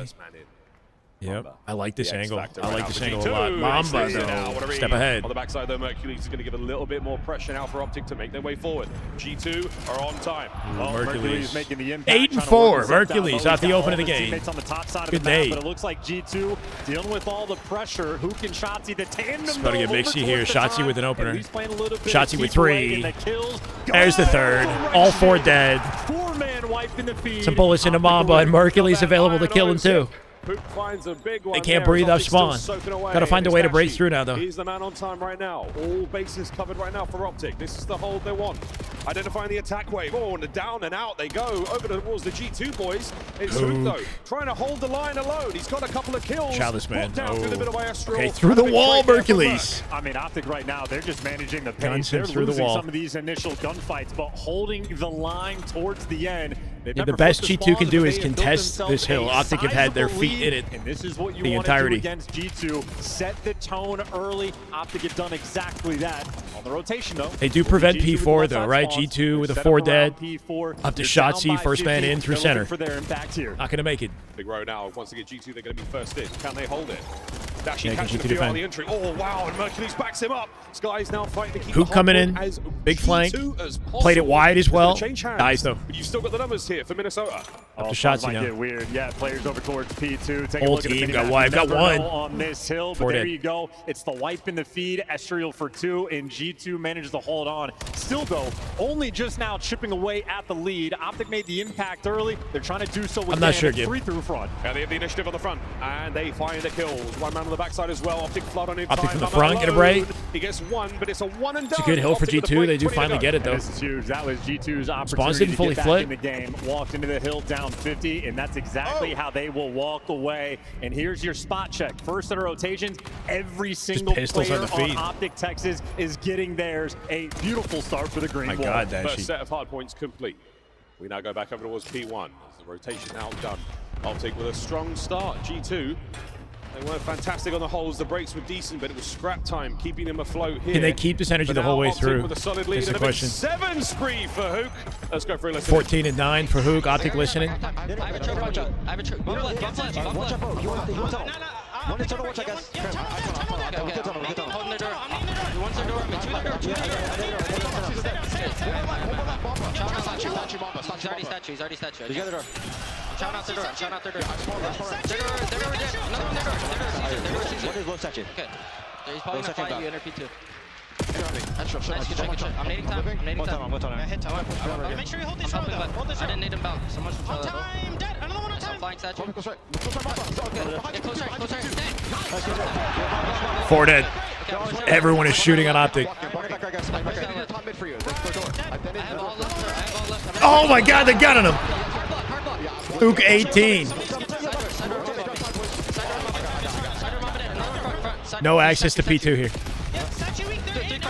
Yep, I like this angle. I like this angle a lot. Mamba, though, step ahead. On the backside, though, Mercules is going to give a little bit more pressure now for Optic to make their way forward. G2 are on time. Mercules making the impact. 8-4. Mercules off the open of the game. On the top side Good of the map, day. but it looks like G2 dealing with all the pressure. Hook and Shotzi, the tandem. It's about to get mixy here. Shotzi with an opener. Shotzi with 3. The There's the third. All 4 dead. 4-man wipe in the feed. Some bullets into Mamba, and Mercules available to kill him too. Hook finds a big one. They can't breathe off spawn. Got to find a way to break through now, though. He's the man on time right now. All bases covered right now for Optic. This is the hold they want. Identifying the attack wave. Oh, and down and out they go. Over towards the G2 boys. It's Hook, though, trying to hold the line alone. He's got a couple of kills. Chalice, man. Okay, through the wall, Mercules. I mean, Optic right now, they're just managing the pace. Guns They're through the losing wall. some of these initial gunfights, but holding the line towards the end. Yeah, the best G2 can do is contest this hill. Optic have had their feet in it and this is what you the want entirety. to do against G2. Set the tone early. Optic have done exactly that. On the rotation, though. They do prevent P4, though, right? G2 with a 4 dead. Up to Shotzi, first man in through center. For their impact here. Not going to make it. Big row now. Once they get G2, they're going to be first in. Can they hold it? Dashy Yeah, catching G2 a few on defend. the entry. Oh, wow. And Mercules backs him up. Sky's now fighting to keep Hook the coming in. as Big flank. as Played it wide as well. Change hands. Dies, though. But you've still got the numbers here for Minnesota. Up to Shotzi might now. get weird. Yeah, players over towards P2. Take Whole a look at the team mini-map. got wiped. Got Never one. know on this hill, but 4 there dead. you go. It's the wipe in the feed. Estriel for 2, and G2 manages to hold on. Still, though, only just now chipping away at the lead. Optic made the impact early. They're trying to do so with I'm not sure, Gib. 3 through front. Yeah, they have the initiative on the front, and they find the kills. One man on the backside as well. Optic flood on in Optic time. from the Mamba front, get a break. alone. He gets 1, but it's a 1 and done. It's a good hill for Optic with the G2. break, They do 20 to finally go. get it, though. This is huge. That was G2's Spawns opportunity didn't to fully get back flip. in the game. Walked into the hill down 50, and that's exactly how they will walk away. And here's your spot check. First in the rotations, every single pistols player on the feet. on Optic Texas is getting theirs. A beautiful start for the green My wall. God, Dashy. First set of hard points complete. We now go back over towards P1 as the rotation now done. Optic with a strong start. G2, they weren't fantastic on the holes. The breaks were decent, but it was scrap time, keeping them afloat here. Can they keep this energy But the whole now way Optic through? with a solid lead That's and the a big question. 7 spree for Hook. Let's go for a listen. 14 and 9 for Hook. Optic listening. I have a choke on you. I have a choke. Bump left, bump left, bump left. One is tunnel watch, I guess. Holding the door. One's their door, I'm in 2 He's already statue, he's already statue. You got the door. I'm chowing out the door, I'm chowing out the door. Their door dead. Another one, their door. One is low statue. Okay. He's probably gonna fight you, enter P2. Nice, good shot. I'm nading time, I'm nading time. One time. Make sure you hold this road, though. I didn't need him bound. So much for On time, dead. Another one on time. I'm flying statue. Close right. Yeah, close right. 4 dead. Everyone is shooting on Optic. Top mid for you. I have all left, sir. I have all left. Oh my God, they got on him. Hook 18. No access to P2 here.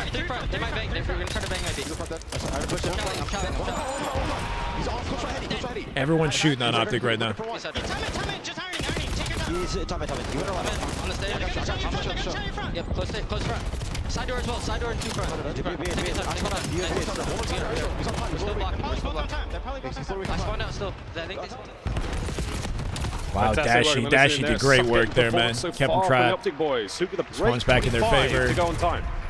Three front. They might bang. They're gonna try to bang my B. I'm chowing. Everyone's shooting on Optic right now. He's top mid. You went on the stage. Yep, close front. Side door as well. Side door and 2 front. We're still blocking. I spawned out still. I think they. Wow, Dashy did great work there, man. Kept them trapped. Optic boys. Spawns back in their favor. To go on time.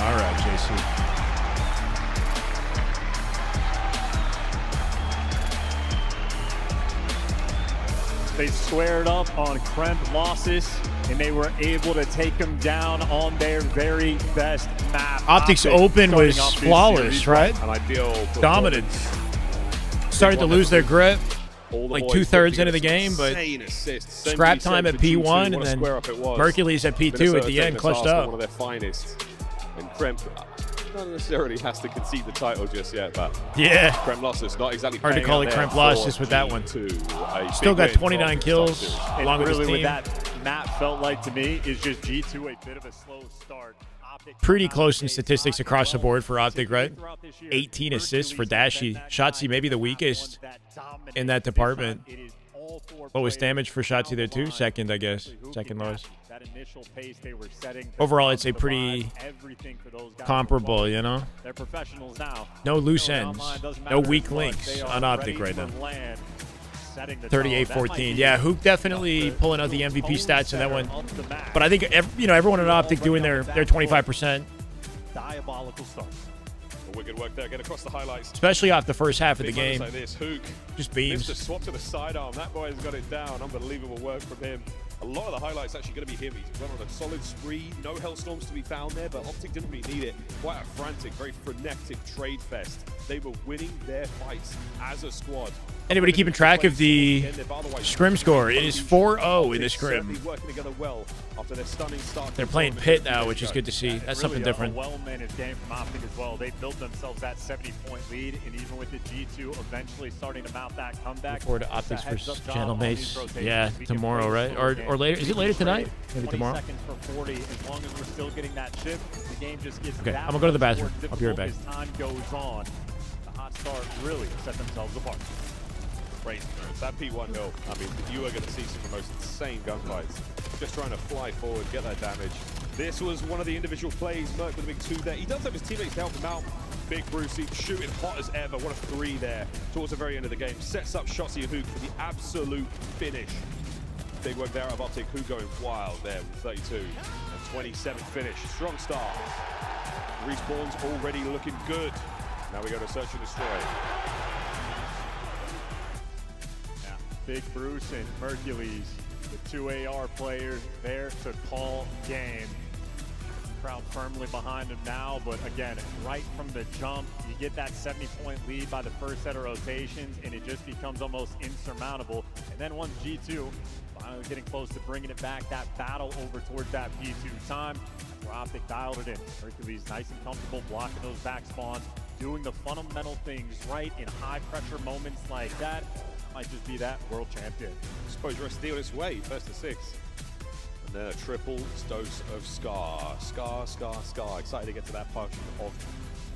All right, JC. They squared up on Kremp losses, and they were able to take them down on their very best map. Optic's Optic open was starting off this flawless, series right? with an ideal Dominance. Started to lose their grip All the like boys 2/3 putting into the together game, some but insane assists. Same scrap we said time at for G2, P1 and what a then square up it was. Mercules at P2 Minnesota at the end, taking clutched task on up. One of their finest. And Kremp not necessarily has to concede the title just yet, but Yeah. Kremp losses not exactly Hard to paying call out it there Kremp losses for with that one. G2. A Still big got win 29 from kills Thieves. along with his really team. what that map felt like to me is just G2 a bit of a slow start. Pretty close in statistics across the board for Optic, right? 18 assists for Dashy. Shotzzy maybe the weakest in that department. Lowest damage for Shotzzy there too. Second, I guess. Second lowest. Overall, I'd say pretty comparable, you know? They're professionals now. No loose ends. No weak links on Optic right now. 38-14. Yeah, Hook definitely pulling out the MVP stats in that one. But I think everyone in Optic doing their 25%. Diabolical start. Wicked work there, get across the highlights. Especially off the first half of the game. Like this. Hook just beams. Missed a swap to the sidearm. That boy's got it down. Unbelievable work from him. A lot of the highlights actually going to be him. He's run on a solid spree. No Hellstorms to be found there, but Optic didn't really need it. Quite a frantic, very frenetic trade fest. They were winning their fights as a squad. Anybody keeping track of the scrim score? It is 4-0 in the scrim. They're playing Pit now, which is good to see. That's something different. A well-managed game from Optic as well. They built themselves that 70-point lead, and even with the G2 eventually starting to mount that comeback. Look forward to Optics versus Channel Mates. Yeah, tomorrow, right? Or later? Is it later tonight? Maybe tomorrow. 20 seconds for 40. As long as we're still getting that chip, the game just gets Okay, I'm gonna go to the bathroom. I'll be right back. as time goes on. The hot start really set themselves apart. Crazy. That P1 hill, I mean, you are going to see some of the most insane gunfights. Just trying to fly forward, get that damage. This was one of the individual plays. Merc with a big 2 there. He does have his teammates to help him out. Big Brucey shooting hot as ever. What a 3 there towards the very end of the game. Sets up Shotzzy and Hook for the absolute finish. Big work there out of Optic. Hook going wild there with 32 and 27 finish. Strong start. Respawn's already looking good. Now we go to search and destroy. Big Bruce and Mercules, the 2 AR players there to call game. Crowd firmly behind them now, but again, right from the jump, you get that 70-point lead by the first set of rotations, and it just becomes almost insurmountable. And then once G2 finally getting close to bringing it back, that battle over towards that P2 time, where Optic dialed it in. Hercules nice and comfortable blocking those back spawns, doing the fundamental things right in high-pressure moments like that. Might just be that world champion. Exposure SD on its way, first to 6. And then a triple dose of Scar. Scar. Excited to get to that portion of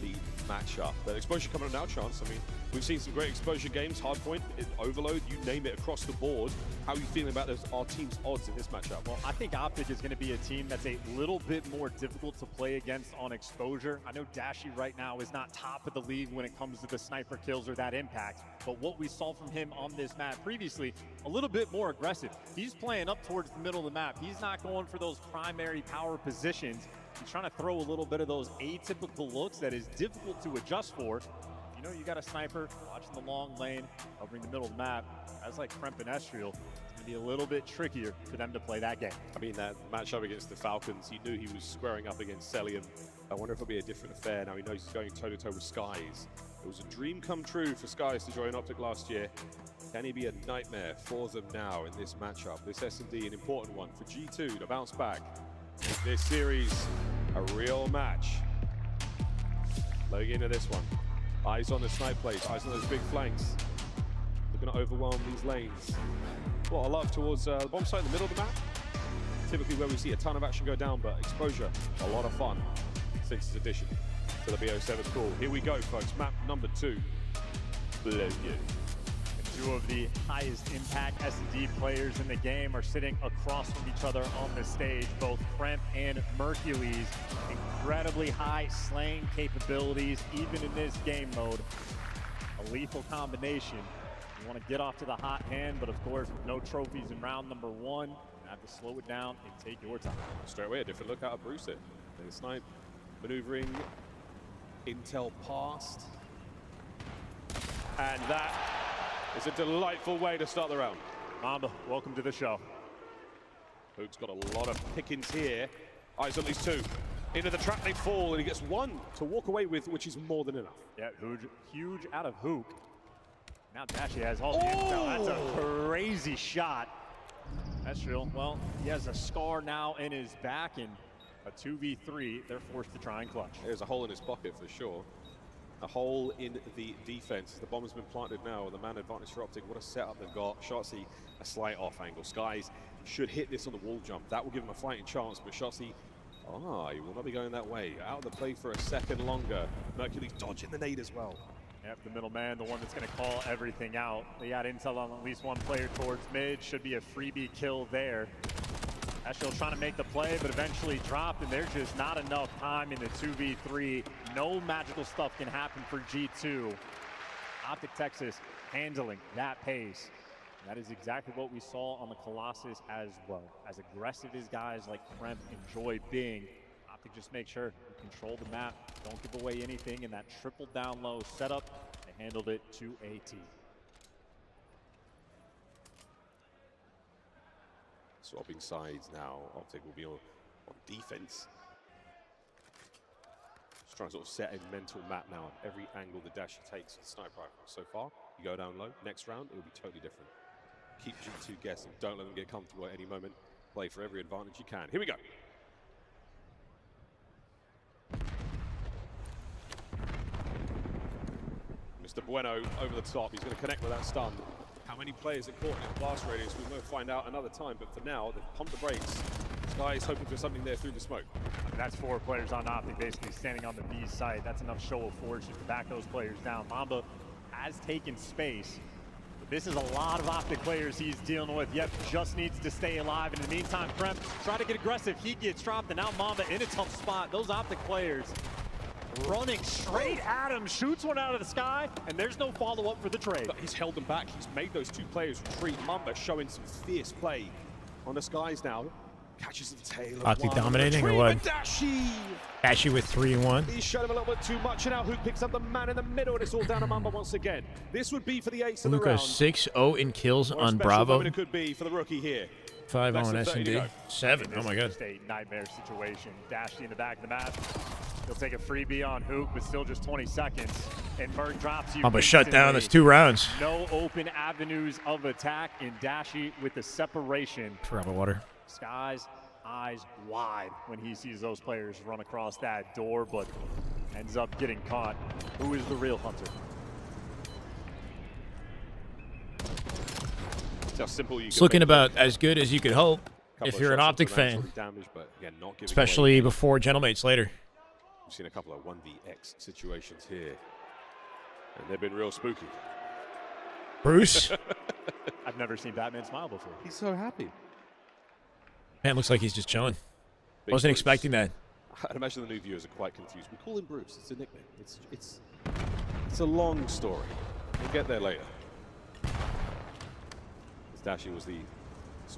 the matchup. But Exposure coming up now, Chance. I mean, we've seen some great Exposure games, Hardpoint, Overload, you name it, across the board. How are you feeling about our team's odds in this matchup? Well, I think Optic is going to be a team that's a little bit more difficult to play against on Exposure. I know Dashy right now is not top of the league when it comes to the sniper kills or that impact, but what we saw from him on this map previously, a little bit more aggressive. He's playing up towards the middle of the map. He's not going for those primary power positions. He's trying to throw a little bit of those atypical looks that is difficult to adjust for. You know, you got a sniper watching the long lane, covering the middle of the map. Guys like Kremp and Estriel, it's going to be a little bit trickier for them to play that game. I mean, that matchup against the Falcons, he knew he was squaring up against Celium. I wonder if it'll be a different affair now he knows he's going toe-to-toe with Skies. It was a dream come true for Skies to join Optic last year. Can he be a nightmare for them now in this matchup? This S&D, an important one for G2 to bounce back. This series, a real match. Loading into this one. Eyes on the snipe plays, eyes on those big flanks. Looking to overwhelm these lanes. Well, I love towards the bomb site in the middle of the map. Typically where we see a ton of action go down, but Exposure, a lot of fun since its addition to the BO7 pool. Here we go, folks. Map number 2. Blow you. Two of the highest impact S&D players in the game are sitting across from each other on the stage. Both Kremp and Mercules, incredibly high slaying capabilities, even in this game mode. A lethal combination. You want to get off to the hot hand, but of course, with no trophies in round number 1, you have to slow it down and take your time. Straight away, a different look out of Bruce it. The snipe maneuvering, intel passed. And that is a delightful way to start the round. Mamba, welcome to the show. Hook's got a lot of pickings here. Eyes on these two. Into the trap they fall, and he gets one to walk away with, which is more than enough. Yeah, huge out of Hook. Now Dashi has all the intel. That's a crazy shot. That's real. Well, he has a scar now in his back, and a 2v3, they're forced to try and clutch. There's a hole in his pocket for sure. A hole in the defense. The bomb has been planted now. The man advantage for Optic. What a setup they've got. Shotzi, a slight off angle. Skies should hit this on the wall jump. That will give him a fighting chance, but Shotzi, he will not be going that way. Out of the play for a second longer. Mercury's dodging the nade as well. Yep, the middleman, the one that's going to call everything out. They got intel on at least one player towards mid. Should be a freebie kill there. Eshel trying to make the play, but eventually dropped, and there's just not enough time in the 2v3. No magical stuff can happen for G2. Optic Texas handling that pace. And that is exactly what we saw on the Colossus as well. As aggressive as guys like Kremp enjoy being, Optic just make sure you control the map, don't give away anything in that triple down low setup. They handled it to a T. Swapping sides now. Optic will be on defense. Just trying to sort of set a mental map now on every angle the Dashi takes with sniper rifle. So far, you go down low. Next round, it will be totally different. Keep G2 guessing. Don't let them get comfortable at any moment. Play for every advantage you can. Here we go. Mr. Bueno over the top. He's going to connect with that stun. How many players are caught in the blast radius? We will find out another time, but for now, they've pumped the brakes. Sky is hoping for something there through the smoke. I mean, that's 4 players on Optic basically standing on the B side. That's enough show of force to back those players down. Mamba has taken space, but this is a lot of Optic players he's dealing with. Yep, just needs to stay alive. And in the meantime, Kremp try to get aggressive. He gets dropped, and now Mamba in a tough spot. Those Optic players running straight at him, shoots one out of the sky, and there's no follow-up for the trade. But he's held them back. He's made those 2 players retreat. Mamba showing some fierce play on the skies now. Catches the tail of Optic one. dominating or what? Dashi! Dashi with 3 and 1. He showed him a little bit too much, and now Hook picks up the man in the middle, and it's all down to Mamba once again. This would be for the ace of the Luca round. 6-0 in kills What a on special Bravo. moment it could be for the rookie here. 5 Less on than 30 to S&D. go. 7. Oh my god. Just a nightmare situation. Dashi in the back of the map. He'll take a freebie on Hook, but still just 20 seconds. And Merc drops you. Mamba shut down. That's 2 rounds. No open avenues of attack, and Dashi with the separation. Bravo water. Sky's eyes wide when he sees those players run across that door, but ends up getting caught. Who is the real hunter? It's how simple you It's can looking make about as good as you could hope Couple if of you're an shots Optic into that fan, sort of damage, but again, not giving especially away. before Gentlemates later. We've seen a couple of 1vx situations here, and they've been real spooky. Bruce? I've never seen Batman smile before. He's so happy. Man, looks like he's just chilling. Big Wasn't Bruce. expecting that. I'd imagine the new viewers are quite confused. We call him Bruce. It's a nickname. It's a long story. We'll get there later. Dashi was the...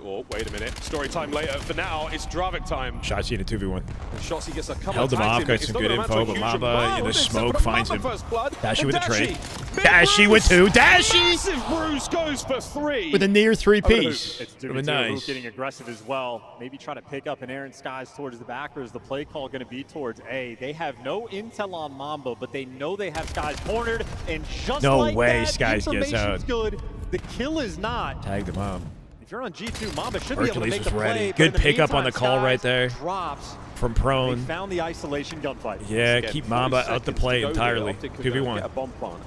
Oh, wait a minute. Story time later. For now, it's Dravik time. Shotzi in a 2v1. And Shotzi gets a couple Held of him tags off, in, got it's some not good gonna amount to info, a but huge Mamba amount. in the It's smoke but finds Mamba him. first blood, Dashi and with a trade. Big Dashi with Bruce. 2. Dashi! Massive Bruce goes for 3. With a near 3-piece. It's It was 2v2. nice. Hook getting aggressive as well. Maybe try to pick up an Aaron Skies towards the back, or is the play call going to be towards A? They have no intel on Mamba, but they know they have Skies cornered, and just No like way that, Skies gets information's out. good. The kill is not. Tag the mom. If you're on G2, Mamba should be able to Hercules make was the ready. play. but Good in the pickup on the meantime, call right Skies there. Drops. From They prone. found the isolation gunfight. Yeah, Again, keep 40 Mamba out the seconds play to go entirely. here. Optic could go and 2v1. get a bomb plant.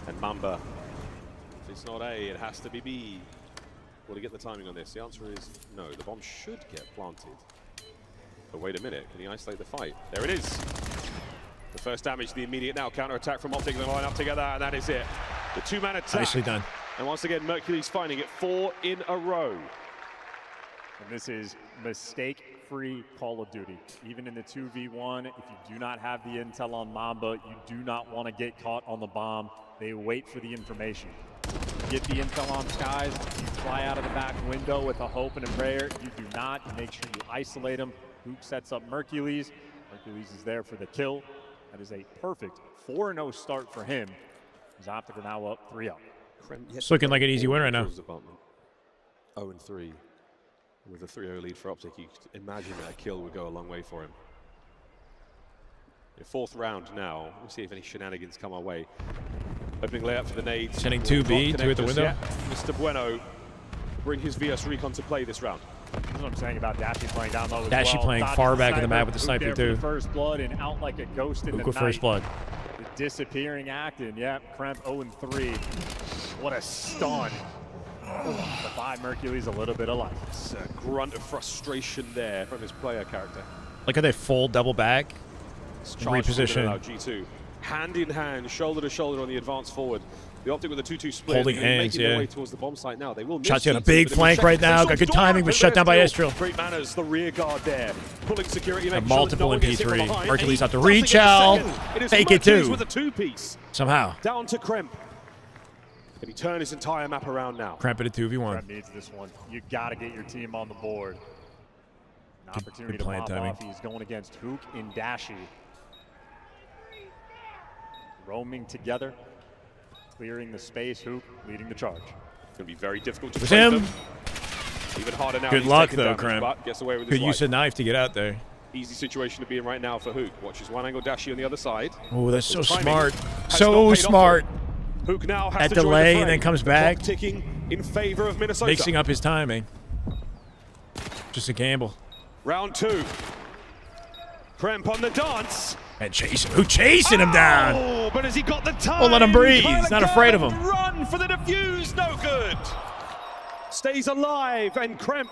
And Mamba, if it's not A, it has to be B. Will he get the timing on this? The answer is no. The bomb should get planted. But wait a minute. Can he isolate the fight? There it is. The first damage, the immediate now counter-attack from Optic. They line up together, and that is it. The 2-man attack. Nicely done. And once again, Mercury's finding it 4 in a row. And this is mistake-free Call of Duty. Even in the 2v1, if you do not have the intel on Mamba, you do not want to get caught on the bomb. They wait for the information. Get the intel on Skies, you fly out of the back window with a hope and a prayer. You do not. You make sure you isolate him. Hook sets up Mercules. Mercules is there for the kill. That is a perfect 4-0 start for him. As Optic are now up 3-0. It's looking like an easy win right now. 0-3. With a 3-0 lead for Optic, you could imagine that a kill would go a long way for him. The 4th round now. We'll see if any shenanigans come our way. Opening layup for the nades. Sending 2B, 2 at the window. Yeah. Mr. Bueno bring his VS Recon to play this round. That's what I'm saying about Dashi playing down low as Dashi well. playing far back in the map with the sniper too. First blood and out like a ghost in the night. First blood. The disappearing acting. Yeah, Kremp 0-3. What a stun. The 5 Mercury's a little bit of life. It's a grunt of frustration there from his player character. Look how they full double back. Reposition. G2. Hand in hand, shoulder to shoulder on the advance forward. The Optic with a 2-2 split. Holding hands, making their way towards the bomb site now. They will miss Shotzi on a G2, big but flank right now. Got good timing, but shut down by Estrel. Great manners, the rear guard there. Pulling security. Multiple in P3. Hercules out to reach out. Fake it too. With a 2-piece. Somehow. Down to Kremp. Can he turn his entire map around now? Kremp at a 2v1. Kremp needs this one. You got to get your team on the board. An opportunity good to pop timing. off. He's going against Hook and Dashi. Roaming together, clearing the space. Hook leading the charge. It's going to be very difficult to With play him. them. Even harder now. Good He's luck taken though, damage, Kremp. but gets away with his Could use life. a knife to get out there. Easy situation to be in right now for Hook. Watches one angle Dashi on the other side. Oh, that's so His timing smart. has So not paid off smart. for him. Hook now has That to join the delay fray. and then comes back. Clock ticking in favor of Minnesota. Mixing up his timing. Just a gamble. Round 2. Kremp on the dance. And chasing. Who chasing him down? Oh, but has he got the time? Won't let him breathe. Kyler He's not afraid of him. Run for the defuse. No good. Stays alive, and Kremp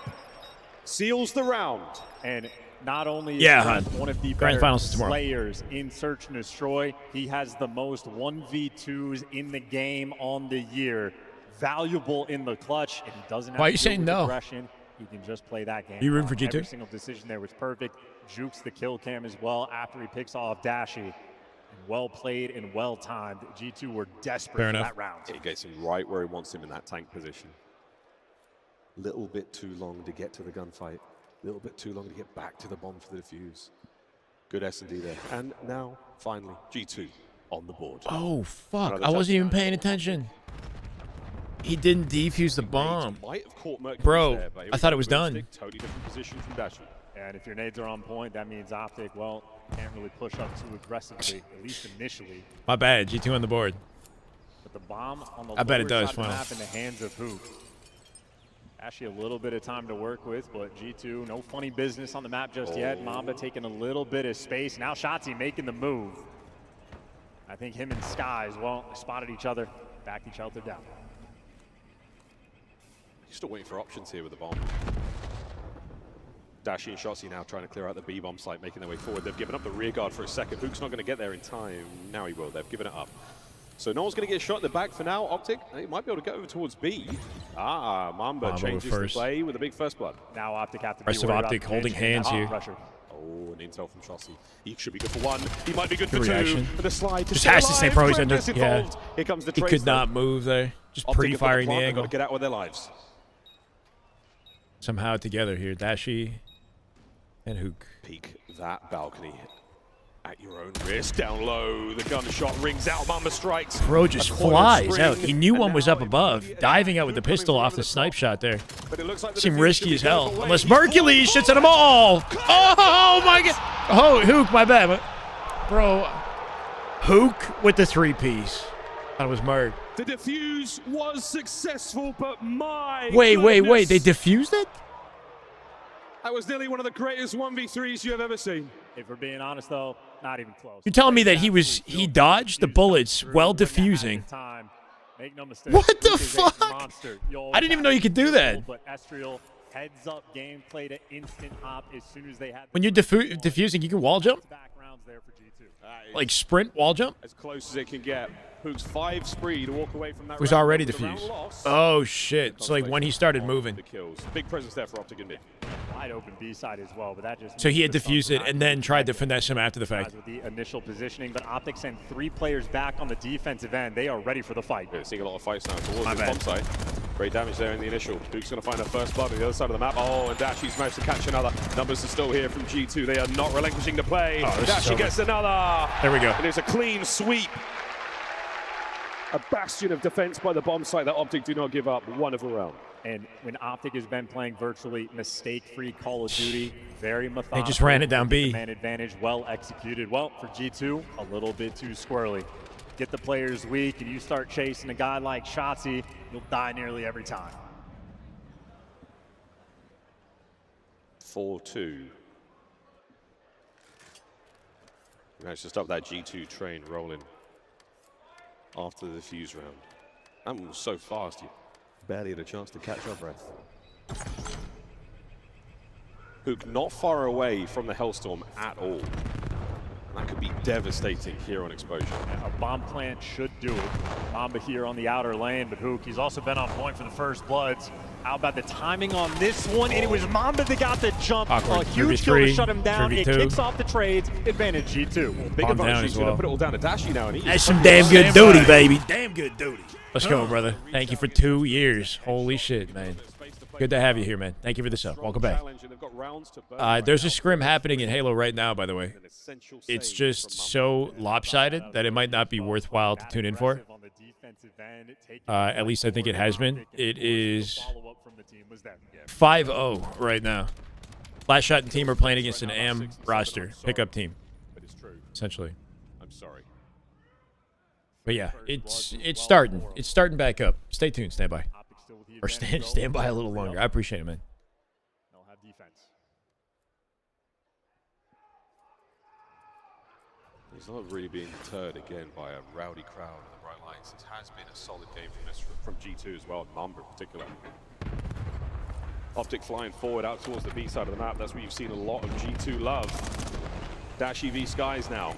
seals the round. And not only is Yeah, Kremp Hunt. one of the Grand better finals is tomorrow. slayers in Search and Destroy, he has the most 1v2s in the game on the year. Valuable in the clutch, and he doesn't have Why are to you deal saying with no? aggression. He can just play that game. You rooting for G2? Every single decision there was perfect. Jukes the kill cam as well after he picks off Dashi. Well played and well timed. G2 were desperate Fair for enough. that round. He gets him right where he wants him in that tank position. Little bit too long to get to the gunfight. Little bit too long to get back to the bomb for the defuse. Good S&D there. And now, finally, G2 on the board. Oh, fuck. Another I wasn't even touchdown. paying attention. He didn't defuse the bomb. Might have caught Mercury Bro, there, but here I we thought go. it was Boomstick, done. Totally different position from Dashi. And if your nades are on point, that means Optic, well, can't really push up too aggressively, at least initially. My bad. G2 on the board. But the bomb on the I bet it lower does, side of the Funnel. map in the hands of Hoop. Actually, a little bit of time to work with, but G2, no funny business on the map just yet. Mamba taking a little bit of space. Now Shotzi making the move. I think him and Skies, well, spotted each other, backed each other down. Still waiting for options here with the bomb. Dashi and Shotzi now trying to clear out the B-bomb site, making their way forward. They've given up the rear guard for a second. Hook's not going to get there in time. Now he will. They've given it up. So no one's going to get shot in the back for now. Optic, he might be able to get over towards B. Ah, Mamba changes the first. play with a big first blood. Now Optic have to be Rest of worried Optic about holding pinching and hands here. pressure. Oh, an intel from Shotzi. He should be good for one. He might be good for Good two. reaction. For the slide to Just stay has to stay alive. pro. He's Kremp under. is Yeah. involved. Here comes the He trace, could though. not move there. Just Optic have got the pre-firing the plant. They've angle. got to get out with their lives. Somehow together here. Dashi and Hook. Peek that balcony at your own risk. Down low, the gunshot rings out. Mamba strikes. Bro just A coil flies spring, out. He knew and one was now up above. Diving out with the pistol off the snipe shot there. But it looks like the Seemed defuse risky could as be hell. going away. Unless He's Mercules shoots at them all. Oh my god. Oh, Hook, my bad. Bro, Hook with the 3-piece. That was Merc. The defuse was successful, but my Wait. goodness. They defused it? That was nearly one of the greatest 1v3s you have ever seen. If we're being honest, though, not even close. You're telling me that he dodged the bullets while defusing? Time. Make no mistake. What the Hook is a fuck? monster. You'll I didn't even know you could do that. But Estriel heads up gameplay to instant hop as soon as they had. When you're defusing, you can wall jump? Backgrounds there for G2. Like sprint wall jump? As close as it can get. Hook's 5 spree to walk away from that. It was round. already With the round defused. loss. Oh shit. So like when he started moving. The kills. Big presence there for Optic and mid. Wide open B side as well, but that just. So he had means the defused it Suns and then tried to finesse him after the fact. with the initial positioning, but Optic sent 3 players back on the defensive end. They are ready for the fight. Yeah, seeing a lot of fights now towards My the bad. bomb site. Great damage there in the initial. Duke's going to find a first blood on the other side of the map. Oh, and Dashi's managed to catch another. Numbers are still here from G2. They are not relinquishing the play. Oh, this is Dashi over. gets another. There we go. And it's a clean sweep. a bastion of defense by the bomb site that Optic do not give up. Wonderful round. And when Optic has been playing virtually mistake-free Call of Duty, very methodical. They just ran it down B. Man advantage, well executed. Well, for G2, a little bit too squirrely. Get the players weak, and you start chasing a guy like Shotzi, you'll die nearly every time. 4-2. Managed to stop that G2 train rolling after the defuse round. That one was so fast, you barely had a chance to catch your breath. Hook not far away from the Hellstorm at all. And that could be devastating here on Exposure. A bomb plant should do it. Mamba here on the outer lane, but Hook, he's also been on point for the first bloods. How about the timing on this one? And it was Mamba that got the jump. Awkward. A huge kill to shut him down. It 3v2. kicks off the trades. Advantage G2. Big Calm down advantage. as He's well. going to put it all down to Dashi now. And That's some damn good duty, baby. Damn good duty. Let's go, brother. Thank you for 2 years. Holy shit, man. Good to have you here, man. Thank you for the sub. Welcome back. There's a scrim happening in Halo right now, by the way. It's just so lopsided that it might not be worthwhile to tune in for. At least I think it has been. It is 5-0 right now. Last Shot and team are playing against an AM roster pickup team, essentially. I'm sorry. But yeah, it's starting. It's starting back up. Stay tuned. Stand by. Or stand by a little longer. I appreciate it, man. They'll have defense. He's not really being deterred again by a rowdy crowd in the bright lights. It has been a solid game from G2 as well, Mamba in particular. Optic flying forward out towards the B side of the map. That's where you've seen a lot of G2 love. Dashi v Skies now.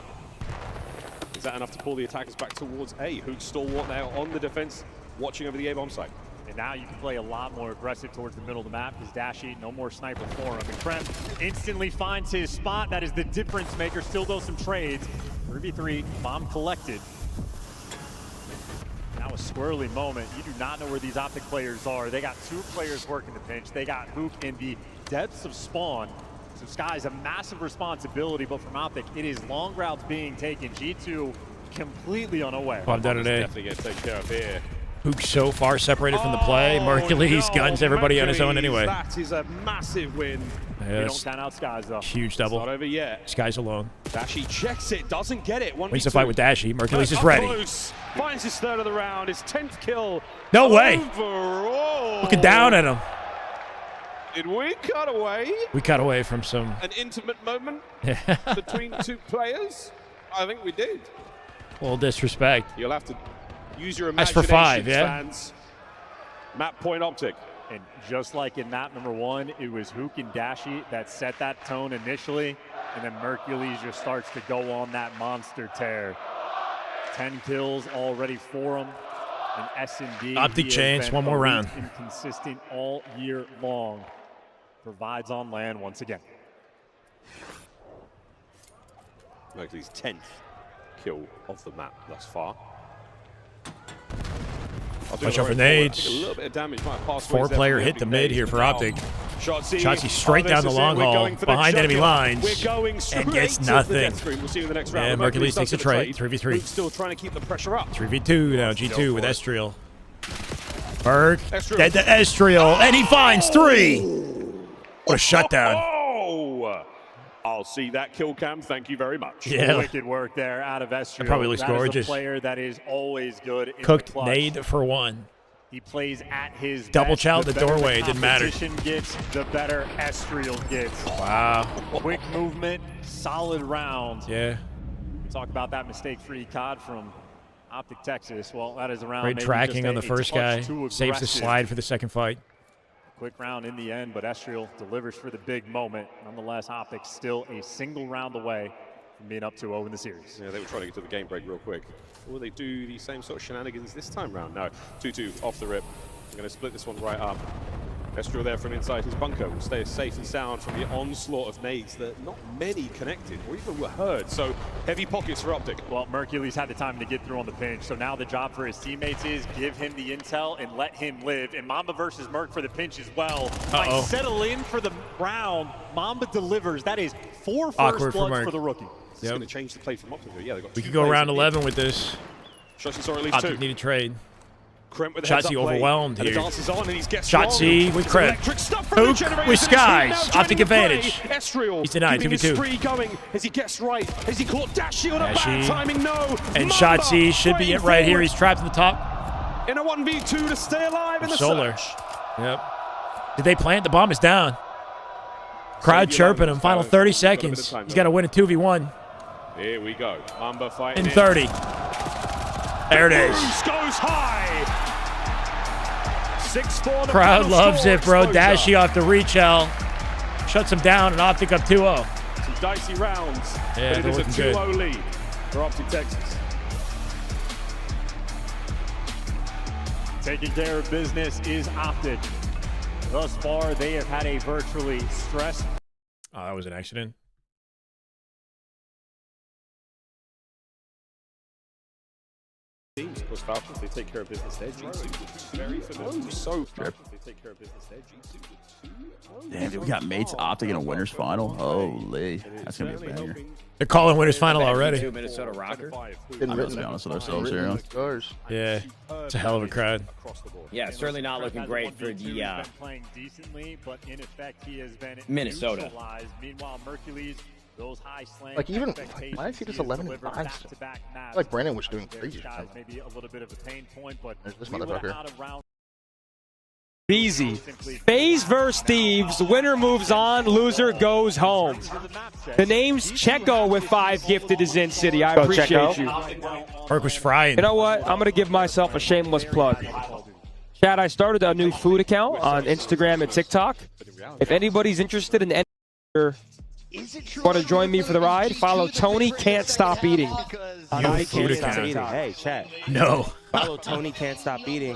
Is that enough to pull the attackers back towards A? Hook stalwart now on the defense, watching over the A bomb site. And now you can play a lot more aggressive towards the middle of the map because Dashi, no more sniper for him. And Krem instantly finds his spot. That is the difference maker. Still does some trades. 3v3, bomb collected. Now a squirrely moment. You do not know where these Optic players are. They got 2 players working the pinch. They got Hook in the depths of spawn. So Sky's a massive responsibility, but from Optic, it is long routes being taken. G2 completely unaware. Bomb down today. Definitely get taken care of here. Hook's so far separated from the play. Mercules guns everybody on his own anyway. That is a massive win. We don't count out Skies though. Huge double. It's not over yet. Skies alone. Dashi checks it, doesn't get it. Wins the fight with Dashi. Mercules is ready. Close. Finds his third of the round, his 10th kill. No way. Overall. Looking down at him. Did we cut away? We cut away from some... An intimate moment between 2 players? I think we did. A little disrespect. You'll have to use your That's imagination, for 5, yeah? fans. Map point Optic. And just like in map number 1, it was Hook and Dashi that set that tone initially, and then Mercules just starts to go on that monster tear. 10 kills already for him. And S&D. Optic chance, one more round. Inconsistent all year long. Provides on land once again. Mercules' 10th kill of the map thus far. Watch out for nades. A little bit of damage might pass. 4-player hit the mid here for Optic. Shotzi straight down the long haul, behind enemy lines, and gets nothing. We'll see you in the next round. Yeah, Mercules takes a trade. 3v3. Still trying to keep the pressure up. 3v2 now, G2 with Estriel. Berg, dead to Estriel, and he finds 3. What a shutdown. Oh! I'll see that kill cam. Thank you very much. Yeah. Wicked work there out of Estriel. That probably looks gorgeous. Is a player that is always good in Cooked the clutch. nade for 1. He plays at his Double best. chow The the better doorway, it didn't matter. competition gets, the better Estriel gets. Wow. Quick movement, solid round. Yeah. Talk about that mistake-free COD from Optic Texas. Well, that is a round. Great maybe tracking just on the first guy. Saves the aggressive. slide for the second fight. Quick round in the end, but Estriel delivers for the big moment. Nonetheless, Optic still a single round away from being up 2-0 in the series. Yeah, they were trying to get to the game break real quick. Will they do the same sort of shenanigans this time round? No. 2-2 off the rip. I'm going to split this one right up. Estriel there from inside his bunker will stay safe and sound from the onslaught of nades that not many connected or even were heard. So heavy pockets for Optic. Well, Mercules had the time to get through on the pinch, so now the job for his teammates is give him the intel and let him live. And Mamba versus Merc for the pinch as well. Might settle in for the round. Mamba delivers. That is 4 first bloods for the rookie. It's going to change the play from Optic. Yeah, they got We could go round 11 with this. Optic need a trade. Crimp with the Shotzi overwhelmed here. Shotzi with Crimp. Hook with Skies. Optic advantage. He's denied. 2v2. As he gets right, as he caught Dash Shield at bad timing, no. And Shotzi should be it right here. He's trapped in the top. In a 1v2 to stay alive in the Solar. search. Yep. Did they plant? The bomb is down. Crowd chirping him. Final 30 seconds. He's got to win a 2v1. Here we go. Mamba fighting In 30. There it is. Goes high. 6-4. Crowd loves it, bro. Dashy off the reach L. Shuts him down, and Optic up 2-0. Some dicey rounds. Yeah, but it is a good. 2-0 lead for Optic Texas. Taking care of business is Optic. Thus far, they have had a virtually stress. Oh, that was an accident. Teams, of course, Falcons, they take care of business there. G2, very familiar. So Falcons, they take care of business there. G2. Damn, dude, we got mates Optic in a winners final. Holy, that's gonna be a banger. They're calling winners final already. Minnesota Rocker. Let's be honest with ourselves here. Yeah, it's a hell of a crowd. Yeah, certainly not looking great for the Minnesota. Meanwhile, Mercules, those high slant Like even why is he just 11-5 still? Like Brandon was doing crazy. Maybe a little bit of a pain point, but there's this motherfucker. Easy. FaZe versus Thieves. Winner moves on. Loser goes home. The name's Checo with 5 gifted is in City. I appreciate you. Mark was frying. You know what? I'm going to give myself a shameless plug. Chad, I started a new food account on Instagram and TikTok. If anybody's interested in any want to join me for the ride, follow Tony Can't Stop Eating. Tony Can't Stop Eating. Hey, chat. No. Follow Tony Can't Stop Eating.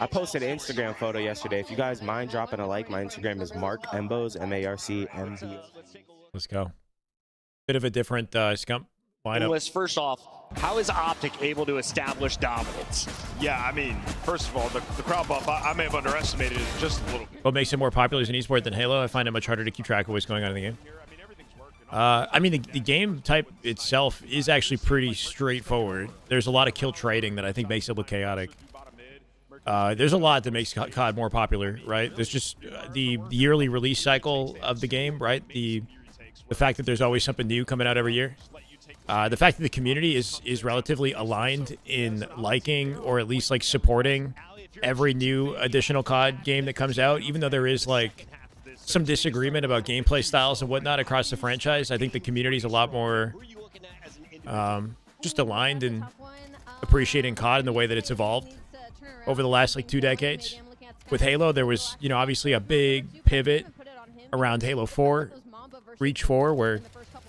I posted an Instagram photo yesterday. If you guys mind dropping a like, my Instagram is Mark Embos, M-A-R-C-M-B. Let's go. Bit of a different scump lineup. First off, how is Optic able to establish dominance? Yeah, I mean, first of all, the crowd buff, I may have underestimated it just a little bit. What makes it more popular as an esport than Halo? I find it much harder to keep track of what's going on in the game. I mean, the game type itself is actually pretty straightforward. There's a lot of kill trading that I think makes it look chaotic. There's a lot that makes COD more popular, right? There's just the yearly release cycle of the game, right? The fact that there's always something new coming out every year. The fact that the community is relatively aligned in liking or at least like supporting every new additional COD game that comes out, even though there is like some disagreement about gameplay styles and whatnot across the franchise. I think the community is a lot more just aligned in appreciating COD and the way that it's evolved over the last like 2 decades. With Halo, there was, you know, obviously a big pivot around Halo 4, Reach 4, where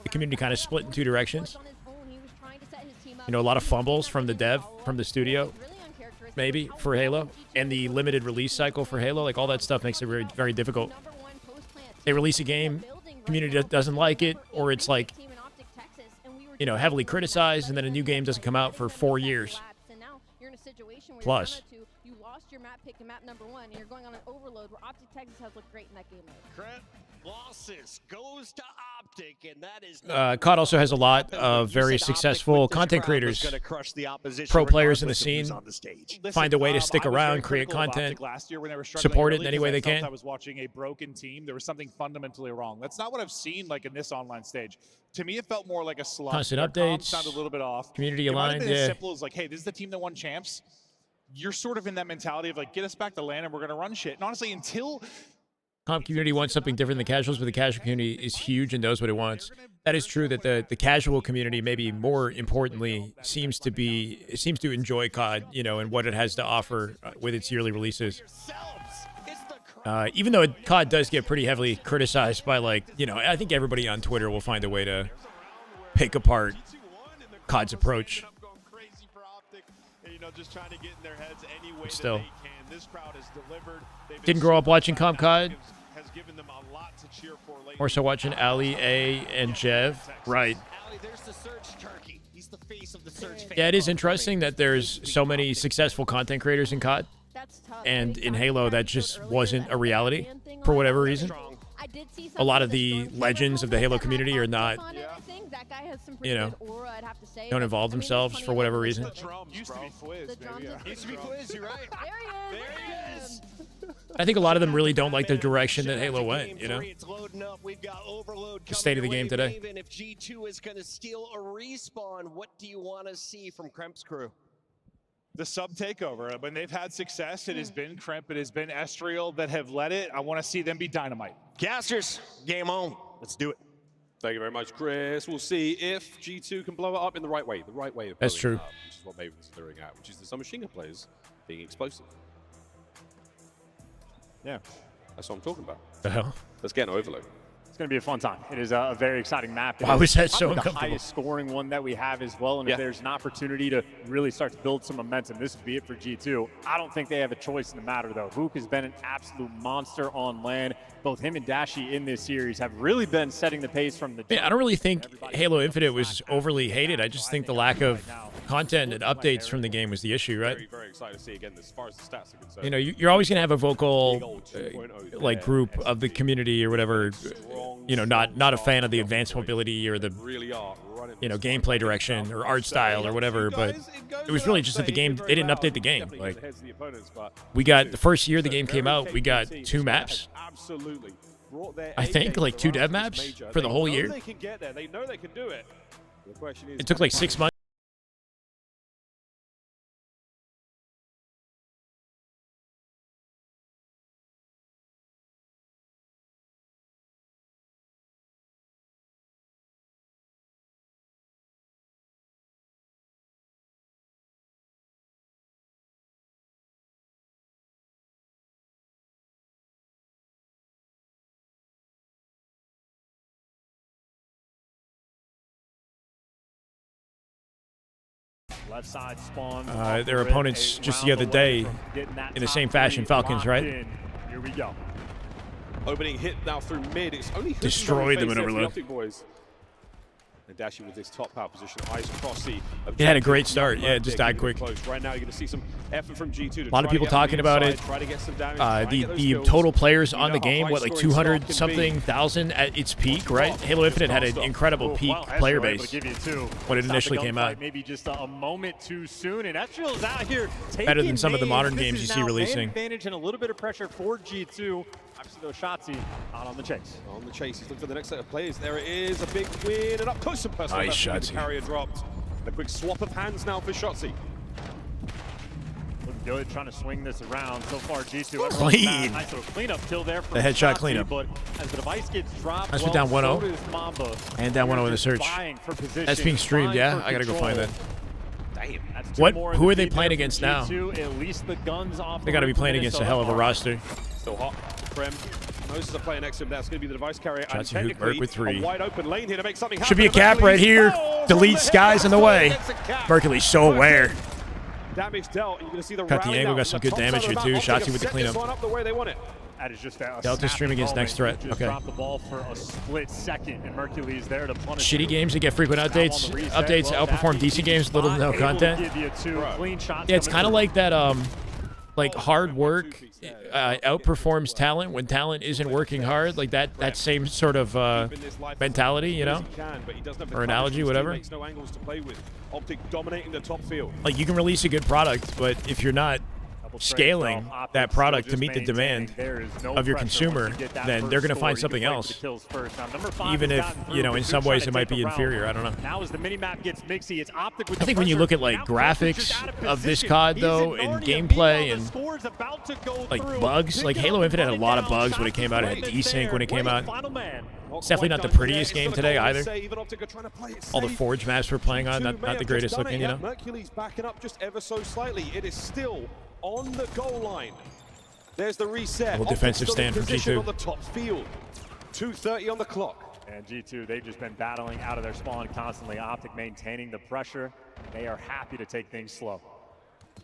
the community kind of split in 2 directions. You know, a lot of fumbles from the dev, from the studio, maybe, for Halo, and the limited release cycle for Halo. Like, all that stuff makes it very, very difficult. They release a game, community doesn't like it, or it's like, you know, heavily criticized, and then a new game doesn't come out for 4 years. Plus. You lost your map pick in map number 1, and you're going on an overload where Optic Texas has looked great in that game mode. Losses goes to Optic, and that is COD also has a lot of very successful content creators, pro players in the scene, find a way to stick around, create content, support it in any way they can. I was watching a broken team. There was something fundamentally wrong. That's not what I've seen like in this online stage. To me, it felt more like a slump. Constant updates, sounded a little bit off. Community it aligned, might have been yeah. as simple as like, hey, this is the team that won champs. You're sort of in that mentality of like, get us back to land and we're going to run shit. And honestly, until comp community wants something different than casuals, but the casual community is huge and knows what it wants. That is true that the casual community, maybe more importantly, seems to enjoy COD, you know, and what it has to offer with its yearly releases. Even though COD does get pretty heavily criticized by, like, you know, I think everybody on Twitter will find a way to pick apart COD's approach. But still, didn't grow up watching Comp COD. More so watching Ali, A, and Jev. Right. Yeah, it is interesting that there's so many successful content creators in COD. And in Halo, that just wasn't a reality for whatever reason. A lot of the legends of the Halo community are not think that guy has some pretty you know, good aura, I'd have to say. don't But, involve I mean, themselves there's for whatever plenty reason. of The drums, used to be Fwiz, The drums baby. is- Used to be Quiz, you're right. There he is. I think a lot of them really don't like the direction that Halo went, you know? It's loading up. We've got overload The state of the coming game your way. today. Even if G2 is going to steal a respawn, what do you want to see from Kremp's crew? The sub takeover. When they've had success, it has been Kremp, it has been Estriel that have led it. I want to see them be dynamite. Casters, game on. Let's do it. Thank you very much, Chris. We'll see if G2 can blow it up in the right way. The right way of That's blowing true. it up, which is what Maven's doing at, which is the some machine gun players being explosive. Yeah, that's what I'm talking about. The hell? Let's get an overload. It's going to be a fun time. It is a very exciting map. It Why is was that so probably the uncomfortable? highest scoring one that we have as well. And if there's an opportunity to really start to build some momentum, this would be it for G2. I don't think they have a choice in the matter, though. Vuk has been an absolute monster on land. Both him and Dashi in this series have really been setting the pace from the Yeah, I don't really think Halo Infinite was overly hated. I just think the lack of content and updates from the game was the issue, right? Very, very excited to see again as far as the stats are concerned. You know, you're always going to have a vocal like group of the community or whatever, you know, not a fan of the advanced mobility or the, you know, gameplay direction or art style or whatever, but it was really just that the game, they didn't update the game. Like, we got, the first year the game came out, we got 2 maps. Absolutely. I think, like 2 dev maps for the whole year. They can get there. They know they can do it. The question is, It took like 6 months. left side spawn. Their opponents just the other day, in the same fashion, Falcons, right? Here we go. Opening hit now through mid. It's only Destroyed them in overload. Optic boys. And Dashi with this top power position, eyes across the. It had a great start. Yeah, it just died quick. Close. Right now, you're going to see some effort from G2. A lot of people talking about it. The total players on the game, what, like 200 something thousand at its peak, right? Halo Infinite had an incredible peak player base when it initially came out. Maybe just a moment too soon, and Estriel's out here Better than some of the modern This games is you see now releasing. Advantage and a little bit of pressure for G2. Obviously, though, Shotzi out on the chase. On the chase, he's looking for the next set of players. There it is, a big win, and up close and personal. Nice, The Shotzi. carrier dropped. A quick swap of hands now for Shotzi. Looking good, trying to swing this around. So far, G2. Clean. Nice little cleanup kill there from The headshot Shotzi, cleanup. But as the device gets dropped, Nice, we're down 1-0. so does Mamba. And down 1-0 in the search. Vying for position, That's being streamed, vying yeah? for I gotta go control. find that. Damn. That's two What? more in Who the are they feed playing there from against now? G2. At least the guns off. They got to be playing against a hell of a roster. Still hot. Krem. Moses are playing next to him. That's going to be the device carrier. And Shotzi Hook Merc technically, with 3. a wide open lane here to make something happen. Should be a cap right here. Delete Skies in the way. Mercury's so aware. Damage dealt. You're going to see the Cut the rally angle, now got some from good the top damage side here of the too. map. Shotzi with the Optic have set this cleanup. one up the way they want it. That is just a Delta stream against snapping next threat. moment. Just Okay. dropped the ball for a split second, and Mercury's there to punish Shitty you. games that get frequent updates. Updates outperform DC games, little to no content. Yeah, it's kind of like that. Like hard work outperforms talent when talent isn't working hard. Like that same sort of mentality, you know, or analogy, whatever. Makes no angles to play with. Optic dominating the top field. Like you can release a good product, but if you're not scaling that product to meet the demand of your consumer, then they're going to find something else. Even if, you know, in some ways it might be inferior. I don't know. Now as the minimap gets mixy, it's Optic with I think when you look at like graphics of this COD though, and gameplay and like bugs, like Halo Infinite had a lot of bugs when it came out. It had desync when it came out. It's definitely not the prettiest game today either. All the Forge maps we're playing on, not the greatest looking, you know. Mercury's backing up just ever so slightly. It is still on the goal line. There's the reset. Little defensive stand from Position G2. on the top field. 2:30 on the clock. And G2, they've just been battling out of their spawn constantly. Optic maintaining the pressure. They are happy to take things slow.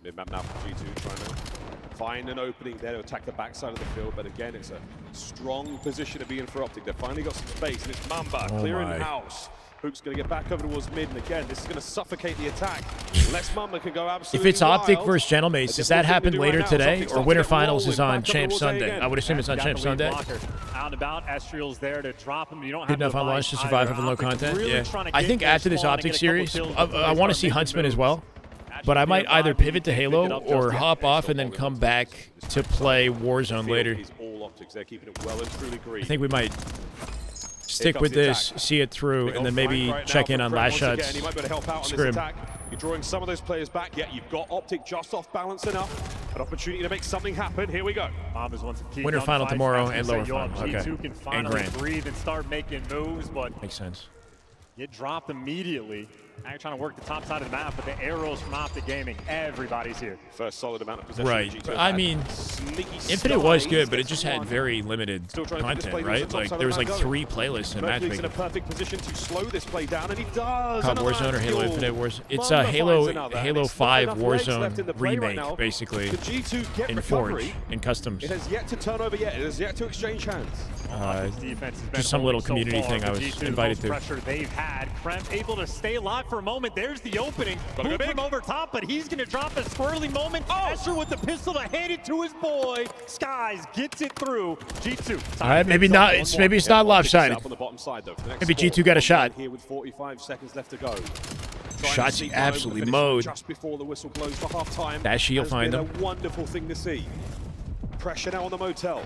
Mid-map now from G2 trying to find an opening there to attack the backside of the field, but again, it's a strong position to be in for Optic. They've finally got some space, and it's Mamba clearing my. house. Hook's going to get back over towards mid, and again, this is going to suffocate the attack. Unless Mamba can go absolutely If it's Optic wild. versus Gentlemates, does that happen later today, or Winter Finals is on Champ Sunday? I would assume it's on Champ Sunday. Out and about, Estriel's there to drop him. You don't have Good enough on launch to survive having low content. Really Yeah, trying to I get think their after this spawn and Optic get a couple series, kills I before they want to start see making Huntsman as moves. well. But I might either pivot to Halo or hop off and then come back to play Warzone later. He's all Optics. They're keeping it well and truly green. I think we might stick with this, see it through, and then maybe check in on last shots. He might be able to help out on Scrim. this attack. You're drawing some of those players back, yet you've got Optic just off balance enough. An opportunity to make something happen. Here we go. Mambas wants to keep Winter final tomorrow and lower final. Okay. G2 can And finally Grand. breathe and start making moves, but Makes sense. get dropped immediately. Now you're trying to work the top side of the map, but the arrows from Optic Gaming, everybody's here. First solid amount of possession. Right. G2 I had. mean, Sneaky Infinite was skies, good, but it gets just had one. very limited Still trying to put this play content, towards right? the top Like side there of was the like map 3 playlists in Mercury's in a matchmaking. perfect position to slow this play down, and he does. COD Another Warzone or Halo fuel. Infinite Warzone. It's Mamba a Halo finds another, and Halo it's not 5 enough legs left in the Warzone play right remake, now. basically, The G2 get in recovery. Forge, in customs. It has yet to turn over yet. It has yet to exchange hands. Defense has been Just some little holding so community far thing I for was G2, the invited most to. pressure they've had. Kremp able to stay alive for a moment. There's the opening. Gotta go Move big. from over top, but he's going to drop a swirly moment. Esther with the pistol to hand it to his boy. Skies gets it through. G2. All right, maybe not. Maybe it's not lopsided. Up on the bottom side, though, for the next Maybe four. G2 got a shot. Here with 45 seconds left to go. Shots absolutely mowed. Just before the whistle blows for half time. That shield Has find been him. a wonderful thing to see. Pressure now on the motel.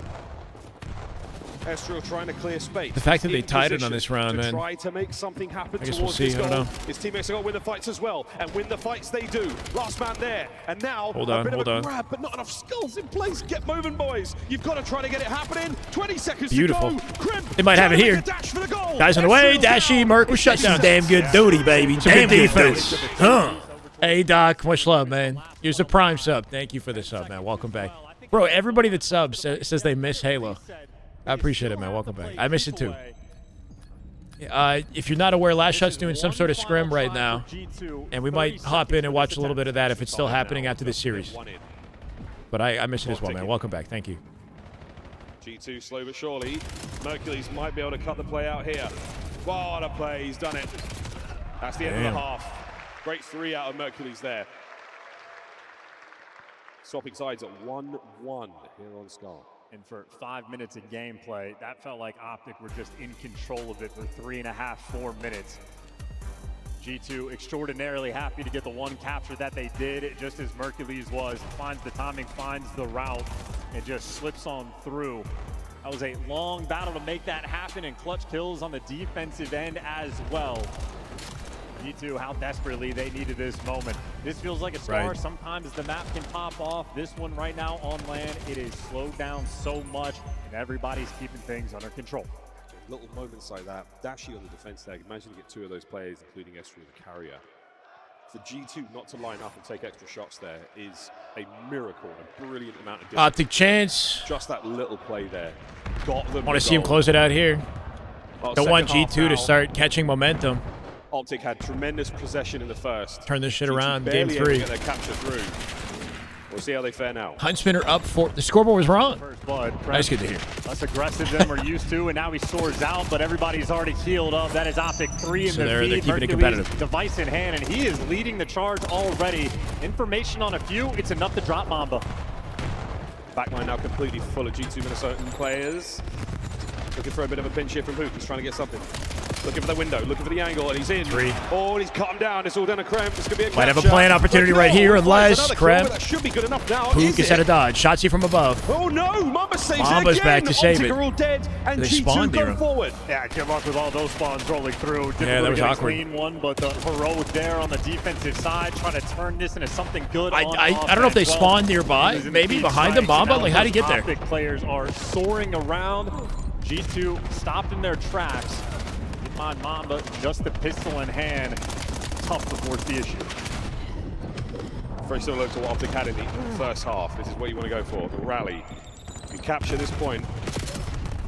Estriel trying to clear space. The fact that they In tied it on position this round, to man. Try to make something happen I guess towards we'll see. this I don't goal. know. His teammates are going to win the fights as well, and win the fights they do. Last man there, and now Hold a on, bit hold of a on. grab, but not enough skulls in place. Get moving, boys. You've got to try to get it happening. 20 seconds Beautiful. to go. Crimp They might have it trying to here. make a dash for the goal. Guys on the way. Estriel's Dashy, down. Merc was shut down. Damn good duty, baby. Damn good defense. Huh. Hey, Doc. Much love, man. Here's a prime sub. Thank you for the sub, man. Welcome back. Bro, everybody that subs says they miss Halo. I appreciate it, man. Welcome back. I miss it, too. If you're not aware, Last Shot's doing some sort of scrim right now, and we might hop in and watch a little bit of that if it's still happening after this series. But I miss it as well, man. Welcome back. Thank you. G2 slow but surely. Mercules might be able to cut the play out here. What a play. He's done it. That's the end of Damn. the half. Great 3 out of Mercules there. Swapping sides at 1-1 here on Scar. And for 5 minutes of gameplay, that felt like Optic were just in control of it for 3.5, 4 minutes. G2 extraordinarily happy to get the one capture that they did, just as Mercules was. Finds the timing, finds the route, and just slips on through. That was a long battle to make that happen, and clutch kills on the defensive end as well. G2, how desperately they needed this moment. This feels like a Scar. Right. Sometimes the map can pop off. This one right now on land, it is slowed down so much, and everybody's keeping things under control. Little moments like that. Dashy on the defense tag. Imagine you get 2 of those players, including Estriel, the carrier. For G2 not to line up and take extra shots there is a miracle, a brilliant amount of discipline. Optic chance. Just that little play there. Got them. Want to the see him goal. close it out here. Well, Don't want second half G2 to now. start catching momentum. Optic had tremendous possession in the first. Turn this shit G2 around, game barely able to 3. get their capture through. We'll see how they fare now. Huntsman are up 4. The scoreboard was wrong. First blood. That's good to hear. Less aggressive than we're used to, and now he soars out, but everybody's already healed up. That is Optic 3 in So the they're feed. keeping it Mercules, competitive. device in hand, and he is leading the charge already. Information on a few, it's enough to drop Mamba. Backline now completely full of G2 Minnesotan players. Looking for a bit of a pinch here from Hook. He's trying to get something. Looking for the window, looking for the angle, and he's in. 3. Oh, and he's cut him down. It's all down to Kremp. It's going to be a Might have a capture. playing opportunity But right no, here, he finds unless another kill, but Kremp. that should be good enough now. Who Is gets it? out of dodge? Shotzi from above. Oh no, Mamba saves Mamba's it again. back to save Optic it. are all dead, and They G2 spawned go near him. forward. Yeah, good luck with all those spawns rolling through. Difficult Yeah, that was to get awkward. a clean one, but the heroic there on the defensive side, trying to turn this into something good. I on don't know if they offense. spawned He nearby. was in the Maybe deep behind them, sights, Mamba. and Like, now how'd he get there? Optic players are soaring around. G2 stopped in their tracks. Keep in mind, Mamba, just the pistol in hand. Tough to force the issue. Very similar to what Optic had in the first half. This is what you want to go for, the rally. You capture this point,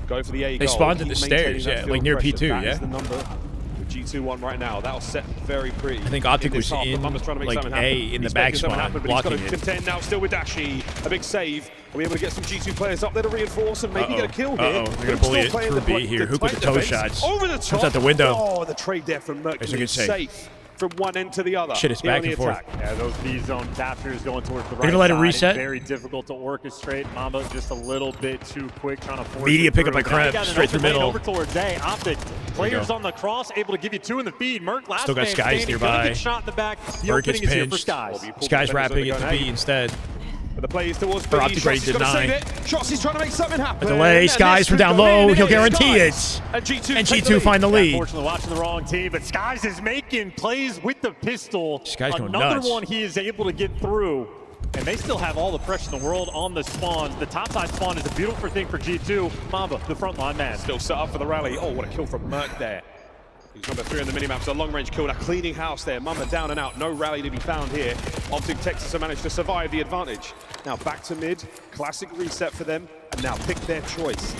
go for the A They goal. spawned at Keep the maintaining stairs, that yeah, field like near pressure. P2, That yeah. is the number with G2-1 right now. That'll set very pretty. I think Optic in this was half, but in, Mamba's trying to make like, something A happen. in the He's back making something spawn, happen, but he's got blocking to it. contend now still with Dashy. A big save. Are we able to get some G2 players up there to reinforce and maybe get a kill here? They're going to bully it through B here. Hook with the toe shots. Over the top. Comes out the window. Oh, the trade there from Mercury. Safe from one end to the other. Shit, it's back and forth. Yeah, those B zone captures going towards the right. They're going to let it reset. Very difficult to orchestrate. Mamba just a little bit too quick, trying to force Media it pick up through. by Krebs, straight through middle. Over towards A. Optic. Players on the cross, able to give you 2 in the feed. Merc last Still got man Skies standing. nearby. Get shot in the back. The Merc is opening is here for pinched. Skies. Skies wrapping at the B instead. But the play is towards B. Optic ready to deny. Shots, trying to make something happen. A delay. Skies from down low. He'll guarantee it. And G2 find the lead. Unfortunately, watching the wrong team, but Skies is making plays with the pistol. Skies going Another nuts. one he is able to get through. And they still have all the pressure in the world on the spawn. The topside spawn is a beautiful thing for G2. Mamba, the frontline man. Still set up for the rally. Oh, what a kill from Merc there. He's number 3 on the minimap, so a long-range kill, a cleaning house there. Mamba down and out, no rally to be found here. Optic Texas have managed to survive the advantage. Now back to mid, classic reset for them, and now pick their choice.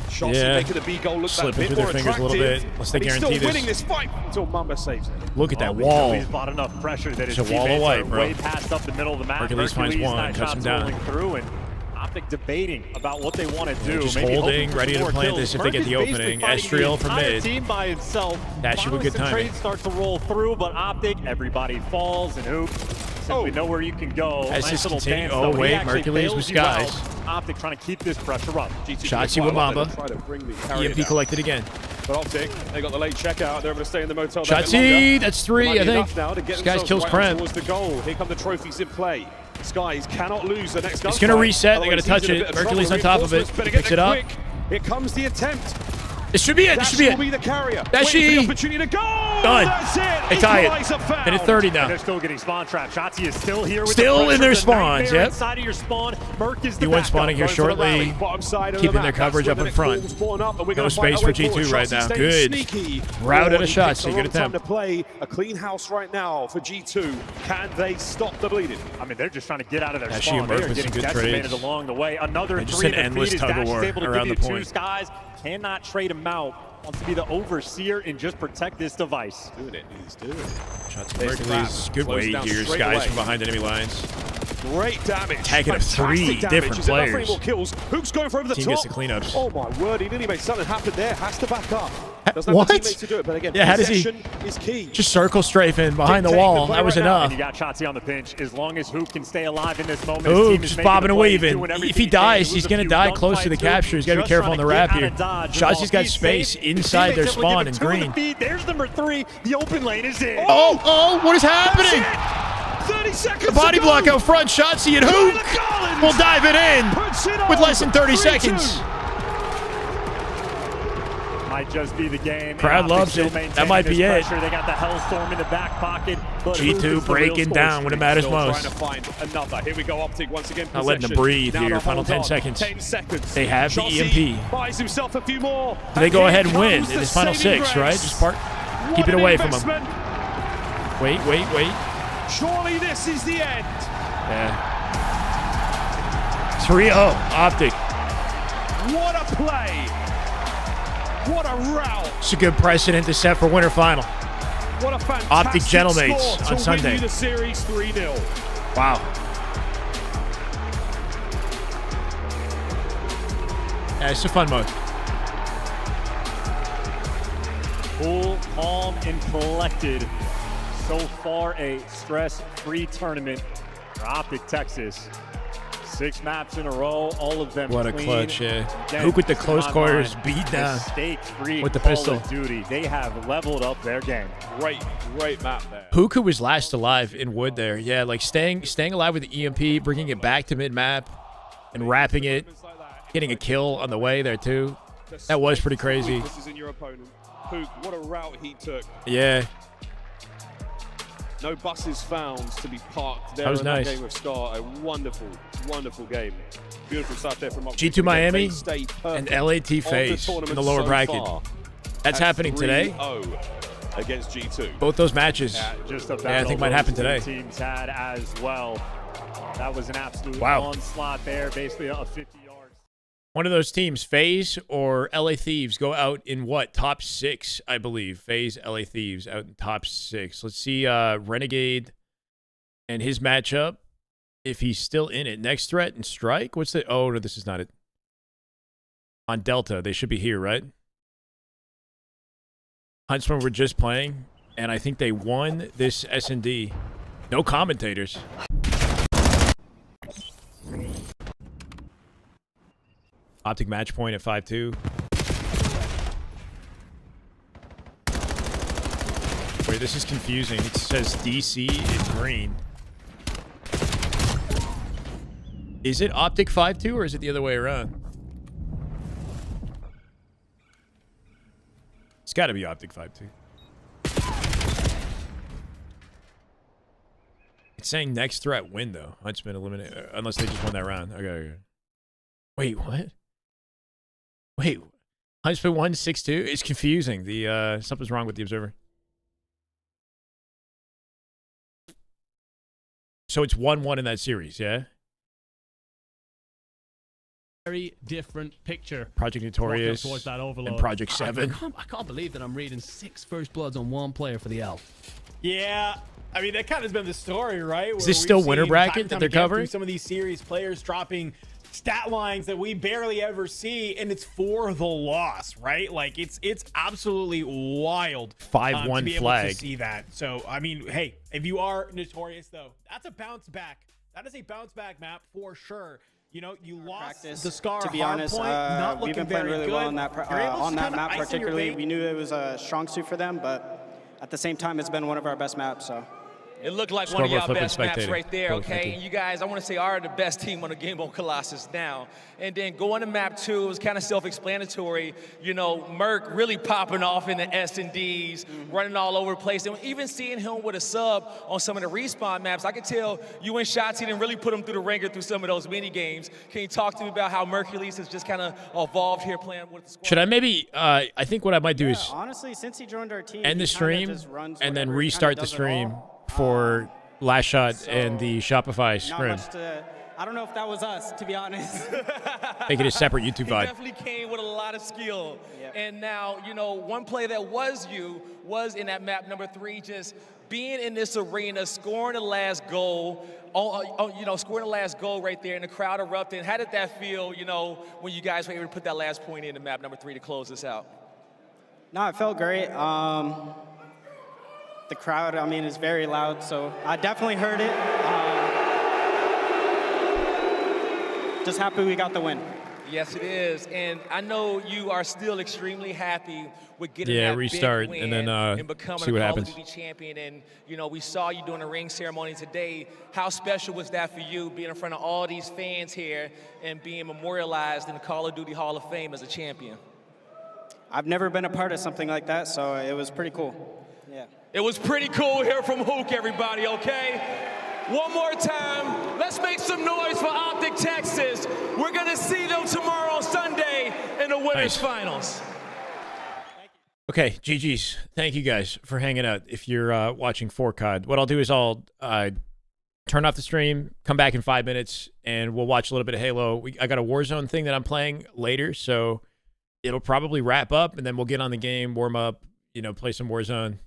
Shots making the B goal look that bit more attractive. A little bit. Unless they guarantee still winning this fight until Mamba saves it. Look at that wall. He's bought enough pressure that his It's a wall of teammates white, are bro. way past up the middle of the map. Hercules finds one, cuts him down. Through and Optic debating about what they want to do. Just Maybe holding, ready to plant kills. this if they get the opening. Estriel from mid. Team by itself. That should be good timing. Trades start to roll through, but Optic, everybody falls and Hoop. Simply know where you can go. As Nice this little continues. dance, Oh, though. wait, He actually Mercules with bails you out. Skies. Optic trying to keep this pressure up. Shotzi with Mamba. EMP collected again. But Optic, they got the late checkout. They're able to stay in the motel. Shotzi, that's 3, I think. Skies kills Krem. Towards the goal. Here come the trophies in play. Skies cannot lose the next gun. It's going to reset. They got to touch it. Mercules on top of it. Picks it up. Here comes the attempt. This should be it. This should be it. Be the carrier. That's the opportunity to go. Done. That's it. They tie it. And at 30 now. And they're still getting spawn trapped. Shotzi is still here with Still the in their the spawns, yep. Inside of your spawn. Merc is the He went backup. spawning here shortly, keeping their coverage up in front. No space for G2 right now. Good. Route out of shots. So good attempt. Time to play a clean house right now for G2. Can they stop the bleeding? I mean, they're just trying to get out of their Actually, spawn. They Merc are with getting some good decimated trades. along the way. Another Just 3 an in the endless feed is tug of Dash is war able to around give the you 2 point. Skies. Cannot trade him out. Wants to be the overseer and just protect this device. Doing it. He's doing it. Shots of Mercules. Good weight here. Skies from behind enemy lines. Great damage. Tagging up 3 different players. More kills. Hook's going for over the Team top. gets the cleanups. Oh my word, he nearly made something happen there. Has to back up. Doesn't What? have the teammates to do it, but again, Yeah, how does he? possession is key. Just circle strafing behind the wall. That was enough. And you got Shotzi on the pinch. As long as Hoop can stay alive in this moment, Hoop just bobbing and waving. If he dies, he's going to die close to the capture. He's got to be careful on the wrap here. Shotzi's got space inside their spawn in green. There's number 3. The open lane is in. Oh, what is happening? 30 seconds The body block out front. Shotzi and Hoop will dive it in with less than 30 seconds. Might just be the game. Crowd loves it. That might be it. They got the Hellstorm in the back pocket. But G2 breaking down when it matters most. Trying to find another. Here we go, Optic once again. Not letting them breathe Now here. to Final hold 10 on. seconds. 10 seconds. They have the Chelsea EMP. buys himself a few more. Do they go And ahead here and win comes in the this final saving 6, right? grace. Just keep What it an away from them. investment. Wait. Surely this is the end. Yeah. 3-0, Optic. What a play. What a route. It's a good precedent to set for winter final. What a fantastic Optic Gentlemates score on to Sunday. win you the series 3-0. Wow. Yeah, it's a fun mode. Cool, calm, and collected. So far, a stress-free tournament for Optic Texas. 6 maps in a row, all of them What a clean. clutch, yeah. Again, Hook with the keep close in quarters mind, beat down mistake-free with the Call pistol. of Duty. They have leveled up their game. Great map there. Hook who was last alive in wood there. Yeah, like staying alive with the EMP, bringing it back to mid-map, and wrapping it, getting a kill on the way there too. That was pretty crazy. This is in your opponent. Hook, what a route he took. Yeah. No buses found to be parked there That was in nice. that game of Scar. A wonderful game. Beautiful stuff there from Optic. G2 Miami They stayed and perfect LAT on FaZe in tournament the lower so bracket. far That's at happening today. 3-0 against G2. Both those matches. Just a Yeah, I think might happen today. Teams had as well. That was an absolute Wow. onslaught there, basically a 50 yards. One of those teams, FaZe or LA Thieves, go out in what? Top 6, I believe. FaZe, LA Thieves out in top 6. Let's see Renegade and his matchup if he's still in it. Next threat and strike? What's the... Oh, no, this is not it. On Delta, they should be here, right? Huntsman were just playing, and I think they won this S&D. No commentators. Optic match point at 5-2. Wait, this is confusing. It says DC in green. Is it Optic 5-2 or is it the other way around? It's got to be Optic 5-2. It's saying next threat win, though. Huntsman eliminate, unless they just won that round. Okay. Wait, what? Wait, Huntsman won 6-2? It's confusing. The something's wrong with the observer. So it's 1-1 in that series, yeah? Very different picture. Project Notorious towards that overload. and Project 7. I can't believe that I'm reading 6 First Bloods on one player for the L. Yeah, I mean, that kind of has been the story, right? Is this still winner bracket that they're covering? Some of these series players dropping stat lines that we barely ever see, and it's for the loss, right? Like, it's absolutely wild. 5-1 to be flag. able to see that. So, I mean, hey, if you are Notorious, though, that's a bounce back. That is a bounce back map for sure. You know, you lost the Scar to be hard honest, point, not we've been looking playing very really good. well on that map particularly. We We knew it was a strong suit for them, but at the same time, it's been one of our best maps. So It looked like one of y'all best maps right there, okay? And you guys, I want to say, are the best team on the game on Colossus now. And then going to map 2, it was kind of self-explanatory. You know, Merc really popping off in the S&Ds, running all over the place. And even seeing him with a sub on some of the respawn maps, I could tell you and Shotzi didn't really put him through the ringer through some of those mini games. Can you talk to me about how Mercules has just kind of evolved here playing with the squad? Should I maybe, I think what I might do is honestly, since he joined our team, end the stream and then restart the stream for Last Shot and the Shopify scrim. I don't know if that was us, to be honest. Make it a separate YouTube He VOD. definitely came with a lot of skill. And now, you know, one play that was you was in that map number 3, just being in this arena, scoring the last goal, you know, scoring the last goal right there, and the crowd erupting. How did that feel, you know, when you guys were able to put that last point in the map number 3 to close this out? No, it felt great. The crowd, I mean, is very loud, so I definitely heard it. Just happy we got the win. Yes, it is, and I know you are still extremely happy with getting that restart big and win then and becoming see what a Call happens. of Duty champion. And you know, we saw you doing a ring ceremony today. How special was that for you, being in front of all these fans here and being memorialized in the Call of Duty Hall of Fame as a champion? I've never been a part of something like that, so it was pretty cool. Yeah. It was pretty cool here from Hook, everybody, okay? One more time, let's make some noise for Optic Texas. We're gonna see them tomorrow, Sunday, in the Winners Finals. Okay, GG's. Thank you guys for hanging out. If you're watching 4COD, what I'll do is I'll turn off the stream, come back in 5 minutes, and we'll watch a little bit of Halo. I got a Warzone thing that I'm playing later, so it'll probably wrap up, and then we'll get on the game, warm up, you know, play some Warzone.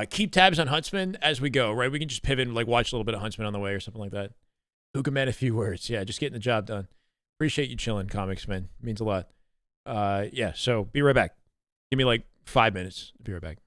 Keep tabs on Huntsman as we go, right? We can just pivot and like watch a little bit of Huntsman on the way or something like that. Hookah man, a few words. Yeah, just getting the job done. Appreciate you chilling, comics, man. Means a lot. Yeah, so be right back. Give me like 5 minutes. Be right back.